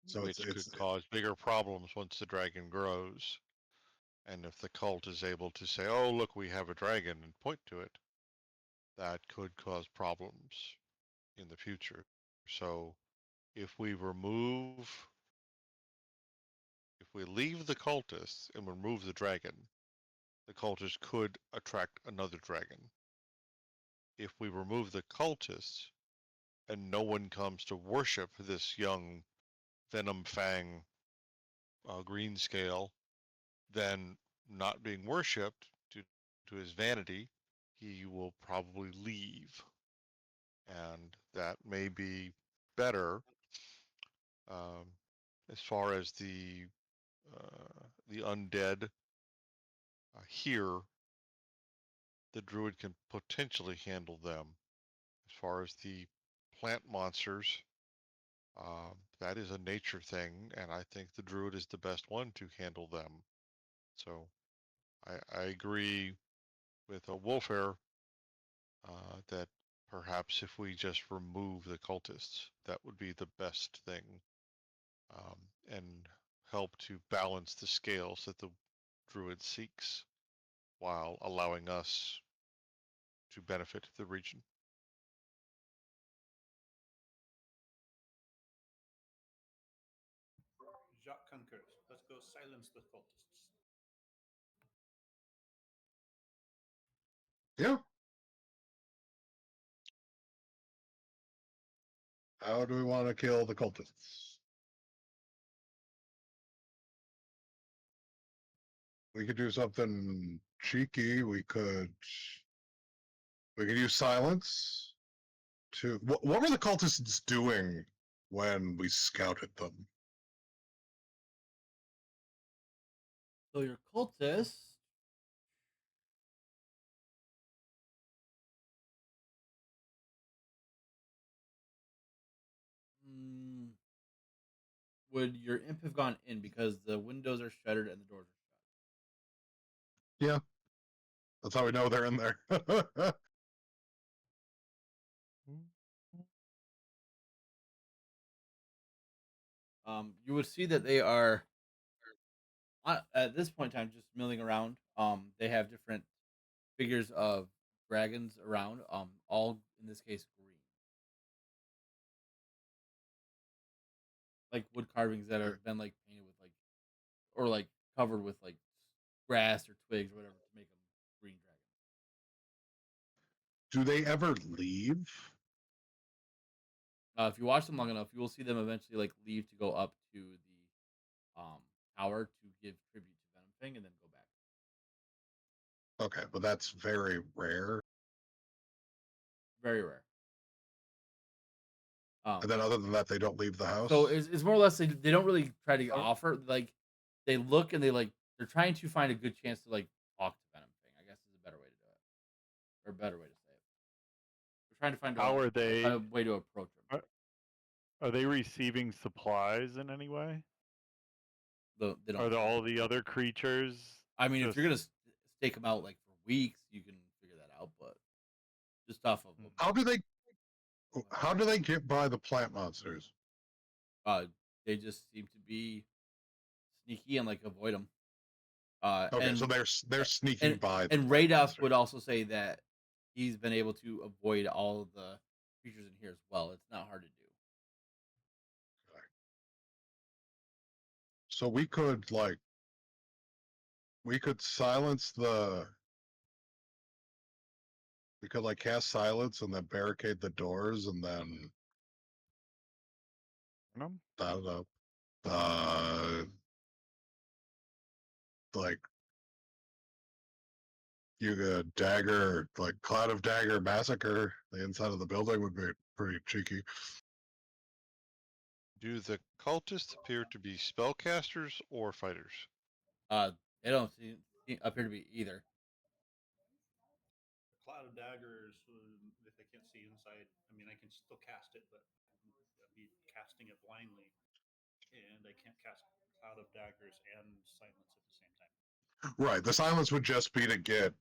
So which could cause bigger problems once the dragon grows. And if the cult is able to say, oh, look, we have a dragon and point to it, that could cause problems in the future. So if we leave the cultists and remove the dragon, the cultists could attract another dragon. If we remove the cultists and no one comes to worship this young Venom Fang green scale, then not being worshipped due to his vanity, he will probably leave. And that may be better as far as the undead. Here, the druid can potentially handle them. As far as the plant monsters, that is a nature thing, and I think the druid is the best one to handle them. So I agree with a Wolfair that perhaps if we just remove the cultists, that would be the best thing, and help to balance the scales that the druid seeks while allowing us to benefit the region. Jacques concurs. Let's go silence the cultists. Yeah. How do we want to kill the cultists? We could do something cheeky. We could use silence to. What were the cultists doing when we scouted them? So your cultists. Would your imp have gone in because the windows are shuttered and the doors are shut? Yeah, that's how we know they're in there. You would see that they are at this point in time just milling around. They have different figures of dragons around. All in this case green, like wood carvings that have been like painted with like, or like covered with like grass or twigs or whatever to make them green dragon. Do they ever leave? If you watch them long enough, you will see them eventually like leave to go up to the tower to give tribute to Venom Fang and then go back. Okay, but that's very rare. Very rare. And then other than that, they don't leave the house. So it's more or less they don't really try to offer, like they look and they're trying to find a good chance to like talk to Venom Fang, I guess is a better way to do it. Or a better way to say it. They're trying to find How are they? a way to approach them. Are they receiving supplies in any way? They don't. Are all the other creatures? I mean, if you're gonna stake them out like for weeks, you can figure that out. But just off of How do they get by the plant monsters? they just seem to be sneaky and like avoid them. Okay, and, so they're sneaking by. And Radoff would also say that he's been able to avoid all of the creatures in here as well. It's not hard to do. So we could silence the. We could like cast silence and then barricade the doors and then I don't know. Like you could dagger, like cloud of dagger massacre the inside of the building would be pretty cheeky. Do the cultists appear to be spellcasters or fighters? They don't appear to be either. Cloud of daggers, if I can't see inside, I mean, I can still cast it, but I'd be casting it blindly, and I can't cast cloud of daggers and silence at the same time. Right. The silence would just be to get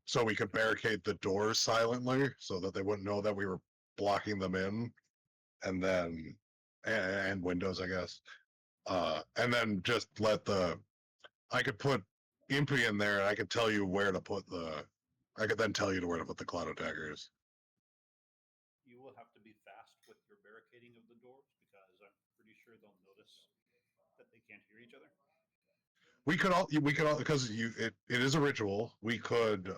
so we could barricade the doors silently so that they wouldn't know that we were blocking them in, and then and windows, I guess. And then just I could put Impy in there and I could tell you where to put I could then tell you where to put the cloud of daggers. You will have to be fast with your barricading of the doors because I'm pretty sure they'll notice that they can't hear each other. we could all because it is a ritual. We could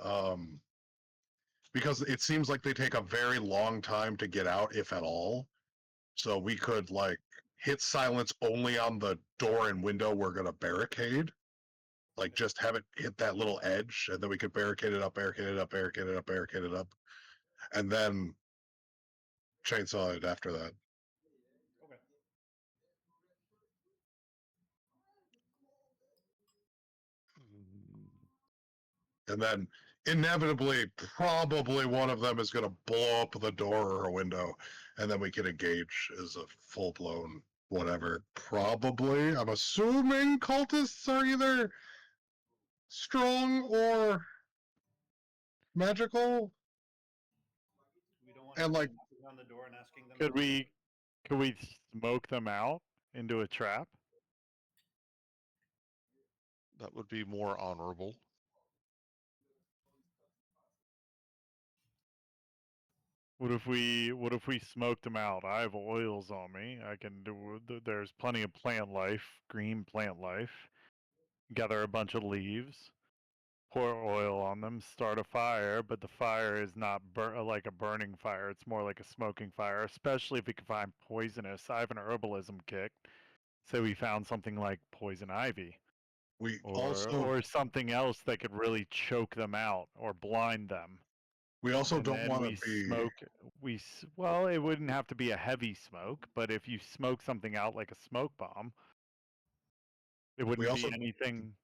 because it seems like they take a very long time to get out, if at all. So we could like hit silence only on the door and window we're gonna barricade. Like just have it hit that little edge, and then we could barricade it up, barricade it up, barricade it up, barricade it up, and then chainsaw it after that. Okay. And then inevitably, probably one of them is going to blow up the door or a window, and then we can engage as a full blown whatever. Probably, I'm assuming cultists are either strong or magical. We don't want And to like, knocking on the door and asking them. Could we smoke them out into a trap? That would be more honorable. What if we smoked them out? I have oils on me. I can do. There's plenty of plant life, green plant life. Gather a bunch of leaves, pour oil on them, start a fire. But the fire is not like a burning fire. It's more like a smoking fire. Especially if we can find poisonous. I have an herbalism kit. Say we found something like poison ivy, we or something else that could really choke them out or blind them. also And don't then want to we be. smoke. Well, it wouldn't have to be a heavy smoke, but if you smoke something out like a smoke bomb, it We wouldn't also be anything.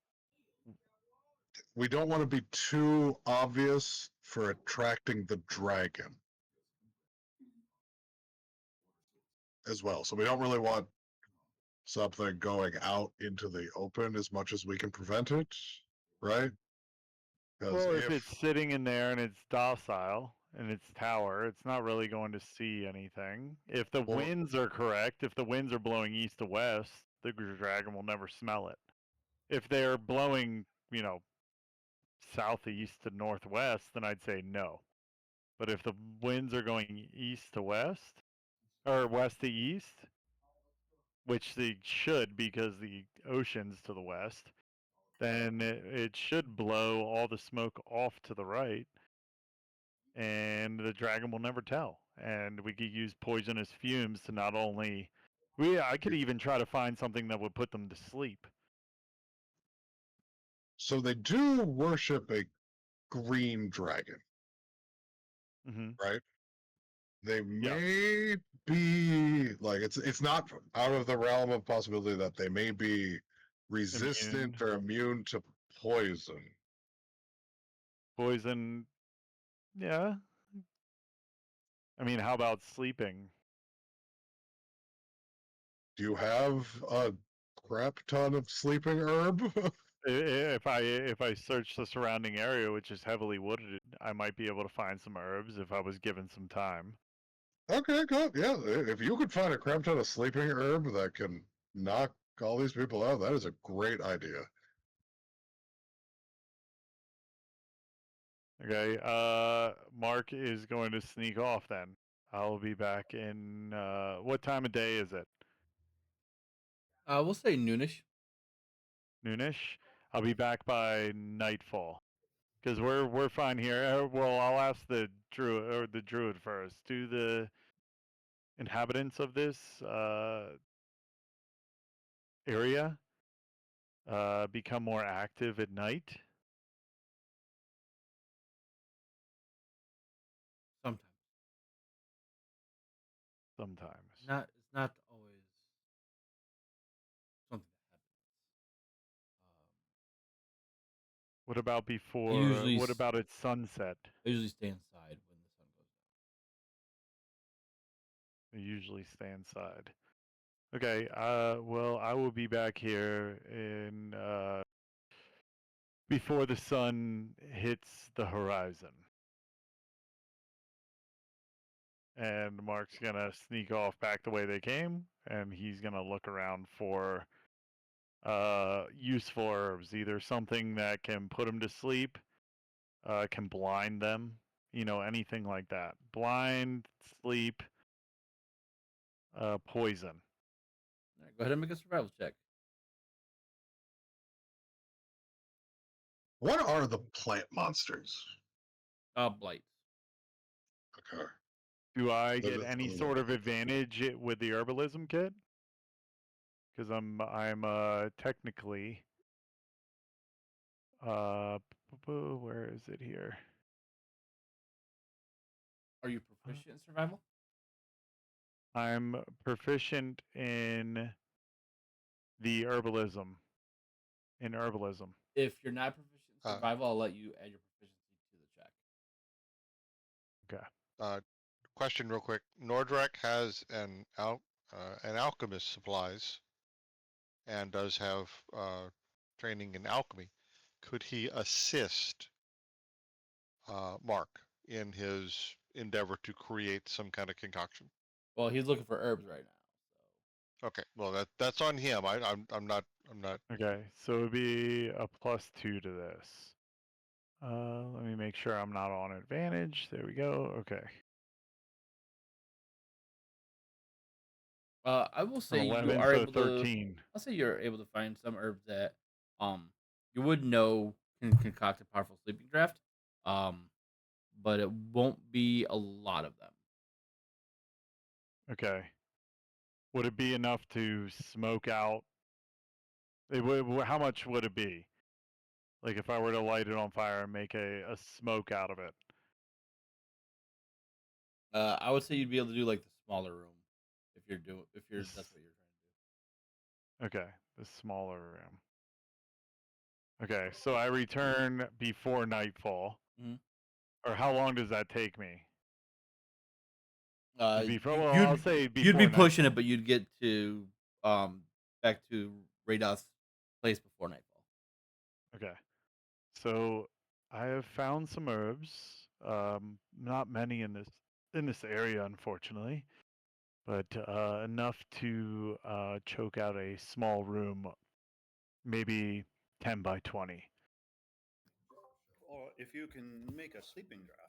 we don't want to be too obvious for attracting the dragon as well. So we don't really want something going out into the open as much as we can prevent it, right? Because Well, if it's sitting in there and it's docile in its tower, it's not really going to see anything. If the Well- winds are correct, if the winds are blowing east to west, the dragon will never smell it. If they're blowing, southeast to northwest, then I'd say no. But if the winds are going east to west or west to east, which they should because the ocean's to the west, then it should blow all the smoke off to the right, and the dragon will never tell. And we could use poisonous fumes to not only I could even try to find something that would put them to sleep. So they do worship a green dragon, Hmm. right? They Yeah. may be like it's not out of the realm of possibility that they may be resistant Immune. or immune to poison. Poison. Yeah. I mean, how about sleeping? Do you have a crap ton of sleeping herb? If I search the surrounding area, which is heavily wooded, I might be able to find some herbs if I was given some time. Okay, good. Yeah, if you could find a crap ton of sleeping herb that can knock all these people out, that is a great idea. Okay, Mark is going to sneak off then. I'll be back in, what time of day is it? We'll say noonish. Noonish? I'll be back by nightfall. Because we're fine here. Well, I'll ask the druid first. Do the inhabitants of this area become more active at night? Sometimes. Sometimes. It's not always something that happens. What about before? usually What s- about at sunset? They usually stay inside when the sun goes They usually stay inside. Okay. Well, I will be back here in before the sun hits the horizon. And Mark's gonna sneak off back the way they came, and he's gonna look around for useful herbs, either something that can put them to sleep, can blind them, anything like that. Blind, sleep, poison. down. All right, go ahead and make a survival check. What are the plant monsters? Blight. Okay. Do I Those get are any some sort of ones. advantage with the herbalism kit? Because I'm technically where is it here? Are you proficient in survival? I'm proficient in the herbalism. In herbalism. If you're not proficient in Uh, survival, I'll let you add your proficiency to the check. Okay. Question real quick. Nordrak has an alchemist supplies and does have training in alchemy. Could he assist Mark in his endeavor to create some kind of concoction? Well, he's looking for herbs right now. Okay, well that's on him. I'm not. Okay. So it'd be a +2 to this. Let me make sure I'm not on advantage. There we go. Okay. I will An say you 11, are so able to. 13. I'll say you're able to find some herbs that you would know can concoct a powerful sleeping draft, but it won't be a lot of them. Okay. Would it be enough to smoke out? How much would it be? Like if I were to light it on fire and make a smoke out of it? I would say you'd be able to do like the smaller room if you're This- that's what you're trying to do. Okay. The smaller room. Okay. So I return before nightfall. Mhm. Or how long does that take me? Before, You- well, I'll you'd say you'd before be pushing nightfall. it, but you'd get to back to Radoth's place before nightfall. Okay. So I have found some herbs. Not many in this area, unfortunately, but enough to choke out a small room, maybe 10 by 20. Or if you can make a sleeping draft,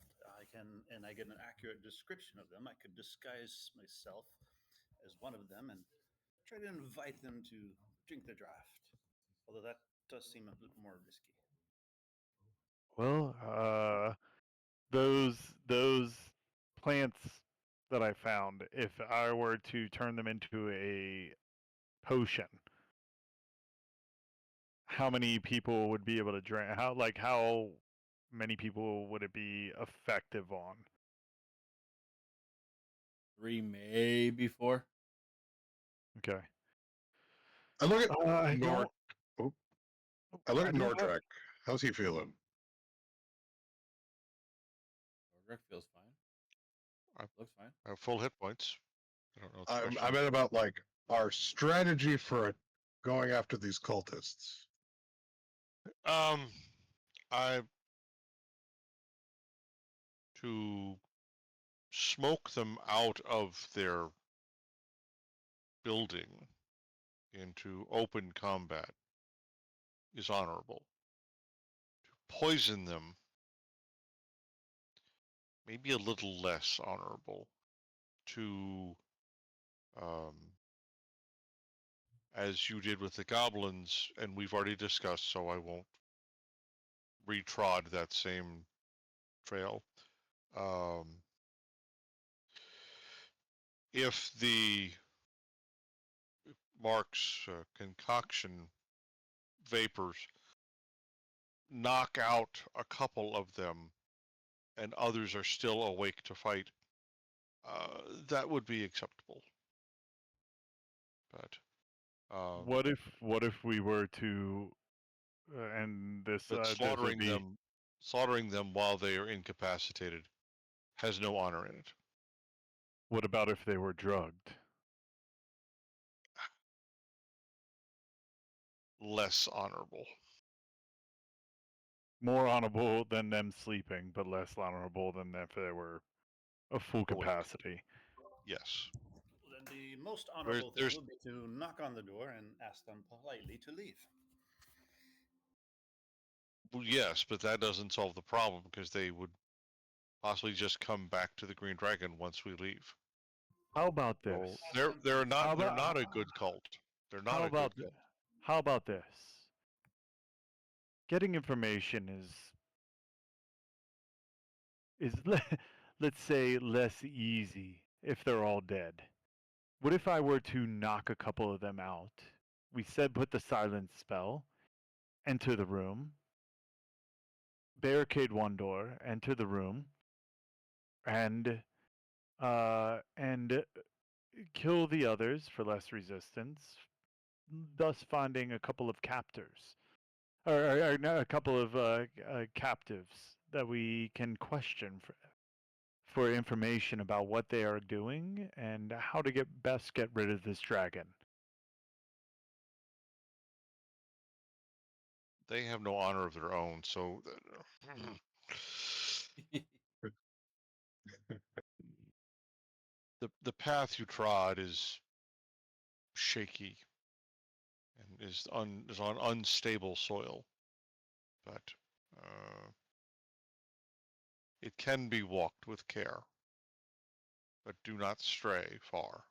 and I get an accurate description of them, I could disguise myself as one of them and try to invite them to drink the draft. Although that does seem a bit more risky. Well, those plants that I found, if I were to turn them into a potion, how many people would be able to drink? How many people would it be effective on? 3, maybe 4. Okay. I look at I Nord. don't. Oh, I look I at don't have. Nordrak. How's he feeling? Rick feels fine. I Looks fine. have full hit points. I don't know what the I question. meant about like our strategy for going after these cultists. I to smoke them out of their building into open combat is honorable. To poison them, maybe a little less honorable. To, as you did with the goblins, and we've already discussed, so I won't retrod that same trail. If the Mark's concoction vapors knock out a couple of them and others are still awake to fight, that would be acceptable. But What if we were to, and this would be. slaughtering them while they are incapacitated has no honor in it. What about if they were drugged? Less honorable. More honorable than them sleeping, but less honorable than if they were a full Awake. capacity. Yes. Then the most honorable thing There's would be to knock on the door and ask them politely to leave. well, yes, but that doesn't solve the problem because they would possibly just come back to the Green Dragon once we leave. How about this? So they're How not about a good cult. They're not how a good about cult. How about this? getting information is let's say less easy if they're all dead. What if I were to knock a couple of them out? We said put the silence spell, enter the room, barricade one door, enter the room, and kill the others for less resistance, thus finding a couple of captors, or no, a couple of captives that we can question for information about what they are doing and how to best get rid of this dragon. They have no honor of their own, so the path you trod is shaky and is on unstable soil, but it can be walked with care, but do not stray far.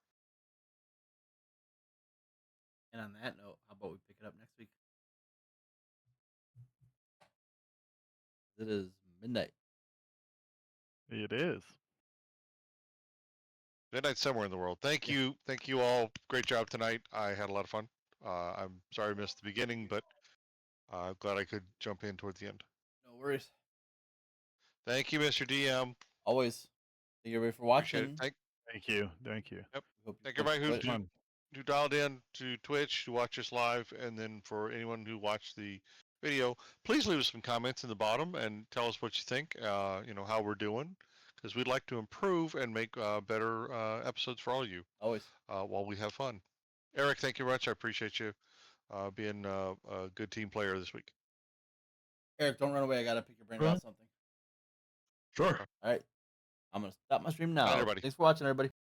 And on that note, how about we pick it up next week? It is midnight. It is. Midnight somewhere in the world. Thank you all. Great job tonight. I had a lot of fun. I'm sorry I missed the beginning, but I'm glad I could jump in toward the end. No worries. Thank you, Mr. DM. Always. Thank you everybody for Appreciate watching. it. Thank you. Thank you. Yep. We hope you Thank folks everybody enjoyed it. who dialed in to Twitch to watch us live, and then for anyone who watched the video, please leave us some comments in the bottom and tell us what you think. How we're doing, because we'd like to improve and make better episodes for all of you. Always. While we have fun. Eric, thank you very much. I appreciate you being a good team player this week. Eric, don't run away. I gotta pick your brain Right. about something. Sure. All right. I'm gonna stop my stream now. Bye, everybody. Thanks for watching, everybody.